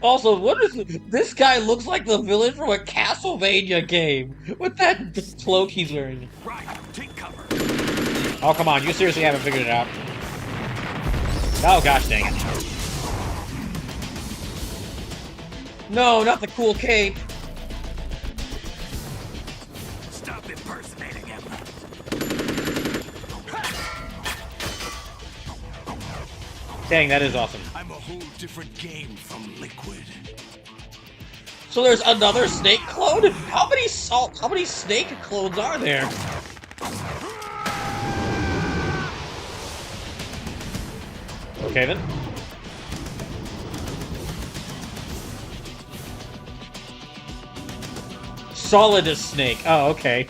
Also, what is this guy? Looks like the villain from a Castlevania game with that cloak he's wearing. Right, take cover! Oh, come on, you seriously haven't figured it out. Oh gosh, dang it! No, not the cool cape. Stop impersonating Dang, that is awesome. I'm a whole different game from Liquid. So there's another snake clone? How many snake clones are there? Okay then. Solid as Snake. Oh, okay.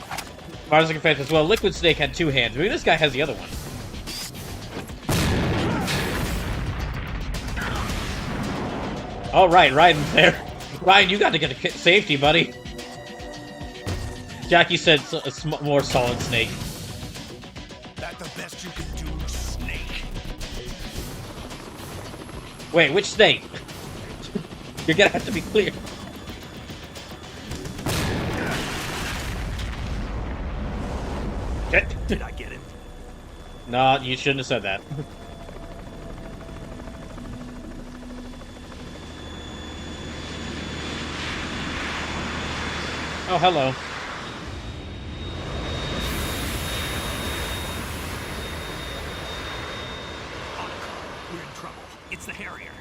I was looking for as well. Liquid Snake had 2 hands. Maybe this guy has the other one. Oh, right, Raiden's there. Raiden, you got to get to safety, buddy. Jackie said a more solid Snake. That the best you can do, Snake? Wait, which Snake? You're gonna have to be clear. Did I get it? No, you shouldn't have said that. Oh, hello. We're in trouble. It's the Harrier.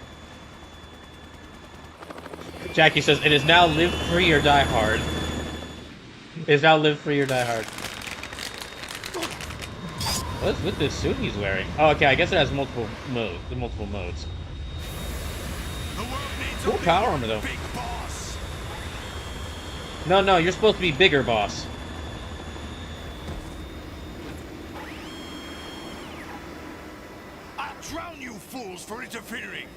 Jackie says, it is now live free or die hard. It is now live free or die hard. What's with this suit he's wearing? Oh, okay, I guess it has multiple modes. Cool power armor, though. No, you're supposed to be bigger, boss. I'll drown you fools for interfering.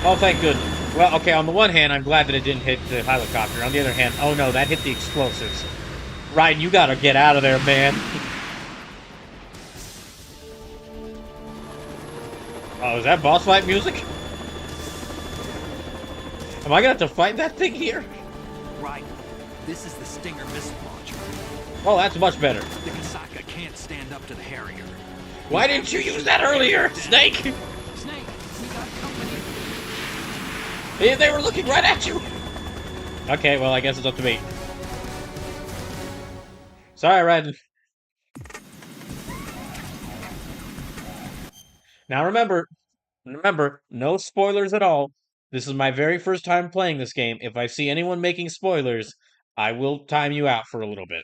Oh, thank goodness. Well, okay, on the one hand, I'm glad that it didn't hit the helicopter. On the other hand, oh no, that hit the explosives. Raiden, you gotta get out of there, man. Oh, is that boss fight music? Am I gonna have to fight that thing here? Right. This is the Stinger missile launcher. Oh, that's much better. The Kasaka can't stand up to the Harrier. Why didn't you use that earlier, Snake? Snake, we got company. They were looking right at you. Okay, well, I guess it's up to me. Sorry, Raiden. Now remember, no spoilers at all. This is my very first time playing this game. If I see anyone making spoilers, I will time you out for a little bit.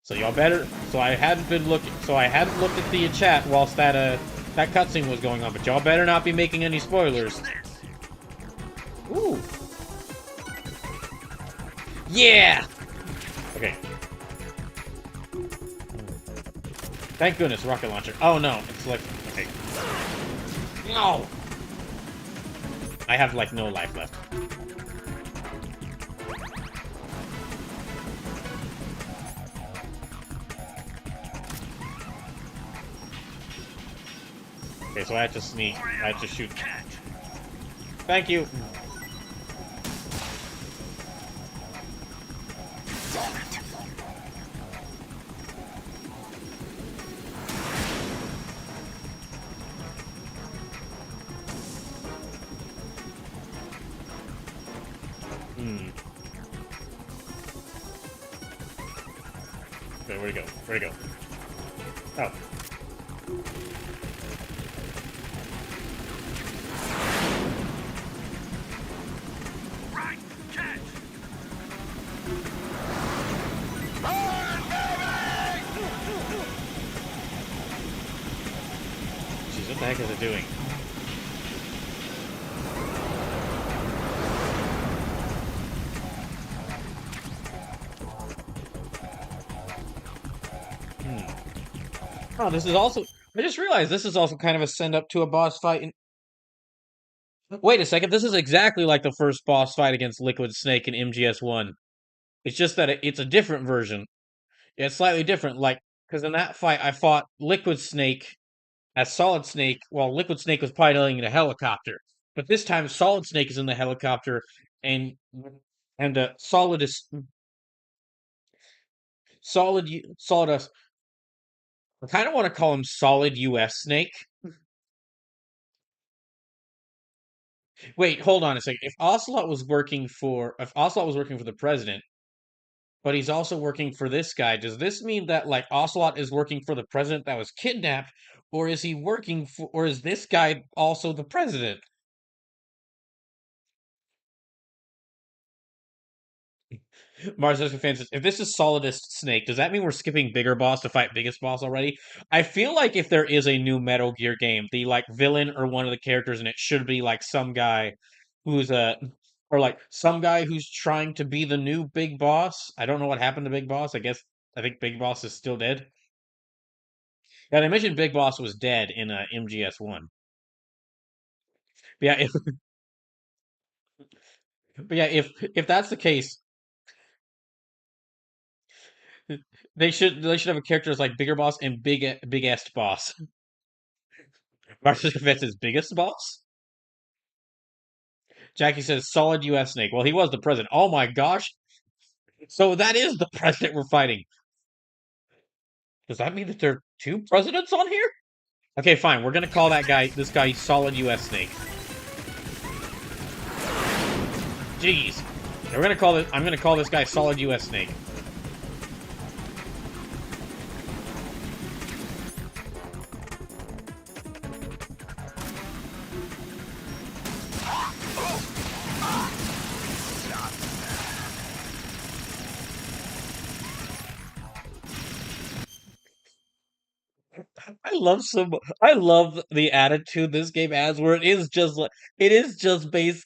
So y'all better. So I hadn't looked at the chat whilst that cutscene was going on. But y'all better not be making any spoilers. Ooh. Yeah. Okay. Thank goodness, rocket launcher. Oh no, it's like okay. No. I have like no life left. Okay, so I have to sneak. I have to shoot. Thank you. Okay, where'd he go? Where'd he go? Oh. Right, catch! Jeez, what the heck is it doing? Oh, this is also... I just realized this is also kind of a send-up to a boss fight in... Wait a second, this is exactly like the first boss fight against Liquid Snake in MGS1. It's just that it's a different version. It's slightly different, like... Because in that fight, I fought Liquid Snake as Solid Snake, while Liquid Snake was piloting a helicopter. But this time, Solid Snake is in the helicopter, and Solid is... Solid... I kind of want to call him Solid US Snake. Wait, hold on a second. If Ocelot was working for the president, but he's also working for this guy. Does this mean that like Ocelot is working for the president that was kidnapped, or is he working for, or is this guy also the president? Mars fans, if this is Solidus Snake, does that mean we're skipping Bigger Boss to fight Biggest Boss already? I feel like if there is a new Metal Gear game, the like villain or one of the characters in it should be like some guy who's or like some guy who's trying to be the new Big Boss. I don't know what happened to Big Boss. I think Big Boss is still dead. Yeah, they mentioned Big Boss was dead in MGS1. Yeah, but yeah, if that's the case, they should have a character as like Bigger Boss and Biggest Boss. Marcus Confess's biggest boss? Jackie says solid US Snake. Well, he was the president. Oh my gosh. So that is the president we're fighting. Does that mean that there are two presidents on here? Okay, fine. We're gonna call this guy solid US Snake. Jeez. I'm gonna call this guy solid US Snake. I love the attitude this game has, where it is just based.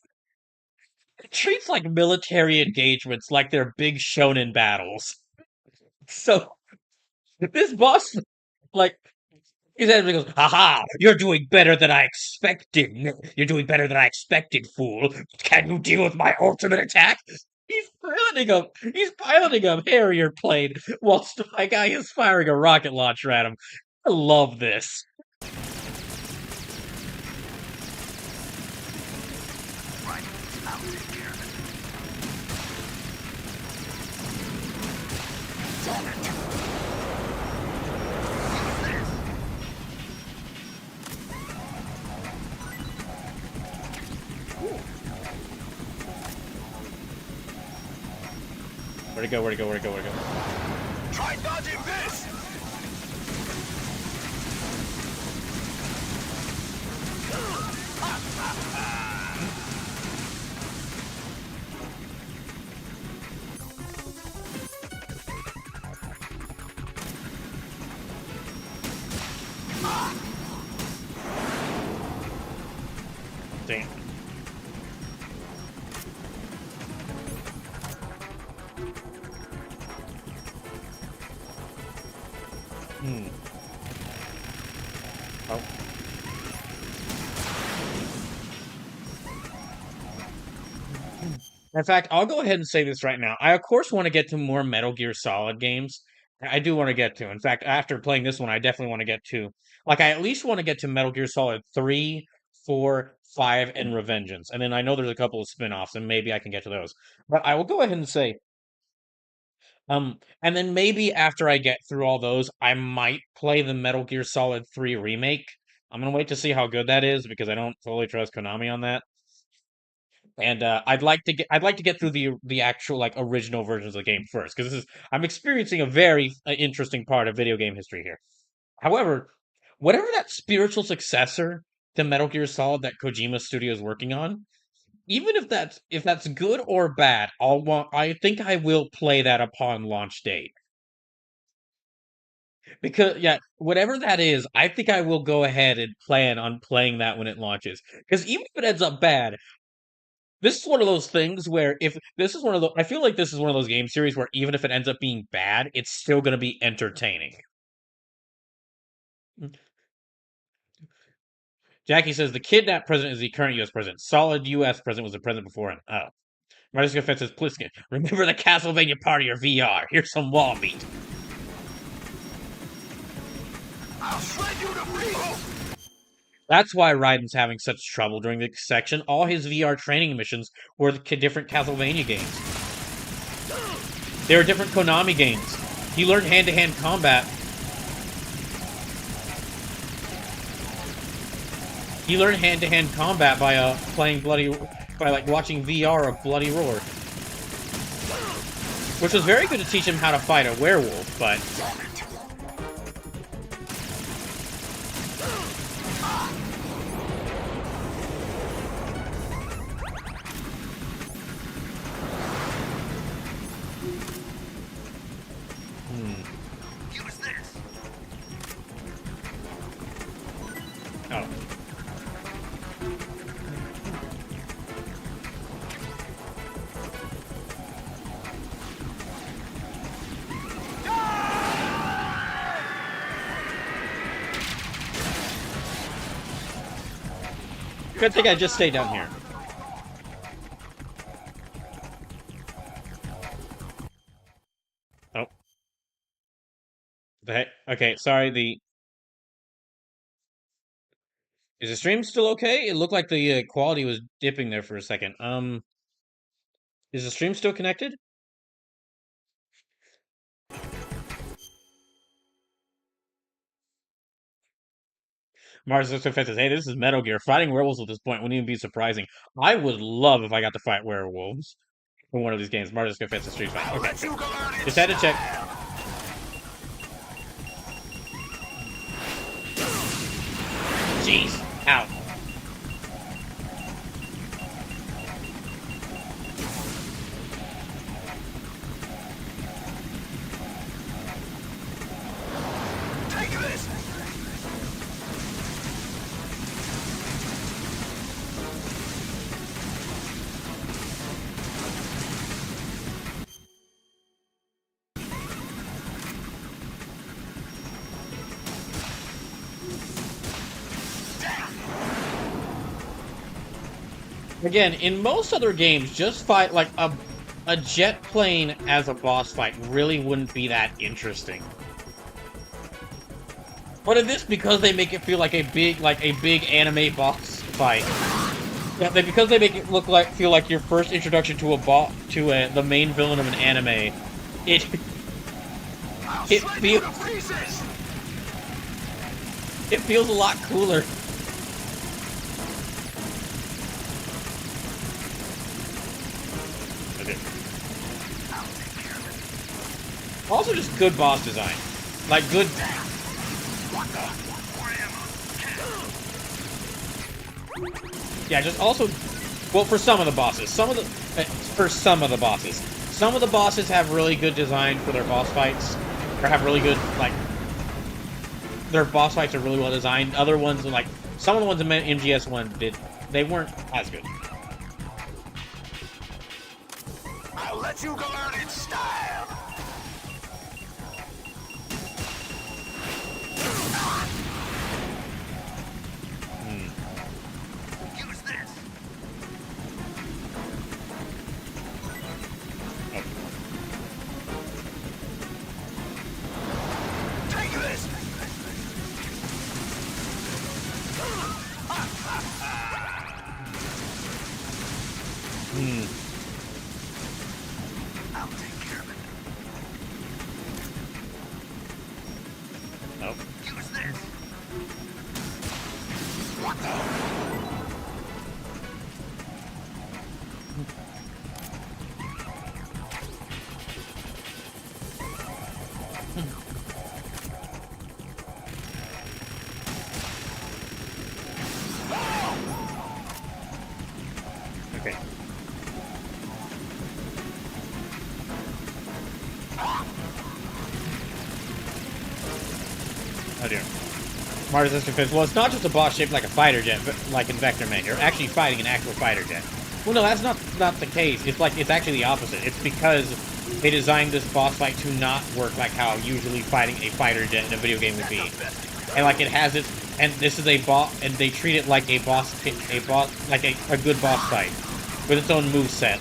It treats like military engagements like they're big shonen battles. So this boss, like, his enemy goes, "Haha! You're doing better than I expected. You're doing better than I expected, fool. Can you deal with my ultimate attack?" He's piloting a Harrier plane whilst my guy is firing a rocket launcher at him. I love this. Where'd it go? Where'd it go? Where'd it go? Where'd it go? Try dodging this! Damn. Oh. In fact, I'll go ahead and say this right now. I, of course, want to get to more Metal Gear Solid games. I do want to get to. In fact, after playing this one, I definitely want to get to. Like, I at least want to get to Metal Gear Solid 3, 4, 5, and Revengeance. And then I know there's a couple of spin offs, and maybe I can get to those. But I will go ahead and say, and then maybe after I get through all those, I might play the Metal Gear Solid 3 remake. I'm gonna wait to see how good that is because I don't fully trust Konami on that. And I'd like to get through the actual like original versions of the game first because I'm experiencing a very interesting part of video game history here. However, whatever that spiritual successor to Metal Gear Solid that Kojima Studio is working on, even if that's good or bad, I think I will play that upon launch date. Because yeah, whatever that is, I think I will go ahead and plan on playing that when it launches. Because even if it ends up bad, this is one of those things where if this is one of the I feel like this is one of those game series where even if it ends up being bad, it's still going to be entertaining. Jackie says the kidnapped president is the current U.S. president. Solid U.S. president was the president before him. Oh. Marcus Defense says, Pliskin, remember the Castlevania part of your VR. Here's some wall meat. I'll shred you to pieces! That's why Raiden's having such trouble during this section. All his VR training missions were the different Castlevania games. They were different Konami games. He learned hand-to-hand combat. He learned hand-to-hand combat by by like watching VR of Bloody Roar. Which was very good to teach him how to fight a werewolf, but... Use this. Oh. Good thing I just stayed down here. Oh. The heck? Okay, sorry, Is the stream still okay? It looked like the quality was dipping there for a second. Is the stream still connected? Mars looks offensive. Hey, this is Metal Gear. Fighting werewolves at this point wouldn't even be surprising. I would love if I got to fight werewolves in one of these games. Mars offensive street fight. Okay. Just had to check. Jeez. Ow. Take this. Again, in most other games, just fight like a jet plane as a boss fight really wouldn't be that interesting. But in this, because they make it feel like a big anime boss fight, yeah, because they make it feel like your first introduction to the main villain of an anime, it feels a lot cooler. Also, just good boss design. Like, good... Yeah, just also... Well, for some of the bosses. Some of the bosses have really good design for their boss fights. Or have really good, like... Their boss fights are really well designed. Other ones, like... Some of the ones in MGS1 they weren't as good. I'll let you learn in style. Use this. Take this. I'll take care of it. Oh. Use this. Okay. Oh dear. Mars defense. Well, it's not just a boss shaped like a fighter jet, but like in Vector Man. You're actually fighting an actual fighter jet. Well, no, that's not the case. It's actually the opposite. It's because they designed this boss fight to not work like how usually fighting a fighter jet in a video game would be. And like it has its, and this is a boss, and they treat it like a good boss fight with its own moveset.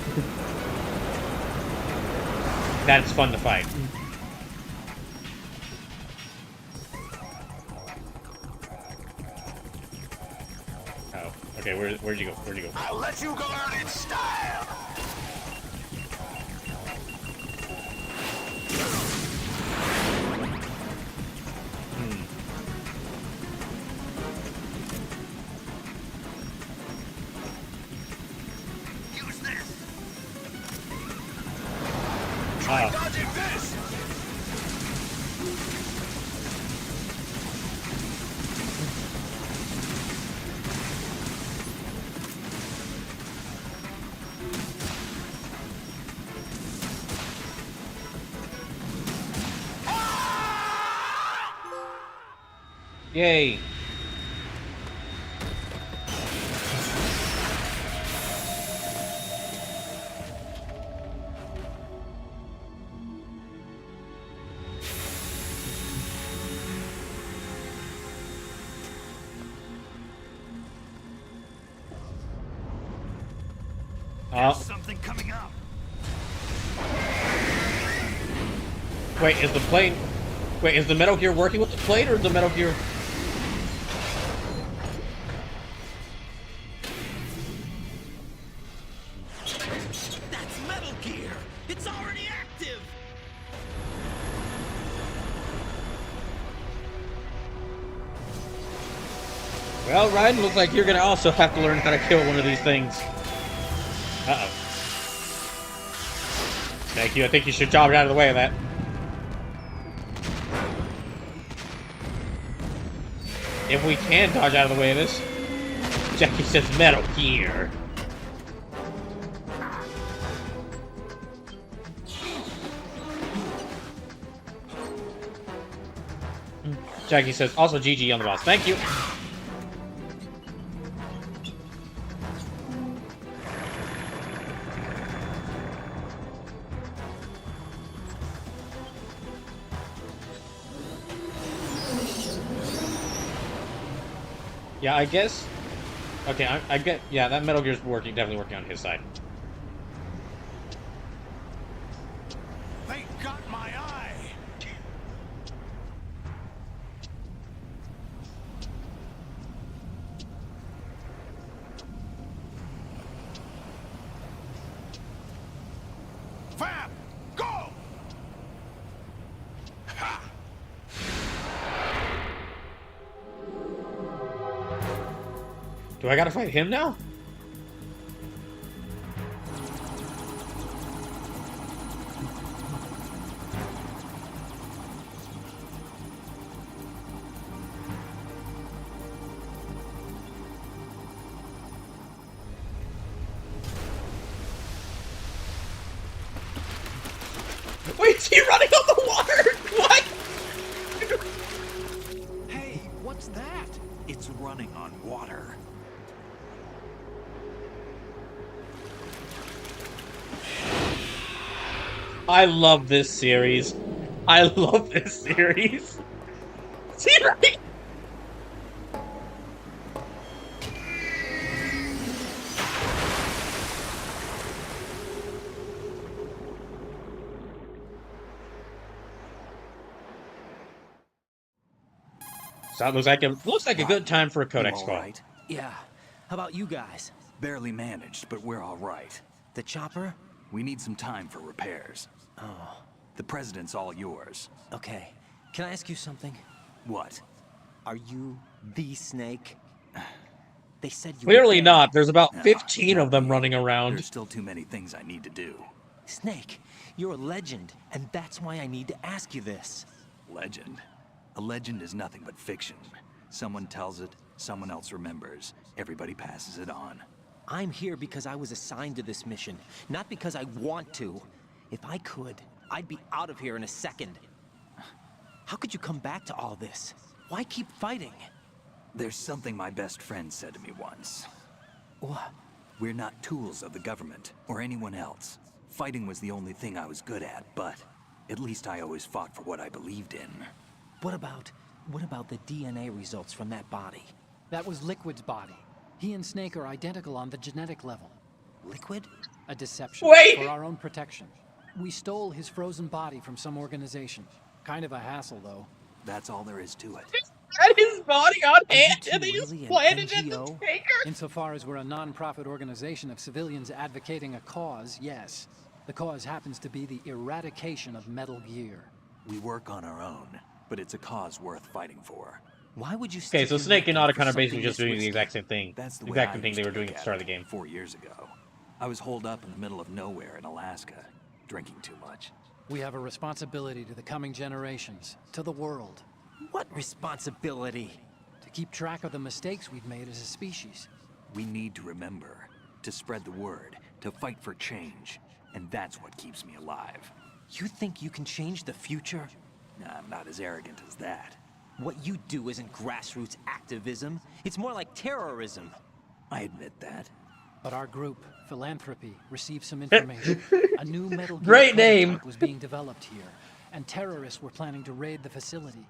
That's fun to fight. Oh, okay. Where'd you go? Where'd you go? I'll let you learn in style. Use this. Try dodging this! Yay. There's something coming up. Wait, is the plane... Wait, is the Metal Gear working with the plane, or is the Metal Gear... That's Metal Gear! It's already active! Well, Raiden, looks like you're gonna also have to learn how to kill one of these things. Uh-oh. Thank you, I think you should jog out of the way of that. If we can dodge out of the way of this. Jackie says Metal Gear. Jackie says, also GG on the boss. Thank you. Yeah, I guess. Okay, I get. Yeah, that Metal Gear's working, definitely working on his side. They got my eye! Fab! Go! Ha! Do I gotta fight him now? Wait, is he running on the water? What? Hey, what's that? It's running on water. I love this series. I love this series. Is he running? So it looks like a good time for a codex You all call. right? Yeah. How about you guys? Barely managed, but we're all right. The chopper? We need some time for repairs. Oh, The president's all yours. okay. Can I ask you something? What? Are you the Snake? They said you Clearly were dead. not. There's about No, 15 not of them me. running around. There's still too many things I need to do. Snake, you're a legend, and that's why I need to ask you this. Legend? A legend is nothing but fiction. Someone tells it, someone else remembers. Everybody passes it on. I'm here because I was assigned to this mission, not because I want to. If I could, I'd be out of here in a second. How could you come back to all this? Why keep fighting? There's something my best friend said to me once. What? We're not tools of the government, or anyone else. Fighting was the only thing I was good at, but at least I always fought for what I believed in. What about the DNA results from that body? That was Liquid's body. He and Snake are identical on the genetic level. Liquid? A deception. Wait! For our own protection. We stole his frozen body from some organization. Kind of a hassle, though. That's all there is to it. Had his body on Are you hand two and he's really an planted in the NGO? taker. Insofar as we're a non-profit organization of civilians advocating a cause, yes. The cause happens to be the eradication of Metal Gear. We work on our own, but it's a cause worth fighting for. Why would you Okay, stick so your Snake neck and out Odd are for kind of something basically just this doing the risky? exact same thing. That's the The way exact I same thing used they to were doing look at the start of it the game. 4 years ago. I was holed up in the middle of nowhere in Alaska, drinking too much. We have a responsibility to the coming generations, to the world. What responsibility? To keep track of the mistakes we've made as a species. We need to remember, to spread the word, to fight for change. And that's what keeps me alive. You think you can change the future? Nah, I'm not as arrogant as that. What you do isn't grassroots activism. It's more like terrorism. I admit that. But our group, Philanthropy, received some information. A new Metal Gear Great name. prototype was being developed here, and terrorists were planning to raid the facility.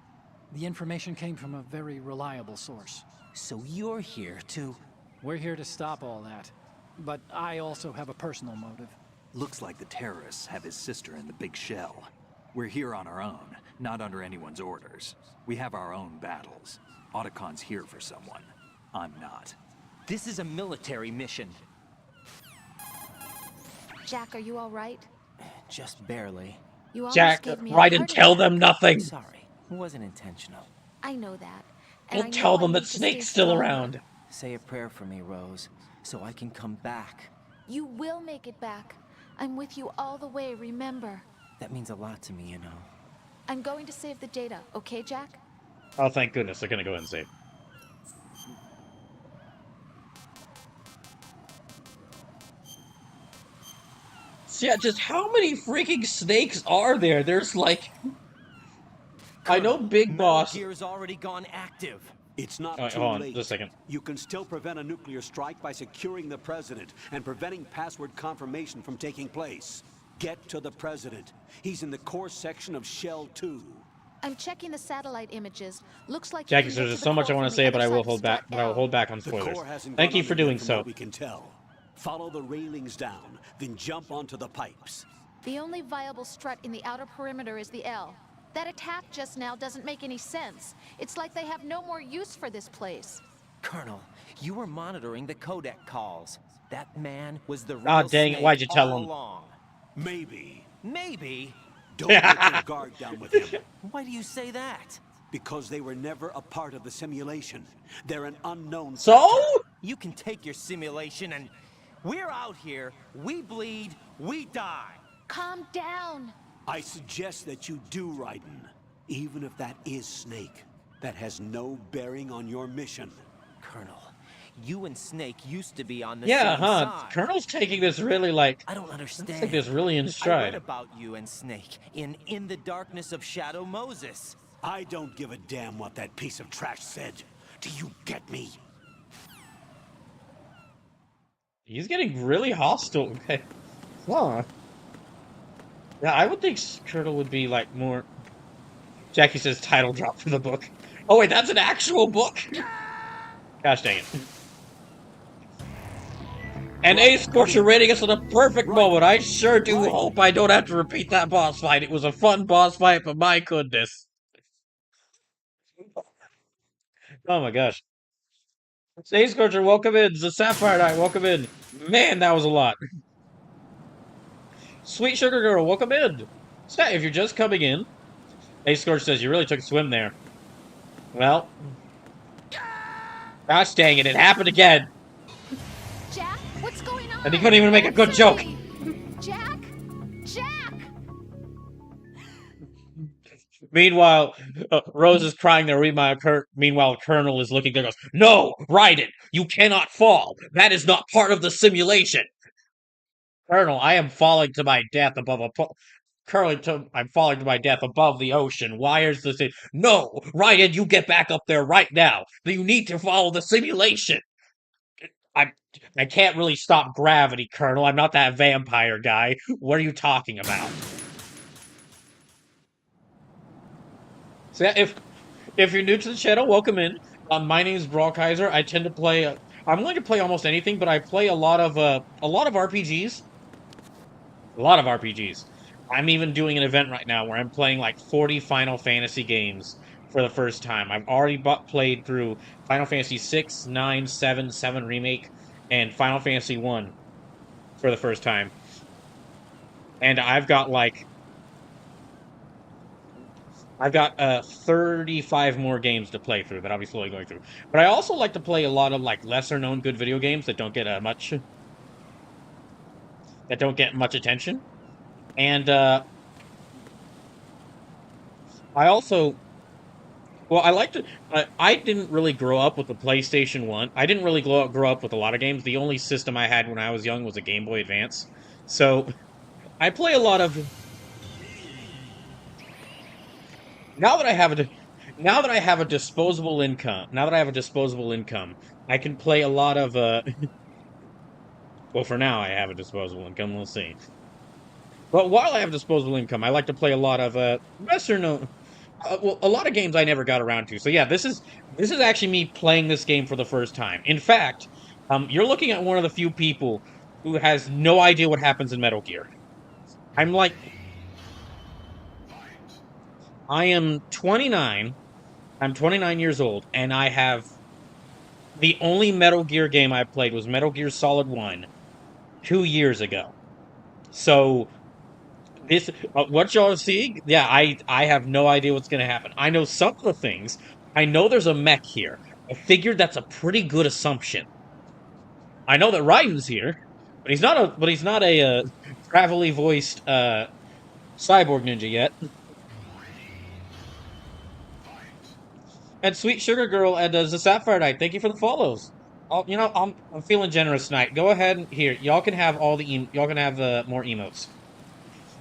The information came from a very reliable source. So you're here to... We're here to stop all that. But I also have a personal motive. Looks like the terrorists have his sister in the big shell. We're here on our own, not under anyone's orders. We have our own battles. Otacon's here for someone. I'm not. This is a military mission. Jack, are you all right? Just barely. You almost Jack, gave me a Raiden, heart tell attack. them nothing. Sorry, it wasn't intentional. I know that. And I Don't know tell I them need that to stay Snake's still strong. around. Say a prayer for me, Rose, so I can come back. You will make it back. I'm with you all the way, remember. That means a lot to me, you know. I'm going to save the data, okay, Jack? Oh, thank goodness. They're gonna go ahead and save. So yeah, just how many freaking snakes are there? There's like... I know Big Boss... Metal Gear's already gone active. It's not Alright, too hold on, late. just a second. You can still prevent a nuclear strike by securing the president and preventing password confirmation from taking place. Get to the president. He's in the core section of Shell 2. I'm checking the satellite images. Looks like Jackie you can says get there's to so the much I core want from to the say, but other I will side of hold back. Strut But I will L. hold back on The spoilers. core hasn't Thank gone you for under yet doing from so. what we can tell. Follow the railings down, then jump onto the pipes. The only viable strut in the outer perimeter is the L. That attack just now doesn't make any sense. It's like they have no more use for this place. Colonel, you were monitoring the codec calls. That man was the real Ah, dang it, Snake why'd you tell all him? along. Maybe. Maybe? Don't let your guard down with him. Why do you say that? Because they were never a part of the simulation. They're an unknown So? factor. You can take your simulation and... We're out here, we bleed, we die. Calm down. I suggest that you do, Raiden. Even if that is Snake. That has no bearing on your mission. Colonel, you and Snake used to be on the Yeah, same huh? side. Colonel's taking this really like... I don't understand. Take this really in I read stride. about you and Snake in the Darkness of Shadow Moses. I don't give a damn what that piece of trash said. Do you get me? He's getting really hostile. Okay. Huh. Yeah, I would think Colonel would be like more... Jackie says title drop for the book. Oh wait, that's an actual book? Gosh dang it. And Ace Scorcher rating us at a perfect moment. I sure do hope I don't have to repeat that boss fight. It was a fun boss fight, but my goodness. Oh my gosh. Ace Scorcher, welcome in. The Sapphire Knight, welcome in. Man, that was a lot. Sweet Sugar Girl, welcome in. So if you're just coming in, Ace Scorcher says you really took a swim there. Well, gosh dang it, it happened again. Jack, what's going on? And he couldn't even make a good joke. Jack? Jack! Meanwhile, Rose is crying there. Meanwhile, Colonel is looking there and goes, "No, Raiden, you cannot fall. That is not part of the simulation." Colonel, I am falling to my death above a... I'm falling to my death above the ocean. Why is this... No, Raiden, you get back up there right now. You need to follow the simulation. I can't really stop gravity, Colonel. I'm not that vampire guy. What are you talking about? So yeah, if you're new to the channel, welcome in. My name is Brawlkaiser. I tend to play... I'm going to play almost anything, but I play a lot of RPGs. A lot of RPGs. I'm even doing an event right now where I'm playing like 40 Final Fantasy games for the first time. I've already played through Final Fantasy 6, 9, 7, 7 Remake, and Final Fantasy 1 for the first time. And I've got 35 more games to play through that I'll be slowly going through. But I also like to play a lot of like lesser known good video games that don't get much attention. And I also, well, I like to. I didn't really grow up with the PlayStation 1. I didn't really grow up with a lot of games. The only system I had when I was young was a Game Boy Advance. So I play a lot of. Now that I have a, now that I have a disposable income, I can play a lot of. Well, for now, I have a disposable income. We'll see. But while I have disposable income, I like to play a lot of lesser known. Well, a lot of games I never got around to. So yeah, this is actually me playing this game for the first time. In fact, you're looking at one of the few people who has no idea what happens in Metal Gear. I'm like, I am 29. I'm 29 years old, and I have the only Metal Gear game I played was Metal Gear Solid 1 2 years ago. So this, what y'all are seeing, yeah, I have no idea what's gonna happen. I know some of the things. I know there's a mech here. I figured that's a pretty good assumption. I know that Raiden's here, but he's not a gravelly voiced cyborg ninja yet. And Sweet Sugar Girl and the Sapphire Knight, thank you for the follows. I'm feeling generous tonight. Go ahead and here, y'all can have y'all can have more emotes.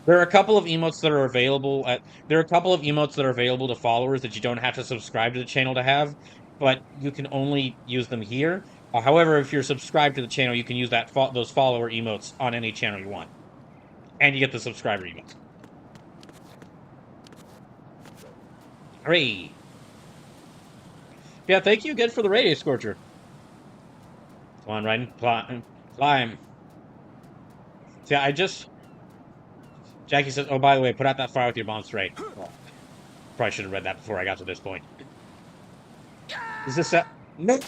There are a couple of emotes that are available at there are a couple of emotes that are available to followers that you don't have to subscribe to the channel to have, but you can only use them here. However, if you're subscribed to the channel, you can use those follower emotes on any channel you want, and you get the subscriber emotes. Hooray! Yeah, thank you again for the radio scorcher. Come on, Raiden, climb. Yeah, Jackie says, "Oh, by the way, put out that fire with your bomb straight." Well, probably should have read that before I got to this point. Is this a no?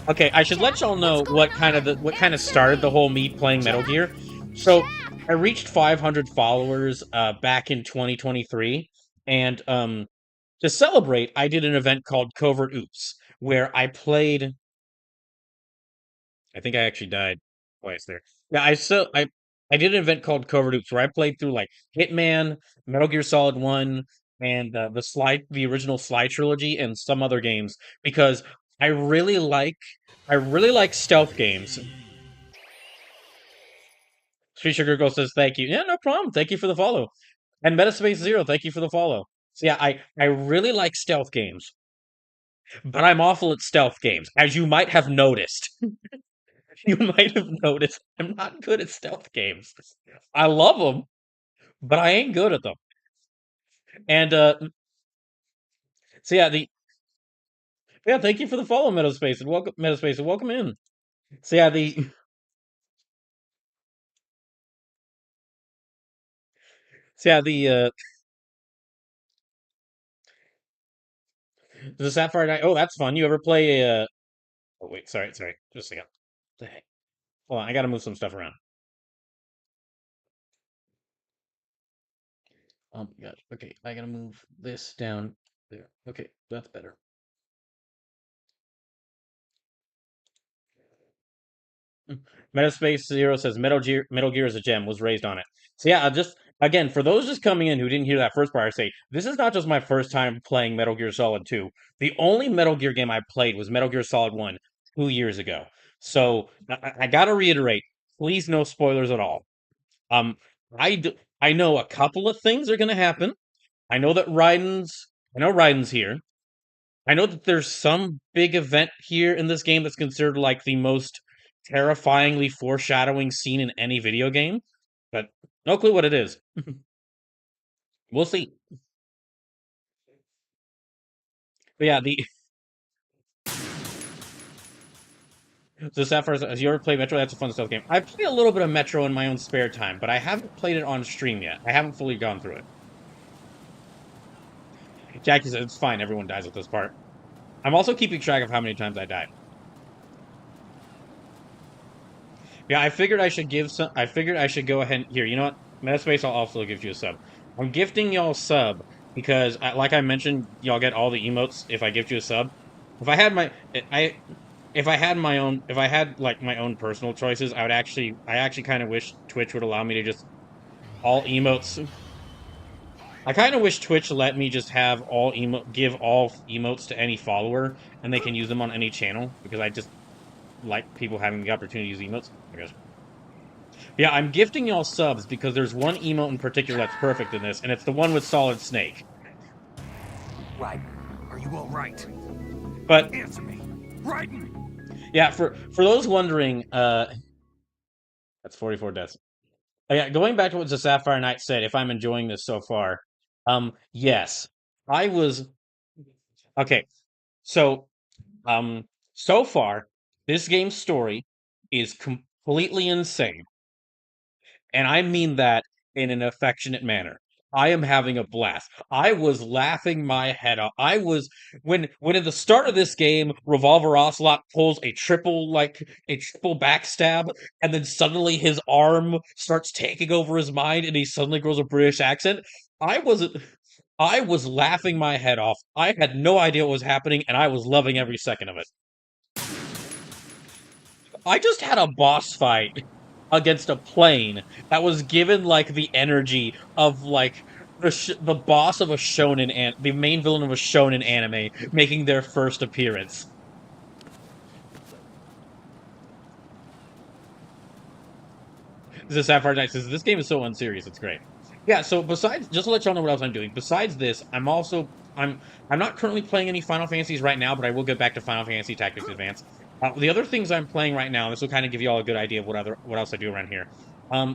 Okay, I should let y'all know what kind of started the whole me playing Metal Gear. So I reached 500 followers back in 2023, and to celebrate, I did an event called Covert Oops, where I played. I think I actually died twice there. Yeah, I did an event called Covert Oops where I played through like Hitman, Metal Gear Solid 1, and the original Sly trilogy, and some other games because I really like I really like stealth games. Street Sugar Girl says thank you. Yeah, no problem. Thank you for the follow. And Metaspace Zero, thank you for the follow. So yeah, I really like stealth games, but I'm awful at stealth games, as you might have noticed. You might have noticed I'm not good at stealth games. I love them, but I ain't good at them. And so yeah, thank you for the follow, Metaspace, and welcome in. So yeah, the Sapphire Knight. Oh, that's fun. You ever play a? Oh wait, sorry, just a second. The heck? Hold on, I gotta move some stuff around. Oh my gosh. Okay, I gotta move this down there. Okay, that's better. Metaspace Zero says Metal Gear is a gem, was raised on it. So yeah, just again for those just coming in who didn't hear that first part, I say this is not just my first time playing Metal Gear Solid 2. The only Metal Gear game I played was Metal Gear Solid 1 2 years ago. So I gotta reiterate, please no spoilers at all. Um, I know a couple of things are gonna happen. I know that I know Raiden's here. I know that there's some big event here in this game that's considered like the most terrifyingly foreshadowing scene in any video game, but no clue what it is. We'll see. But yeah, the Sapphire, has you ever played Metro? That's a fun stealth game. I play a little bit of Metro in my own spare time, but I haven't played it on stream yet. I haven't fully gone through it. Jackie says it's fine. Everyone dies at this part. I'm also keeping track of how many times I died. Yeah, I figured I should give some. I figured I should go ahead. Here, you know what? Metaspace, I'll also give you a sub. I'm gifting y'all a sub because, like I mentioned, y'all get all the emotes if I give you a sub. If I had if I had like my own personal choices, I actually kind of wish Twitch would allow me to just all emotes. I kind of wish Twitch let me just have give all emotes to any follower, and they can use them on any channel, because I just like people having the opportunity to use emotes, I guess. Yeah, I'm gifting y'all subs because there's one emote in particular that's perfect in this, and it's the one with Solid Snake. Raiden, are you all right? But Answer me, Raiden. yeah, for those wondering, that's 44 deaths. Yeah, going back to what the Sapphire Knight said, if I'm enjoying this so far, yes, I was okay. So, so far, this game's story is completely insane. And I mean that in an affectionate manner. I am having a blast. I was laughing my head off. I was when at the start of this game, Revolver Ocelot pulls a triple backstab, and then suddenly his arm starts taking over his mind, and he suddenly grows a British accent. I was I was laughing my head off. I had no idea what was happening, and I was loving every second of it. I just had a boss fight against a plane that was given like the energy of like the boss of a the main villain of a shonen anime making their first appearance. The Sapphire Knight says this game is so unserious. It's great. Yeah. So besides, just to let y'all know what else I'm doing. Besides this, I'm not currently playing any Final Fantasies right now, but I will get back to Final Fantasy Tactics Advance. The other things I'm playing right now, this will kind of give you all a good idea of what else I do around here.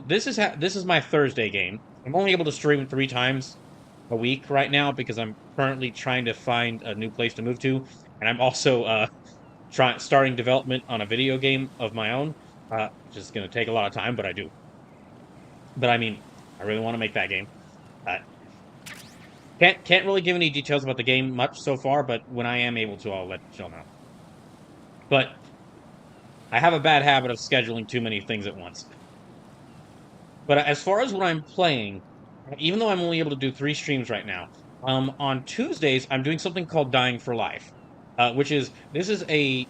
This is my Thursday game. I'm only able to stream 3 times a week right now because I'm currently trying to find a new place to move to, and I'm also starting development on a video game of my own, which is going to take a lot of time, but I do. But I mean, I really want to make that game. Uh, can't really give any details about the game much so far, but when I am able to, I'll let y'all know. But I have a bad habit of scheduling too many things at once. But as far as what I'm playing, even though I'm only able to do 3 streams right now, on Tuesdays I'm doing something called Dying for Life, which is this is a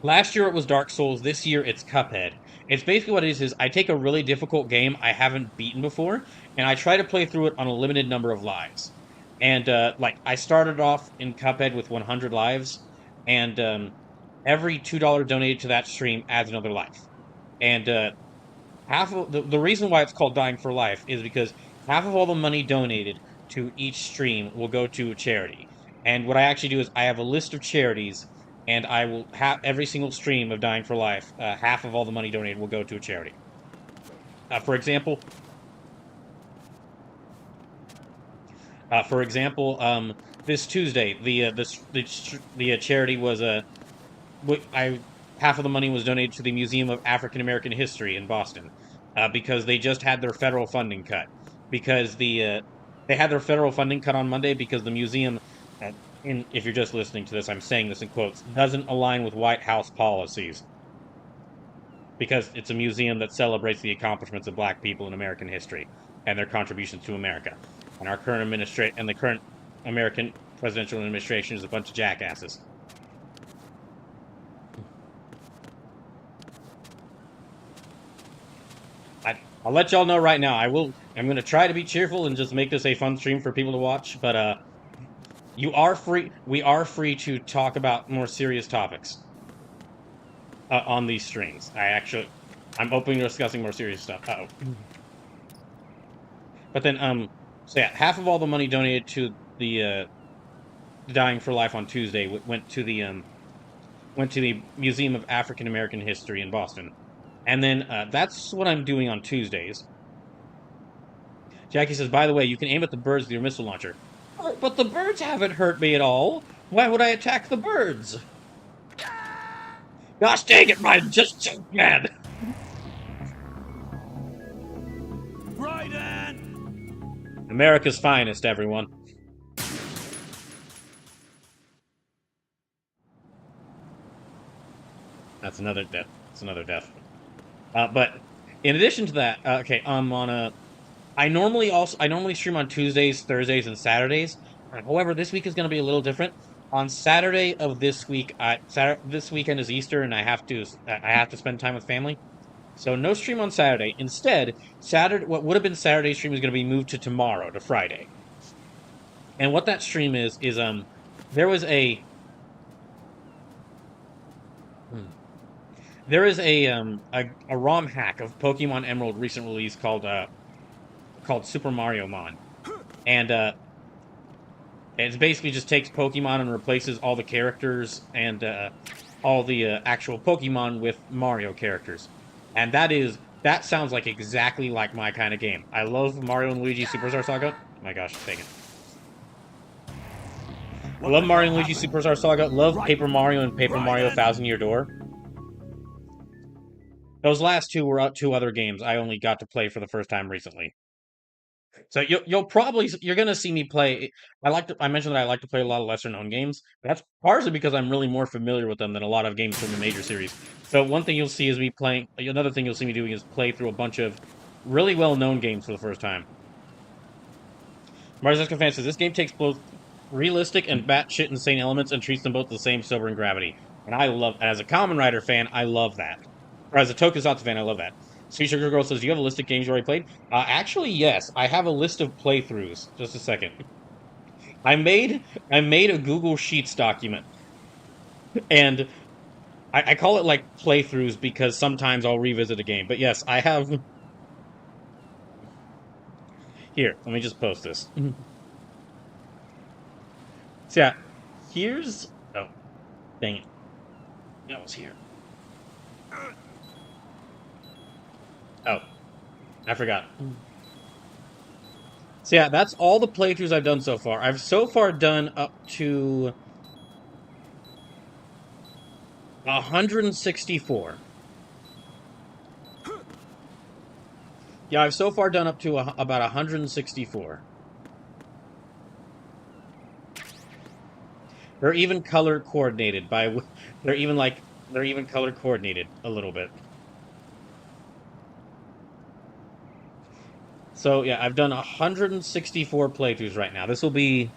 last year it was Dark Souls, this year it's Cuphead. It's basically what it is I take a really difficult game I haven't beaten before, and I try to play through it on a limited number of lives. And like I started off in Cuphead with 100 lives, and every $2 donated to that stream adds another life. And half of the reason why it's called Dying for Life is because half of all the money donated to each stream will go to a charity. And what I actually do is I have a list of charities, and I will have every single stream of Dying for Life. Half of all the money donated will go to a charity. For example, this Tuesday, the charity was half of the money was donated to the Museum of African American History in Boston, because they just had their federal funding cut. Because they had their federal funding cut on Monday because the museum, if you're just listening to this, I'm saying this in quotes, doesn't align with White House policies. Because it's a museum that celebrates the accomplishments of Black people in American history and their contributions to America. And the current American presidential administration is a bunch of jackasses. I'll let y'all know right now. I'm going to try to be cheerful and just make this a fun stream for people to watch. But we are free to talk about more serious topics on these streams. I'm open to discussing more serious stuff. Uh-oh. But then, so yeah, half of all the money donated to the Dying for Life on Tuesday went to the Museum of African American History in Boston. And then that's what I'm doing on Tuesdays. Jackie says, by the way, you can aim at the birds with your missile launcher. But the birds haven't hurt me at all. Why would I attack the birds? Gosh dang it, Ryan, just so mad. Raiden! America's finest, everyone. That's another death. But in addition to that, okay, I normally stream on Tuesdays, Thursdays, and Saturdays. However, this week is going to be a little different. On Saturday of this week, this weekend is Easter, and I have to spend time with family. So no stream on Saturday. Instead, Saturday, what would have been Saturday's stream is going to be moved to tomorrow, to Friday. And what that stream is there was hmm, there is a ROM hack of Pokemon Emerald recent release called Super Mario Mon, and it basically just takes Pokemon and replaces all the characters and all the actual Pokemon with Mario characters, and that sounds like exactly like my kind of game. I love Mario and Luigi Superstar Saga. My gosh, dang it! I love Mario and Luigi Superstar Saga. Love Paper Mario and Paper Mario Thousand Year Door. Those last two were two other games I only got to play for the first time recently. So you're gonna see me play. I mentioned that I like to play a lot of lesser known games. That's partially because I'm really more familiar with them than a lot of games from the major series. So one thing you'll see is me playing. Another thing you'll see me doing is play through a bunch of really well known games for the first time. Mars fan says this game takes both realistic and batshit insane elements and treats them both the same sobering gravity. And as a Kamen Rider fan, I love that. Or as a Tokusatsu fan, I love that. Sweet Sugar Girl says, "Do you have a list of games you already played?" Actually, yes. I have a list of playthroughs. Just a second. I made a Google Sheets document, and I call it like playthroughs because sometimes I'll revisit a game. But yes, I have. Here, let me just post this. So yeah, here's. Oh, dang it! That was here. Oh, I forgot. So yeah, that's all the playthroughs I've done so far. I've so far done up to 164. Yeah, I've so far done up to about 164. They're even color coordinated by. They're even color coordinated a little bit. So yeah, I've done 164 playthroughs right now. This will be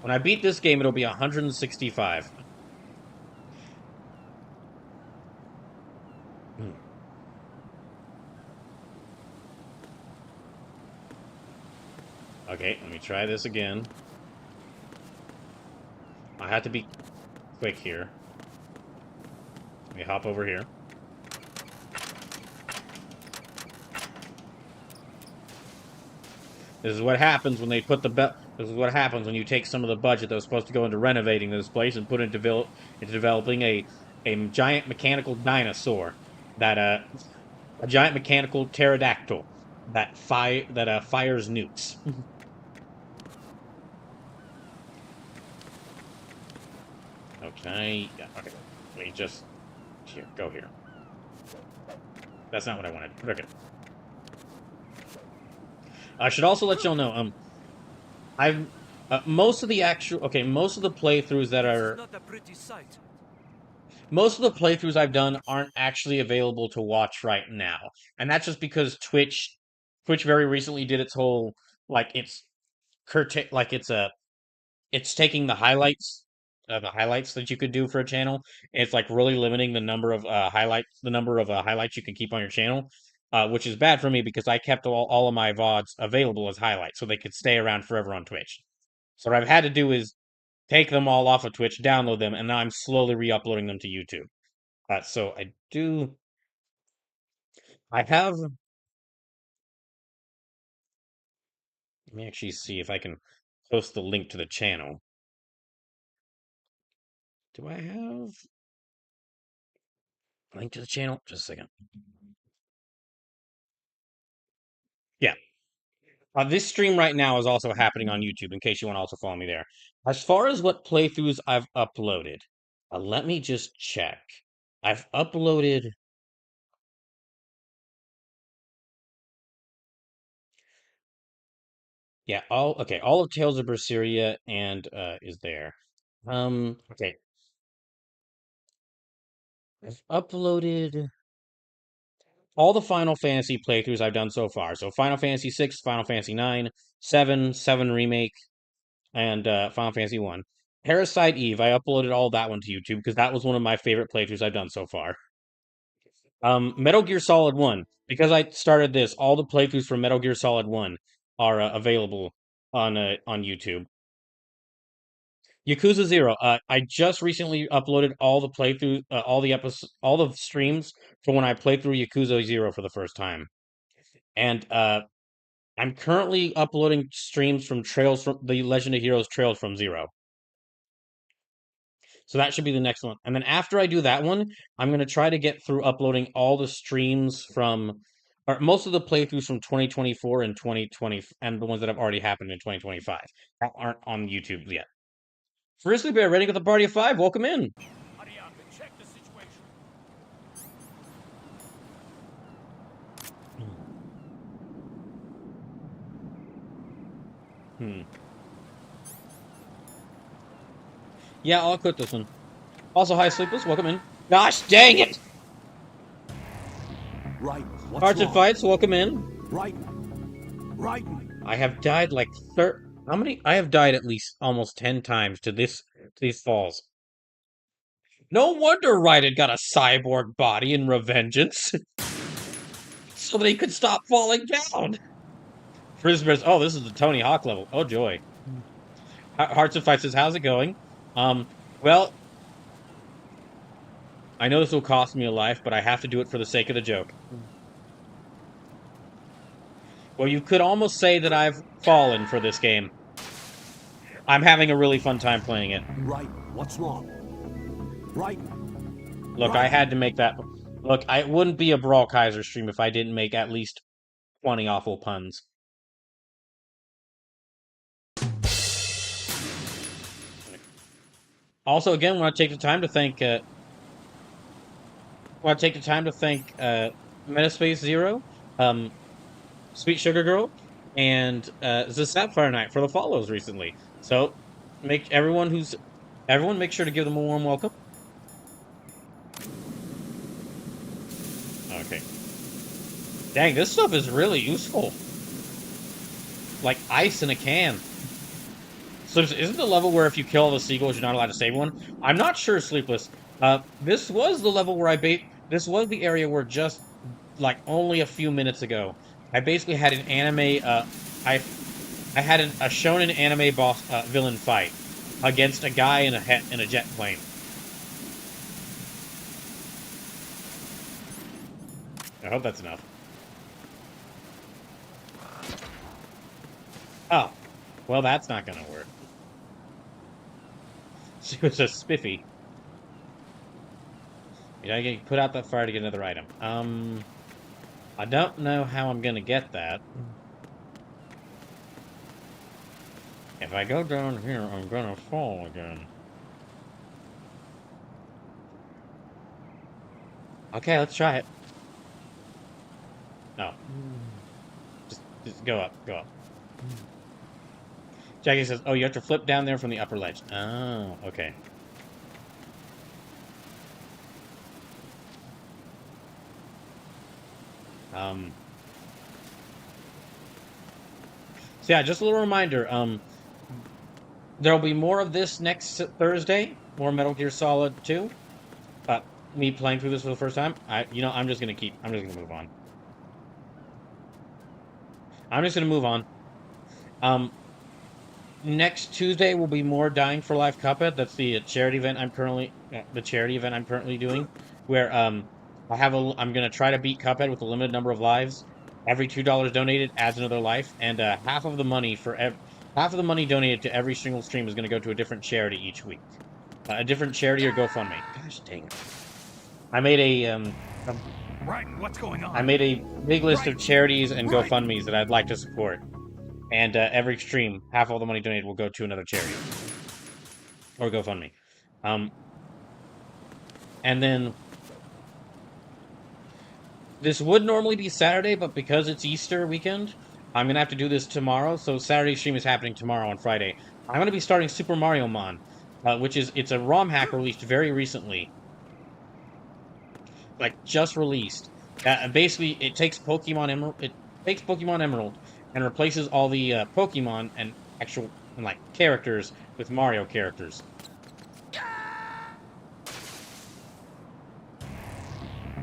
when I beat this game, it'll be 165. Hmm. Okay, let me try this again. I have to be quick here. Let me hop over here. This is what happens when they put This is what happens when you take some of the budget that was supposed to go into renovating this place and put it into developing a giant mechanical dinosaur that a giant mechanical pterodactyl that fires nukes. Okay, yeah, okay. Let me just go here. That's not what I wanted. Okay. I should also let y'all know, I've most of the playthroughs that are most of the playthroughs I've done aren't actually available to watch right now, and that's just because Twitch very recently did its whole like it's like it's taking the highlights that you could do for a channel. And it's like really limiting the number of highlights you can keep on your channel, which is bad for me because I kept all of my VODs available as highlights so they could stay around forever on Twitch. So what I've had to do is take them all off of Twitch, download them, and now I'm slowly re-uploading them to YouTube. So I have. Let me actually see if I can post the link to the channel. Do I have a link to the channel? Just a second. Yeah. This stream right now is also happening on YouTube, in case you want to also follow me there. As far as what playthroughs I've uploaded, let me just check. I've uploaded. Yeah, all of Tales of Berseria and is there. Okay. I've uploaded all the Final Fantasy playthroughs I've done so far. So Final Fantasy 6, Final Fantasy 9, 7 Remake, and Final Fantasy 1. Parasite Eve, I uploaded all that one to YouTube because that was one of my favorite playthroughs I've done so far. Metal Gear Solid 1. Because I started this, all the playthroughs from Metal Gear Solid 1 are available on YouTube. Yakuza 0. I just recently uploaded all the playthroughs, all the episodes, all the streams from when I played through Yakuza 0 for the first time. And I'm currently uploading streams from Trails from the Legend of Heroes Trails from Zero. So that should be the next one. And then after I do that one, I'm going to try to get through uploading all the streams from, or most of the playthroughs from 2024 and 2020, and the ones that have already happened in 2025 that aren't on YouTube yet. Grizzly Bear, ready with the party of 5. Welcome in. Check the situation. Yeah, I'll quit this one. Also, hi, Sleepless. Welcome in. Gosh dang it! Right. Hearts and Fights, welcome in. Right. I have died like how many? I have died at least almost 10 times to these falls. No wonder Raiden got a cyborg body in Revengeance. So that he could stop falling down. Prisoners. Oh, this is the Tony Hawk level. Oh, joy. Hearts and Fights says, how's it going? Well, I know this will cost me a life, but I have to do it for the sake of the joke. Well, you could almost say that I've fallen for this game. I'm having a really fun time playing it. Right. What's wrong? Right. Look, I had to make that. Look, I wouldn't be a Brawl Kaiser stream if I didn't make at least 20 awful puns. Also, again, want to take the time to thank. Metaspace Zero, Sweet Sugar Girl, and the Sapphire Knight for the follows recently. So, everyone make sure to give them a warm welcome. Okay. Dang, this stuff is really useful. Like ice in a can. So isn't the level where if you kill all the seagulls, you're not allowed to save one? I'm not sure, Sleepless. This was the level where this was the area where just, like, only a few minutes ago, I basically had an anime, I had a shonen anime boss, villain fight against a guy in a jet plane. I hope that's enough. Oh. Well, that's not gonna work. She was a spiffy. You gotta put out that fire to get another item. I don't know how I'm gonna get that. If I go down here, I'm gonna fall again. Okay, let's try it. No. Just go up, go up. Jackie says, oh, you have to flip down there from the upper ledge. Oh, okay. So yeah, just a little reminder, there'll be more of this next Thursday, more Metal Gear Solid 2. Me playing through this for the first time. I'm just gonna move on. I'm just gonna move on. Next Tuesday will be more Dying for Life Cuphead. That's the charity event I'm currently doing, where I'm gonna try to beat Cuphead with a limited number of lives. Every $2 donated adds another life, and half of the money donated to every single stream is gonna go to a different charity each week, a different charity or GoFundMe. Gosh dang it! I made Right, what's going on? I made a big list of charities and GoFundMes that I'd like to support. And every stream, half all the money donated will go to another charity. Or GoFundMe. And then this would normally be Saturday, but because it's Easter weekend, I'm going to have to do this tomorrow. So Saturday stream is happening tomorrow on Friday. I'm going to be starting Super Mario Mon, it's a ROM hack released very recently. Like, just released. Basically, it takes Pokemon Emerald and replaces all the Pokemon and characters with Mario characters.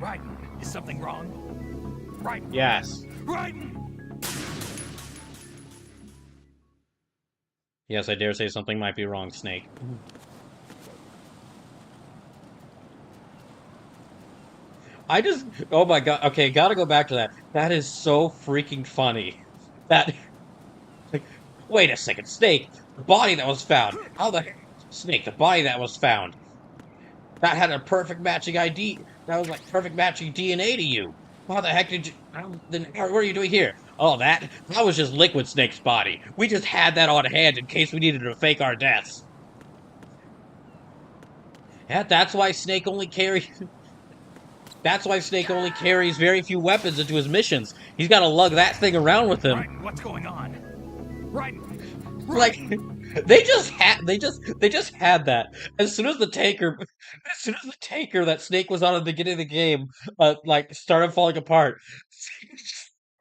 Raiden, is something wrong? Raiden! Yes. Raiden! Yes, I dare say something might be wrong, Snake. I just, oh my god, okay, gotta go back to that. That is so freaking funny. That, like, wait a second, Snake, the body that was found. How the heck, Snake, the body that was found. That had a perfect matching ID. That was like perfect matching DNA to you. How the heck did you, what are you doing here? Oh, that was just Liquid Snake's body. We just had that on hand in case we needed to fake our deaths. Yeah, that's why Snake only carries very few weapons into his missions. He's got to lug that thing around with him. Raiden, what's going on? Raiden! Like they just had that. As soon as the tanker that Snake was on at the beginning of the game, like started falling apart.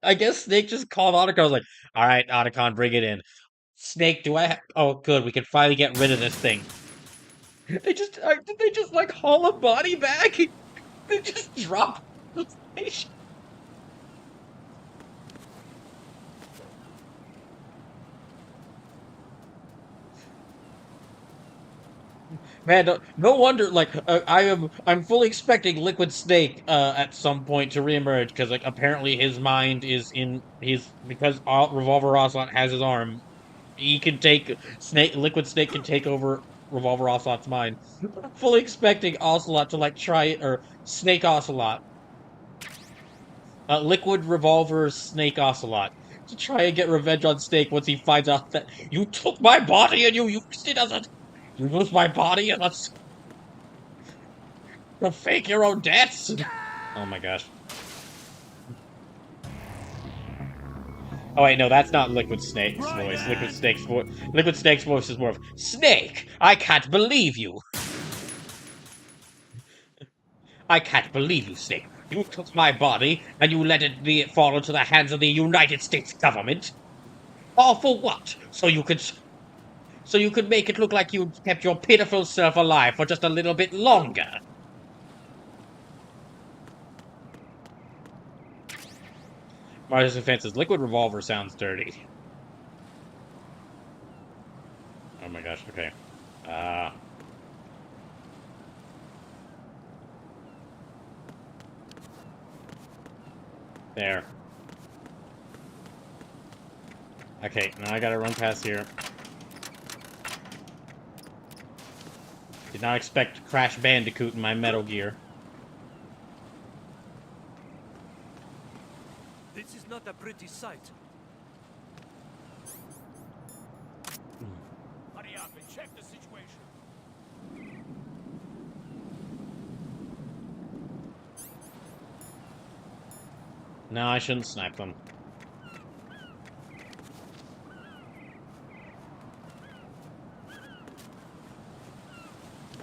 I guess Snake just called Otacon. Was like, "All right, Otacon, bring it in." Snake, oh, good, we can finally get rid of this thing. Did they just like haul a body back? They just drop the station. Man, no wonder. Like, I'm fully expecting Liquid Snake at some point to reemerge because, like, apparently his mind is in because Revolver Ocelot has his arm. He can take Liquid Snake can take over Revolver Ocelot's mind. I'm fully expecting Ocelot to like try it, or Snake Ocelot, Liquid Revolver Snake Ocelot, to try and get revenge on Snake once he finds out that you took my body and you used it as a. You used my body and let's to fake your own deaths. Oh my gosh. Oh wait, no, that's not Liquid Snake's voice. Liquid Snake's voice is more of Snake. I can't believe you. I can't believe you, Snake. You took my body and you let it fall into the hands of the United States government. All for what? So you could make it look like you kept your pitiful self alive for just a little bit longer. Mario's defenses. Liquid Revolver sounds dirty. Oh my gosh, okay. There. Okay, now I gotta run past here. Did not expect Crash Bandicoot in my Metal Gear. This is not a pretty sight. Hurry up and check the situation. No, I shouldn't snipe them.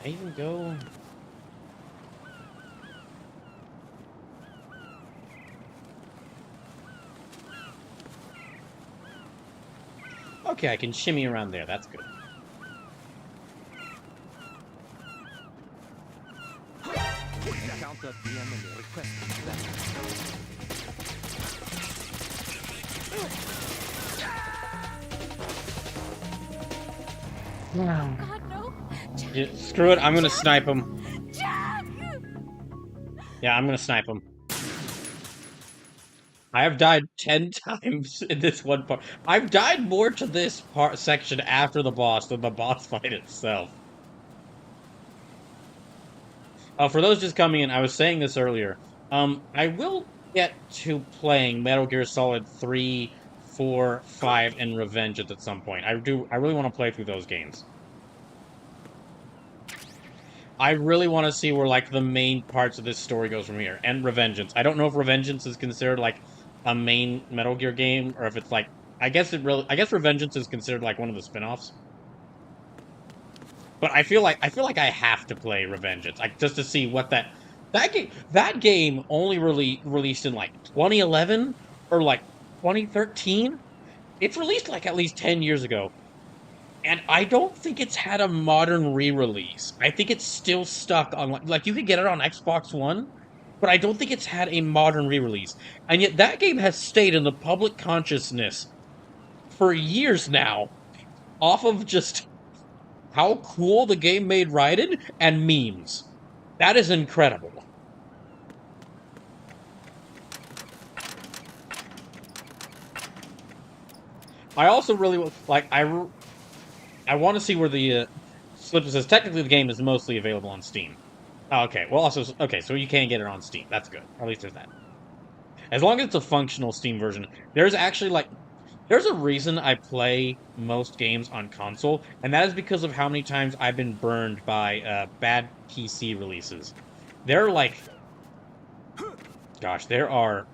I even go... Okay, I can shimmy around there. That's good. Count up the enemy requesting that. Oh God, no! Yeah, screw it, I'm gonna snipe him. Jack! Yeah, I'm gonna snipe him. I have died 10 times in this one part. I've died more to this section after the boss than the boss fight itself. For those just coming in, I was saying this earlier. I will get to playing Metal Gear Solid 3, 4, 5, and Revengeance at some point. I really want to play through those games. I really want to see where, like, the main parts of this story goes from here. And Revengeance. I don't know if Revengeance is considered, like, a main Metal Gear game, or if it's, like... I guess Revengeance is considered, like, one of the spin-offs. But I feel like I have to play Revengeance, like, just to see what that game only released in like 2011 or like 2013. It's released like at least 10 years ago, and I don't think it's had a modern re-release. I think it's still stuck on like you could get it on Xbox One, but I don't think it's had a modern re-release. And yet that game has stayed in the public consciousness for years now, off of just how cool the game made Raiden and memes. That is incredible. I also really like. I want to see where the Slip says. Technically, the game is mostly available on Steam. Oh, okay. Well, also okay, so you can get it on Steam. That's good. At least there's that. As long as it's a functional Steam version, there's actually like there's a reason I play most games on console, and that is because of how many times I've been burned by bad PC releases. There are like, gosh, there are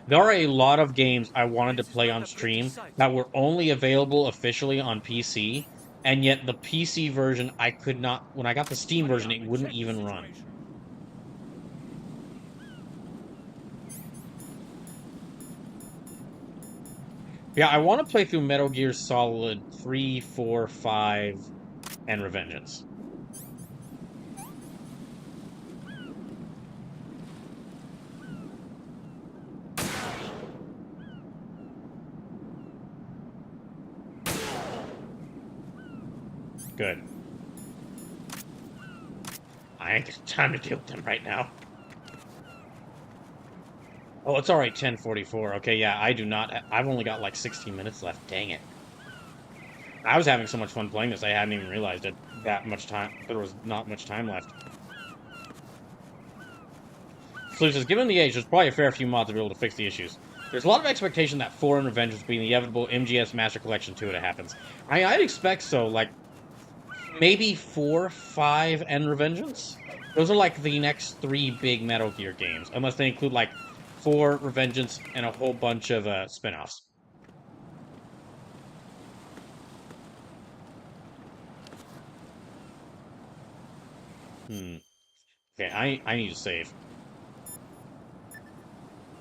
a lot of games I wanted to play on stream that were only available officially on PC, and yet the PC version I could not. When I got the Steam version, it wouldn't even run. Yeah, I want to play through Metal Gear Solid 3, 4, 5, and Revengeance. Good. I ain't got time to deal with them right now. Oh, it's alright, 10:44. Okay, yeah, I do not... I've only got like 16 minutes left. Dang it. I was having so much fun playing this, I hadn't even realized it that much time... There was not much time left. Slew says, given the age, there's probably a fair few mods to be able to fix the issues. There's a lot of expectation that 4 and Revenge will be the inevitable MGS Master Collection 2 when it happens. I'd expect so, like... Maybe 4, 5, and Revengeance? Those are like the next 3 big Metal Gear games. Unless they include like 4, Revengeance, and a whole bunch of spin-offs. Okay, I need to save.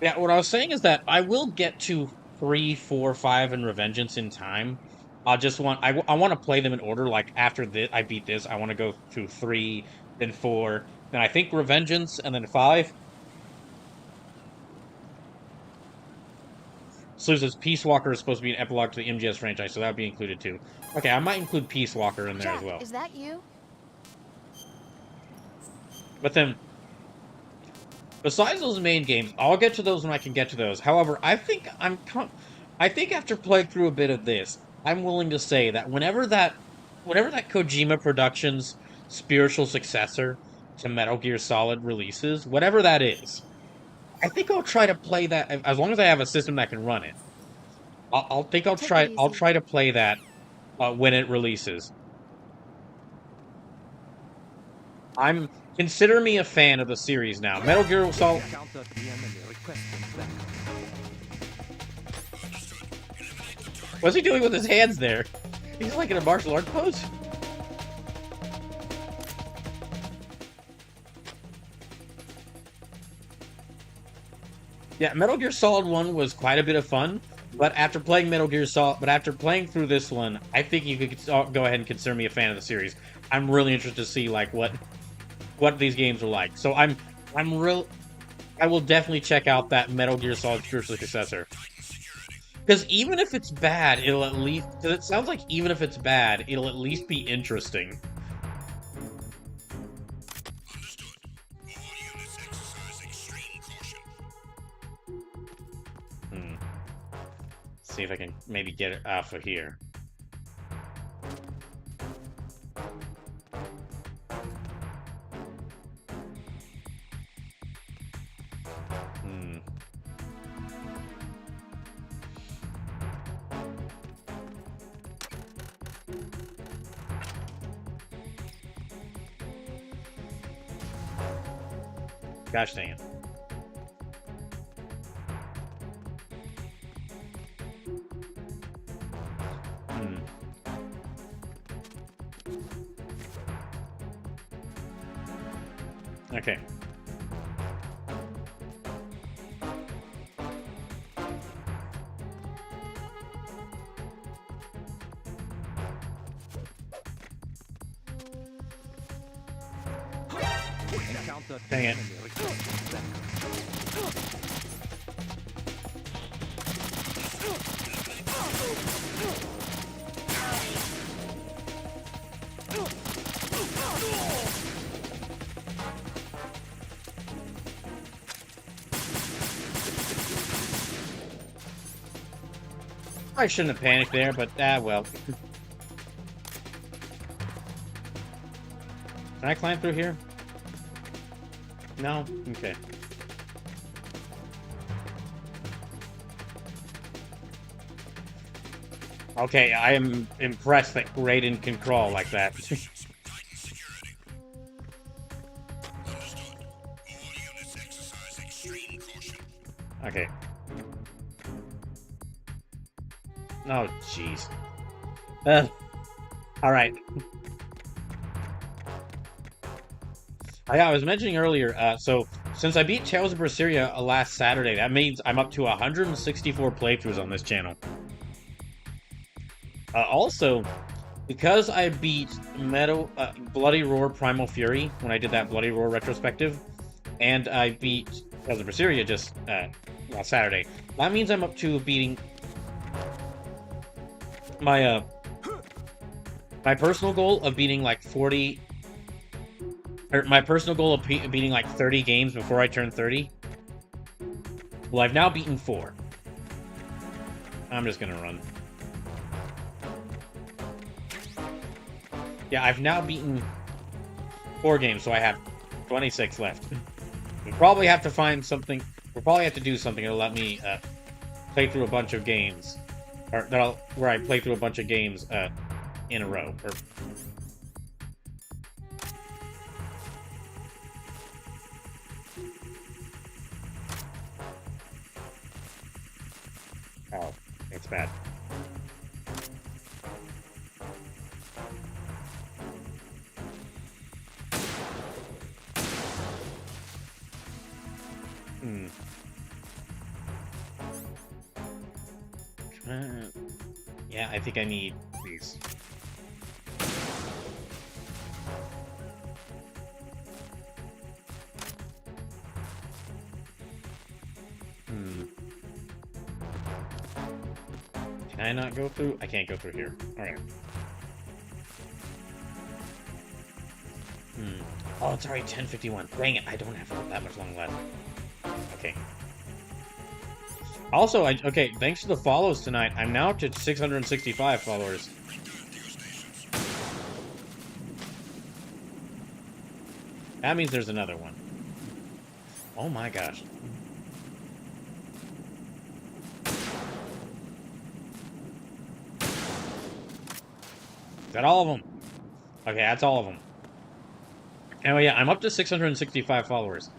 Yeah, what I was saying is that I will get to 3, 4, 5, and Revengeance in time. I want to play them in order. Like after this, I beat this, I want to go to 3, then 4, then I think Revengeance, and then 5. Slew says Peace Walker is supposed to be an epilogue to the MGS franchise, so that would be included too. Okay, I might include Peace Walker in there Jack, as well. Is that you? But then, besides those main games, I'll get to those when I can get to those. However, I think after playing through a bit of this, I'm willing to say that whenever that Kojima Productions spiritual successor to Metal Gear Solid releases, whatever that is, I think I'll try to play that as long as I have a system that can run it. I'll try to play that when it releases. Consider me a fan of the series now. Metal Gear Solid. What's he doing with his hands there? He's like in a martial art pose. Yeah, Metal Gear Solid 1 was quite a bit of fun, but after playing through this one, I think you could go ahead and consider me a fan of the series. I'm really interested to see like what these games are like. So I will definitely check out that Metal Gear Solid spiritual successor. Because even if it's bad, because it sounds like even if it's bad, it'll at least be interesting. See if I can maybe get it off of here. Gosh dang it. Okay. Count the Dang it. I shouldn't have panicked there, but well. Can I climb through here? No? Okay. Okay, I am impressed that Raiden can crawl like that. Okay. Oh, jeez. Alright. I was mentioning earlier, so since I beat Tales of Berseria last Saturday, that means I'm up to 164 playthroughs on this channel. Also, because I beat Bloody Roar Primal Fury when I did that Bloody Roar retrospective, and I beat Tales of Berseria just last Saturday, that means I'm up to beating my my personal goal of beating like 40. My personal goal of beating like 30 games before I turn 30. Well, I've now beaten 4. I'm just gonna run. Yeah, I've now beaten 4 games, so I have 26 left. We'll probably have to find something. We'll probably have to do something that'll let me play through a bunch of games, or where I play through a bunch of games in a row. Oh, it's bad. Yeah, I think I need these. Can I not go through? I can't go through here. Alright. Oh, it's already 10:51. Dang it, I don't have that much long left. Okay. Also, okay, thanks to the follows tonight, I'm now up to 665 followers. That means there's another one. Oh my gosh. Is that all of them? Okay, that's all of them. Anyway, yeah, I'm up to 665 followers.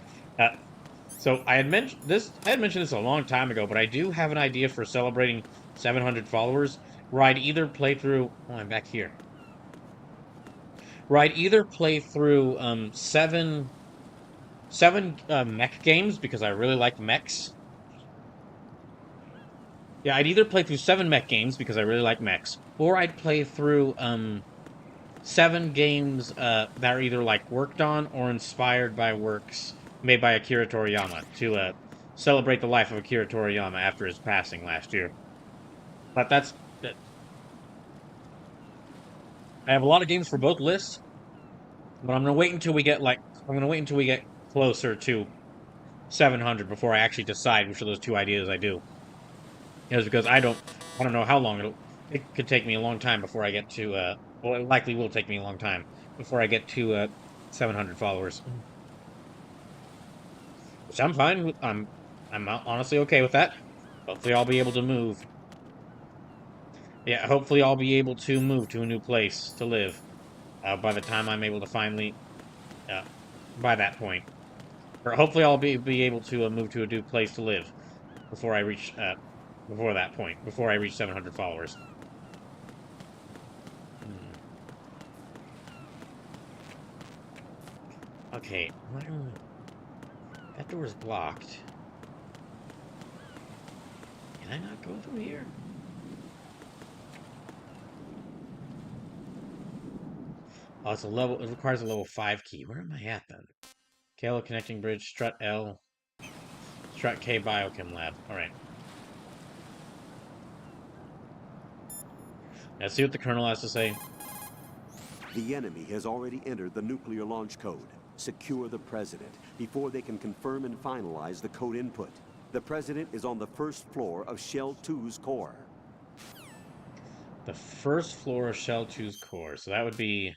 So I had mentioned this. I had mentioned this a long time ago, but I do have an idea for celebrating 700 followers, where I'd either play through. Oh, I'm back here. Where I'd either play through seven mech games because I really like mechs. Yeah, I'd either play through 7 mech games because I really like mechs, or I'd play through 7 games that are either like worked on or inspired by works made by Akira Toriyama to celebrate the life of Akira Toriyama after his passing last year. But that's I have a lot of games for both lists, but I'm gonna wait until we get closer to 700 before I actually decide which of those 2 ideas I do. Because I don't know how long it could take me a long time before I get to well, it likely will take me a long time before I get to 700 followers. Which I'm fine with. I'm honestly okay with that. Hopefully I'll be able to move. Yeah, hopefully I'll be able to move to a new place to live by the time I'm able to finally by that point. Or hopefully I'll be able to move to a new place to live before I reach before that point, before I reach 700 followers. Okay, that door is blocked. Can I not go through here? Oh, it's a level. It requires a level 5 key. Where am I at then? Kalo connecting bridge, strut L. Strut K biochem lab. Alright. Let's see what the Colonel has to say. The enemy has already entered the nuclear launch code. Secure the President before they can confirm and finalize the code input. The President is on the first floor of Shell 2's core. The first floor of Shell 2's core. So that would be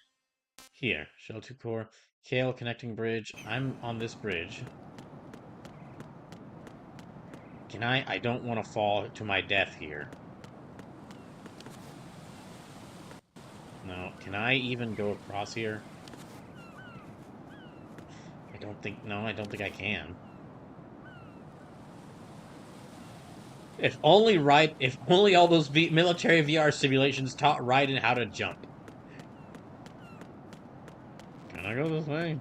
here. Shell 2 core. KL connecting bridge. I'm on this bridge. Can I? I don't want to fall to my death here. No. Can I even go across here? I don't think... No, I don't think I can. If only all those military VR simulations taught Raiden how to jump. Can I go this way?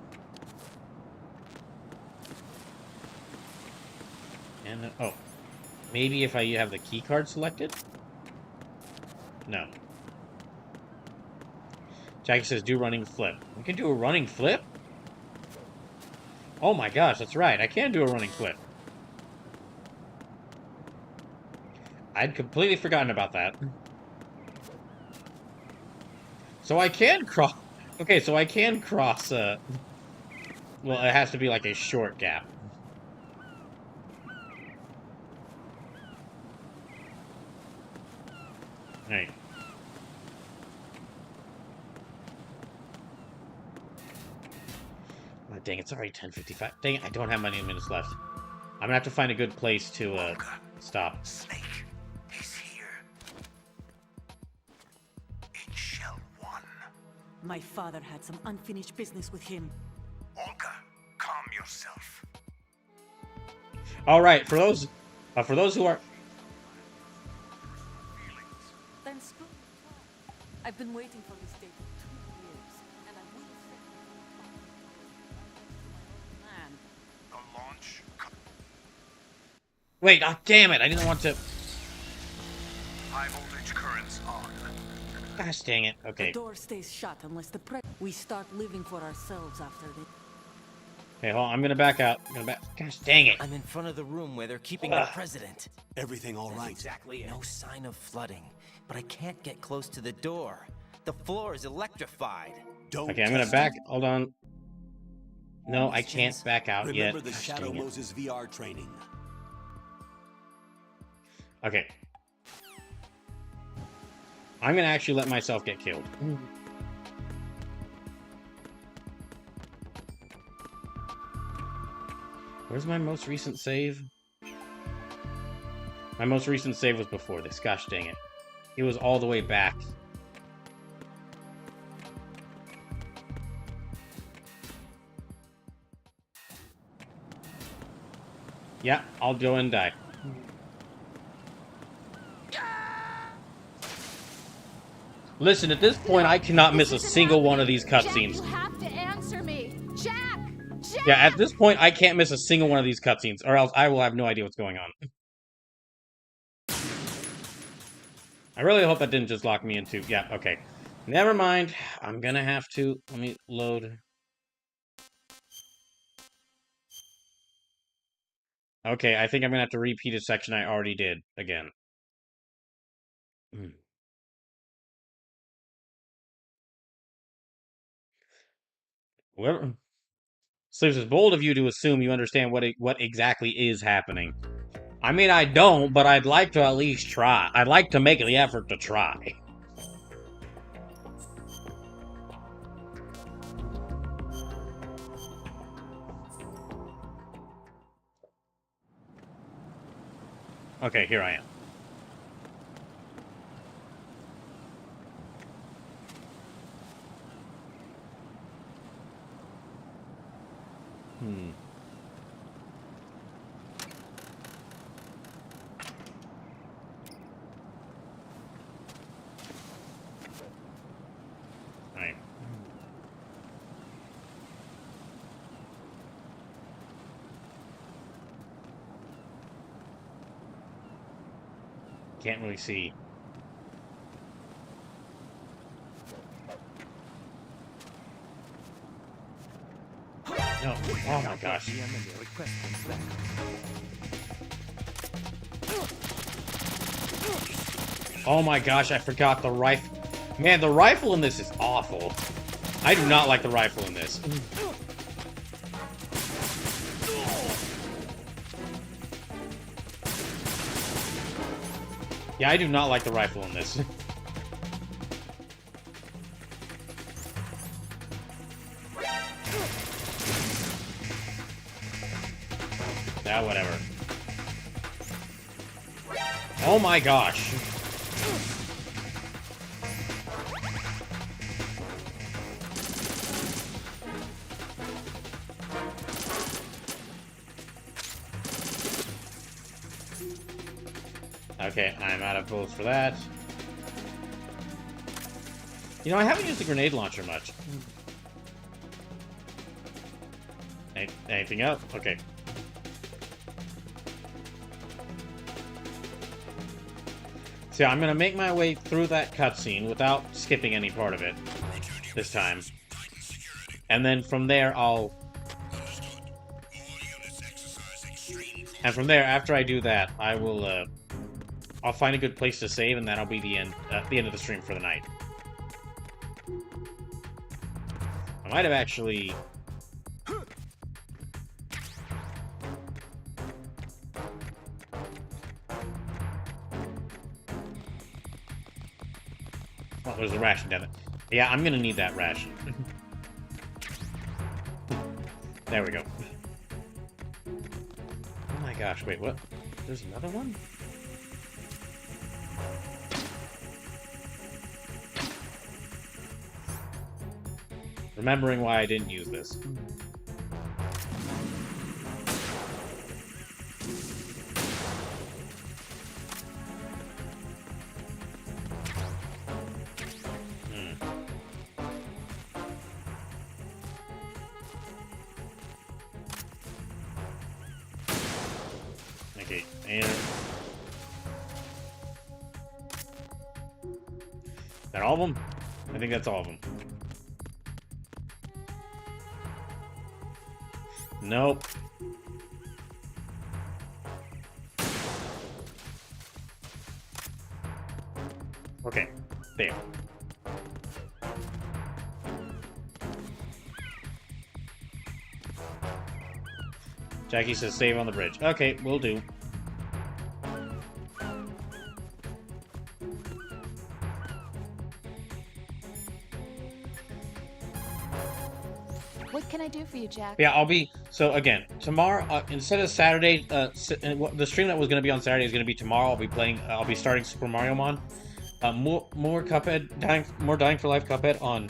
And oh, maybe if I have the key card selected? No. Jackie says do running flip. We can do a running flip? Oh my gosh, that's right. I can do a running flip. I'd completely forgotten about that. So I can cross... Okay, so I can cross, well, it has to be like a short gap. Alright. Oh, dang, it's already 10:55. Dang it, I don't have many minutes left. I'm gonna have to find a good place to, stop. Snake, he's here. In Shell 1. My father had some unfinished business with him. Olga, calm yourself. All right, for those who are... Then screw. I've been waiting for this day for 2 years, and I will say, man. The launch. Wait, oh, damn it, I didn't want to... High voltage currents on. Gosh dang it, okay. The door stays shut unless we start living for ourselves after this. Okay, hold on, I'm gonna back out. Gosh dang it. I'm in front of the room where they're keeping the president. Everything all right? Exactly. No sign of flooding, but I can't get close to the door. The floor is electrified. Don't Okay, I'm gonna back. Hold on. No, I can't back out yet. Remember the Gosh, Shadow dang it. Moses VR training. Okay. I'm gonna actually let myself get killed. Where's my most recent save? My most recent save was before this. Gosh dang it. It was all the way back. Yeah, I'll go and die. Listen, at this point, I cannot miss a single one of these cutscenes. Jack, you have to answer me. Jack! Jack! Yeah, at this point, I can't miss a single one of these cutscenes, or else I will have no idea what's going on. I really hope that didn't just lock me into... Yeah, okay. Never mind. I'm gonna have to... Let me load... Okay, I think I'm gonna have to repeat a section I already did again. Whoever... So it's bold of you to assume you understand what exactly is happening. I mean, I don't, but I'd like to at least try. I'd like to make the effort to try. Okay, here I am. Alright. Can't really see. No. Oh my gosh. Oh my gosh, I forgot the rifle. Man, the rifle in this is awful. I do not like the rifle in this. Yeah, I do not like the rifle in this. Yeah, whatever. Oh my gosh. Okay, I'm out of bullets for that. You know, I haven't used the grenade launcher much. Anything else? Okay. So I'm gonna make my way through that cutscene without skipping any part of it this time. And then from there, And from there, after I do that, I will, I'll find a good place to save, and that'll be the end of the stream for the night. I might have actually... Oh, there's a ration down there. Yeah, I'm gonna need that ration. There we go. Oh my gosh, wait, what? There's another one? Remembering why I didn't use this. Okay, and... Is that all of them? I think that's all of them. Nope. Okay, there. Jackie says save on the bridge. Okay, will do. What can I do for you, Jack? Yeah, I'll be... So, again, tomorrow, instead of Saturday, the stream that was going to be on Saturday is going to be tomorrow. I'll be starting Super Mario Mon. More Cuphead, more Dying for Life Cuphead on...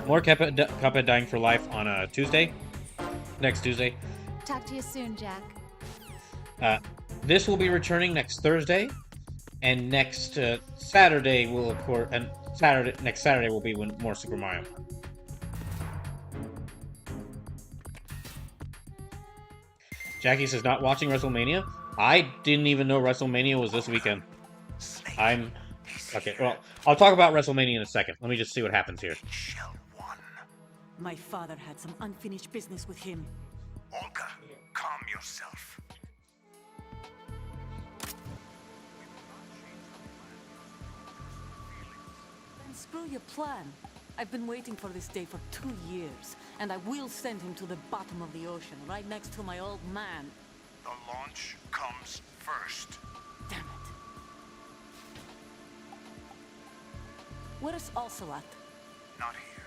More Cuphead Dying for Life on Tuesday. Next Tuesday. Talk to you soon, Jack. This will be returning next Thursday. And next Saturday will, of course... And next Saturday will be when more Super Mario Mon. Jackie says, not watching WrestleMania? I didn't even know WrestleMania was this weekend. Okay, well, I'll talk about WrestleMania in a second. Let me just see what happens here. My father had some unfinished business with him. Olga, calm yourself. Then screw your plan. I've been waiting for this day for 2 years, and I will send him to the bottom of the ocean, right next to my old man. The launch comes first. Damn it. Where is Ocelot? Not here.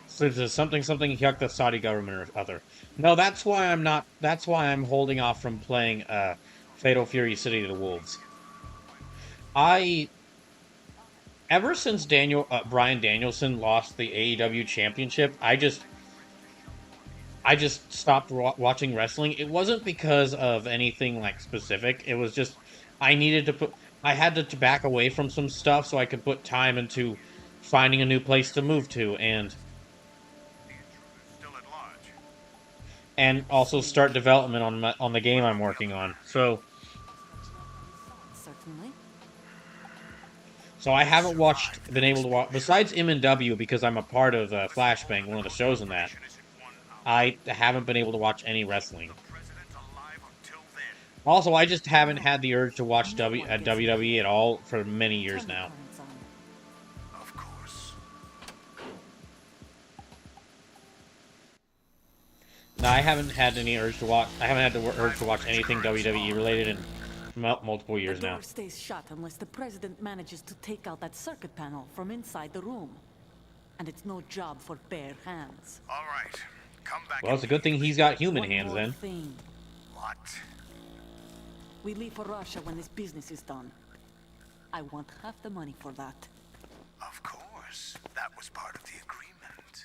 So there's something yuck the Saudi government or other. No, that's why I'm not... That's why I'm holding off from playing Fatal Fury City of the Wolves. Ever since Bryan Danielson lost the AEW championship, I just stopped watching wrestling. It wasn't because of anything like specific. It was just I had to back away from some stuff so I could put time into finding a new place to move to and also start development on the game I'm working on. So So I haven't been able to watch, besides M&W, because I'm a part of Flashbang, one of the shows in that, I haven't been able to watch any wrestling. Also, I just haven't had the urge to watch WWE at all for many years now. Of course. No, I haven't had any urge to watch. I haven't had the urge to watch anything WWE related in multiple years The now. door stays shut unless the president manages to take out that circuit panel from inside the room. And it's no job for bare hands. All right. Come back. Well, it's a good thing he's got human One hands more then. thing. What? We leave for Russia when this business is done. I want half the money for that. Of course. That was part of the agreement.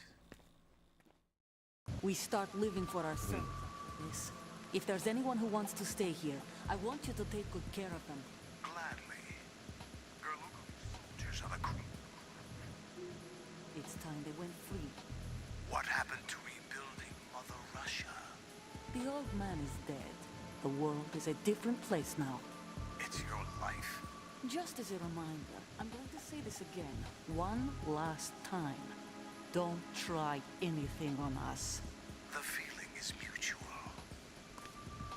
We start living for ourselves. Yes. If there's anyone who wants to stay here, I want you to take good care of them. Gladly. Girl, soldiers are the crew. It's time they went free. What happened to rebuilding Mother Russia? The old man is dead. The world is a different place now. It's your life. Just as a reminder, I'm going to say this again, one last time. Don't try anything on us. The feeling is mutual.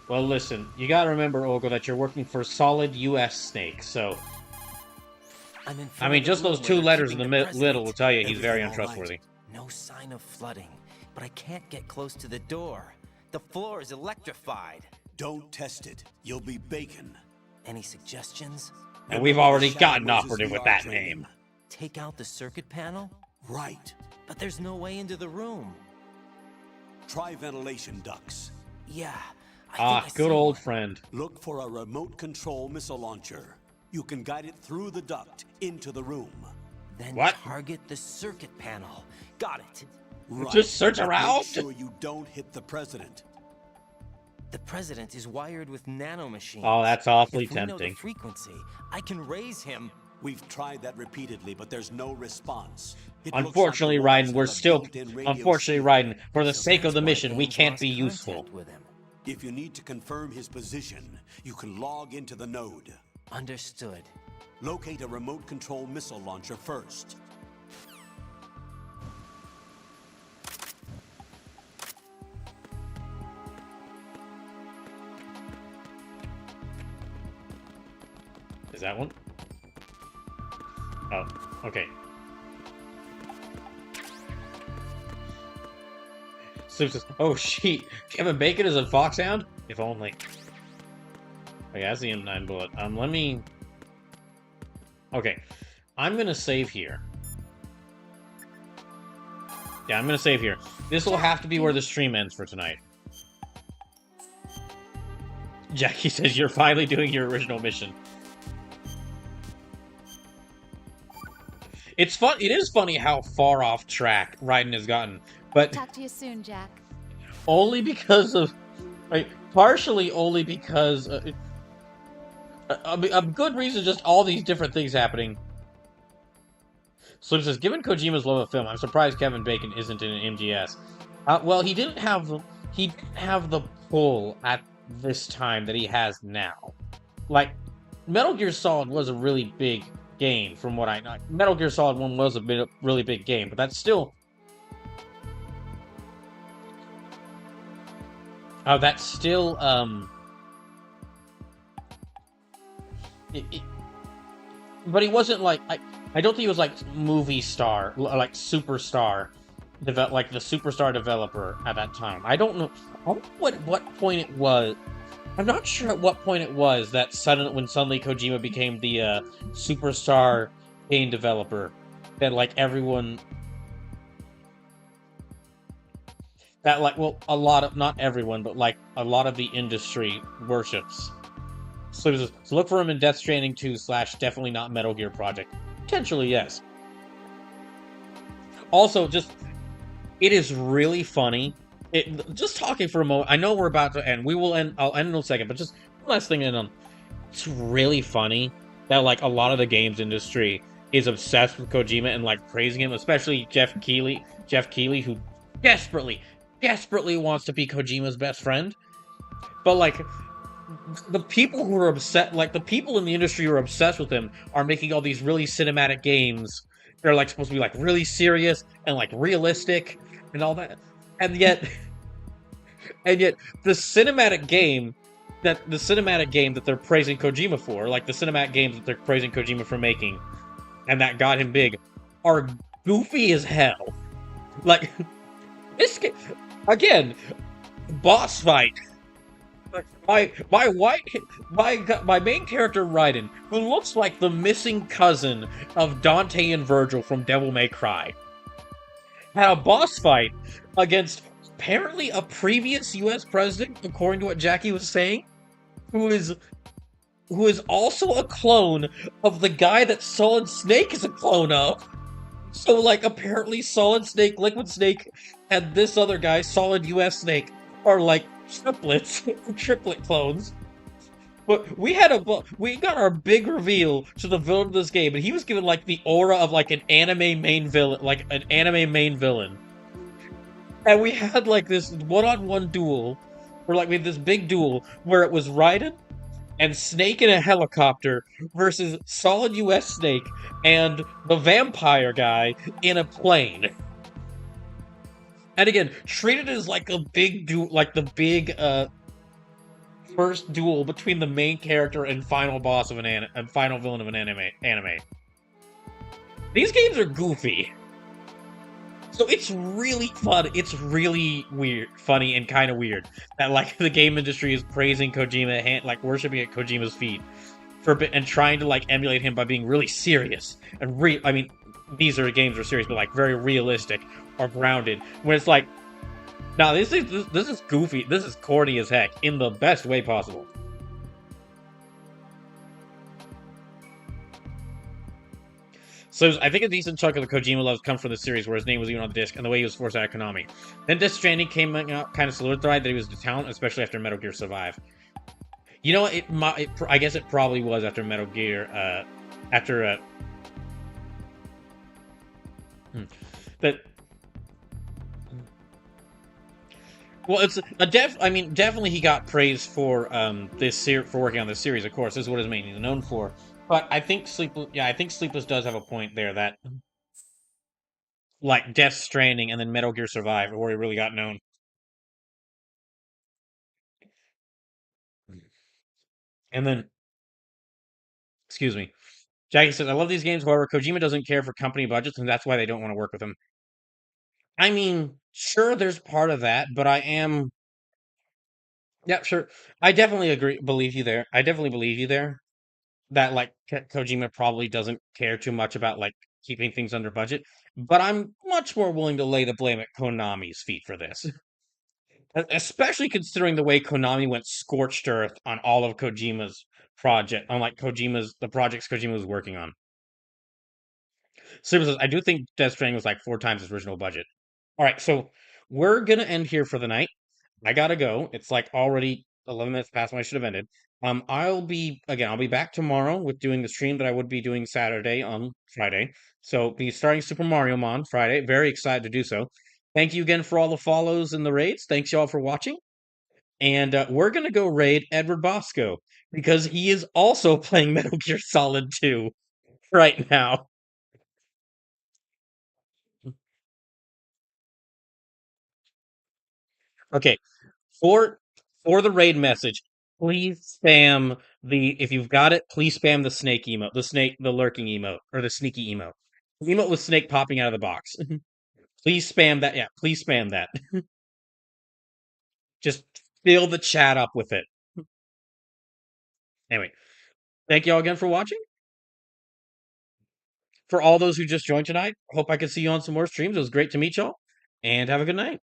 Well, listen, you gotta remember, Olga, that you're working for solid U.S. Snake, so... I mean, just those two letters in the middle will tell you he's very untrustworthy. No sign of flooding, but I can't get close to the door. The floor is electrified. Don't test it. You'll be bacon. Any suggestions? And we've already got an operative with that name. Take out the circuit panel? Right. But there's no way into the room. Try ventilation ducts. Yeah. Good old friend. Look for a remote control missile launcher. You can guide it through the duct into the room. Then What? target the circuit panel. Got it. Right. Just search But around? Make sure you don't hit the president. The president is wired with nanomachines. Oh, that's awfully If we know the tempting. frequency, I can raise him. We've tried that repeatedly, but there's no response. It looks Unfortunately, like the Raiden, walls we're have a still... built-in radio Unfortunately, shield. Raiden, for the So sake of that's the why mission, we Ames can't lost be useful. contact with him. If you need to confirm his position, you can log into the node. Understood. Locate a remote control missile launcher first. Is that one? Oh, okay. Soup says, oh, shit. Kevin Bacon is a Foxhound? If only. Okay, that's the M9 bullet. Let me... Okay. I'm gonna save here. Yeah, I'm gonna save here. This will have to be where the stream ends for tonight. Jackie says you're finally doing your original mission. It's fun. It is funny how far off track Raiden has gotten, but Talk to you soon, Jack. only because of, like, partially only because a good reason. Just all these different things happening. Slim says, given Kojima's love of film, I'm surprised Kevin Bacon isn't in an MGS. Well, he didn't have the pull at this time that he has now. Like, Metal Gear Solid was a really big game, from what I know. Metal Gear Solid 1 was a really big game, but that's still... but he wasn't like... I don't think he was like movie star, like superstar, like the superstar developer at that time. I don't know what point it was. I'm not sure at what point it was that when suddenly Kojima became the superstar game developer that like everyone that like not everyone, but like a lot of the industry worships. So look for him in Death Stranding 2 / definitely not Metal Gear Project. Potentially, yes. Also, it is really funny. Just talking for a moment, I know we're about to end. I'll end in a second, but just one last thing to end on. It's really funny that, like, a lot of the games industry is obsessed with Kojima and, like, praising him, especially Jeff Keighley, who desperately wants to be Kojima's best friend. But, like, the people who are upset, like the people in the industry who are obsessed with him, are making all these really cinematic games. They're like supposed to be like really serious and like realistic and all that, and yet, and yet the cinematic game that they're praising Kojima for, like the cinematic games that they're praising Kojima for making, and that got him big, are goofy as hell. Like this game, again, boss fight. My main character Raiden, who looks like the missing cousin of Dante and Virgil from Devil May Cry, had a boss fight against apparently a previous U.S. president, according to what Jackie was saying, who is also a clone of the guy that Solid Snake is a clone of. So, like, apparently Solid Snake, Liquid Snake, and this other guy, Solid US Snake, are like triplets, triplet clones. But we got our big reveal to the villain of this game, and he was given like the aura of like an anime main villain, And we had like this one-on-one duel, or like we had this big duel where it was Raiden and Snake in a helicopter versus Solid US Snake and the vampire guy in a plane. And again, treated as like a big duel, like the big first duel between the main character and final boss of and final villain of an anime. These games are goofy. So it's really fun. It's really weird, funny, and kind of weird that like the game industry is praising Kojima, like worshiping at Kojima's feet and trying to like emulate him by being really serious and I mean, these are games are serious, but like very realistic or grounded. When it's like, nah, this is goofy. This is corny as heck in the best way possible. So I think a decent chunk of the Kojima loves comes from the series, where his name was even on the disc, and the way he was forced out of Konami. Then Death Stranding came out, kind of solidified that he was the talent, especially after Metal Gear Survive. You know, I guess it probably was after Metal Gear, that. Well, it's a definitely he got praised for for working on this series. Of course, this is what his main is known for. But I think Sleepless does have a point there that, like, Death Stranding and then Metal Gear Survive are where he really got known. And then, excuse me, Jackie says, I love these games, however, Kojima doesn't care for company budgets, and that's why they don't want to work with him. I mean, sure, there's part of that, but yeah, sure. I definitely believe you there. I definitely believe you there. That like Kojima probably doesn't care too much about like keeping things under budget, but I'm much more willing to lay the blame at Konami's feet for this. Especially considering the way Konami went scorched earth on all of Kojima's project, on like the projects Kojima was working on. So I do think Death Stranding was like 4 times his original budget. All right, so we're gonna end here for the night. I gotta go. It's like already 11 minutes past when I should have ended. I'll be back tomorrow with doing the stream that I would be doing Saturday on Friday. So be starting Super Mario Mon Friday. Very excited to do so. Thank you again for all the follows and the raids. Thanks y'all for watching. And we're gonna go raid Edward Bosco because he is also playing Metal Gear Solid 2 right now. Okay, for the raid message, please spam if you've got it, please spam the snake emote, the lurking emote, or the sneaky emote. The emote with snake popping out of the box. Please spam that. Yeah, please spam that. Just fill the chat up with it. Anyway, thank you all again for watching. For all those who just joined tonight, hope I can see you on some more streams. It was great to meet y'all, and have a good night.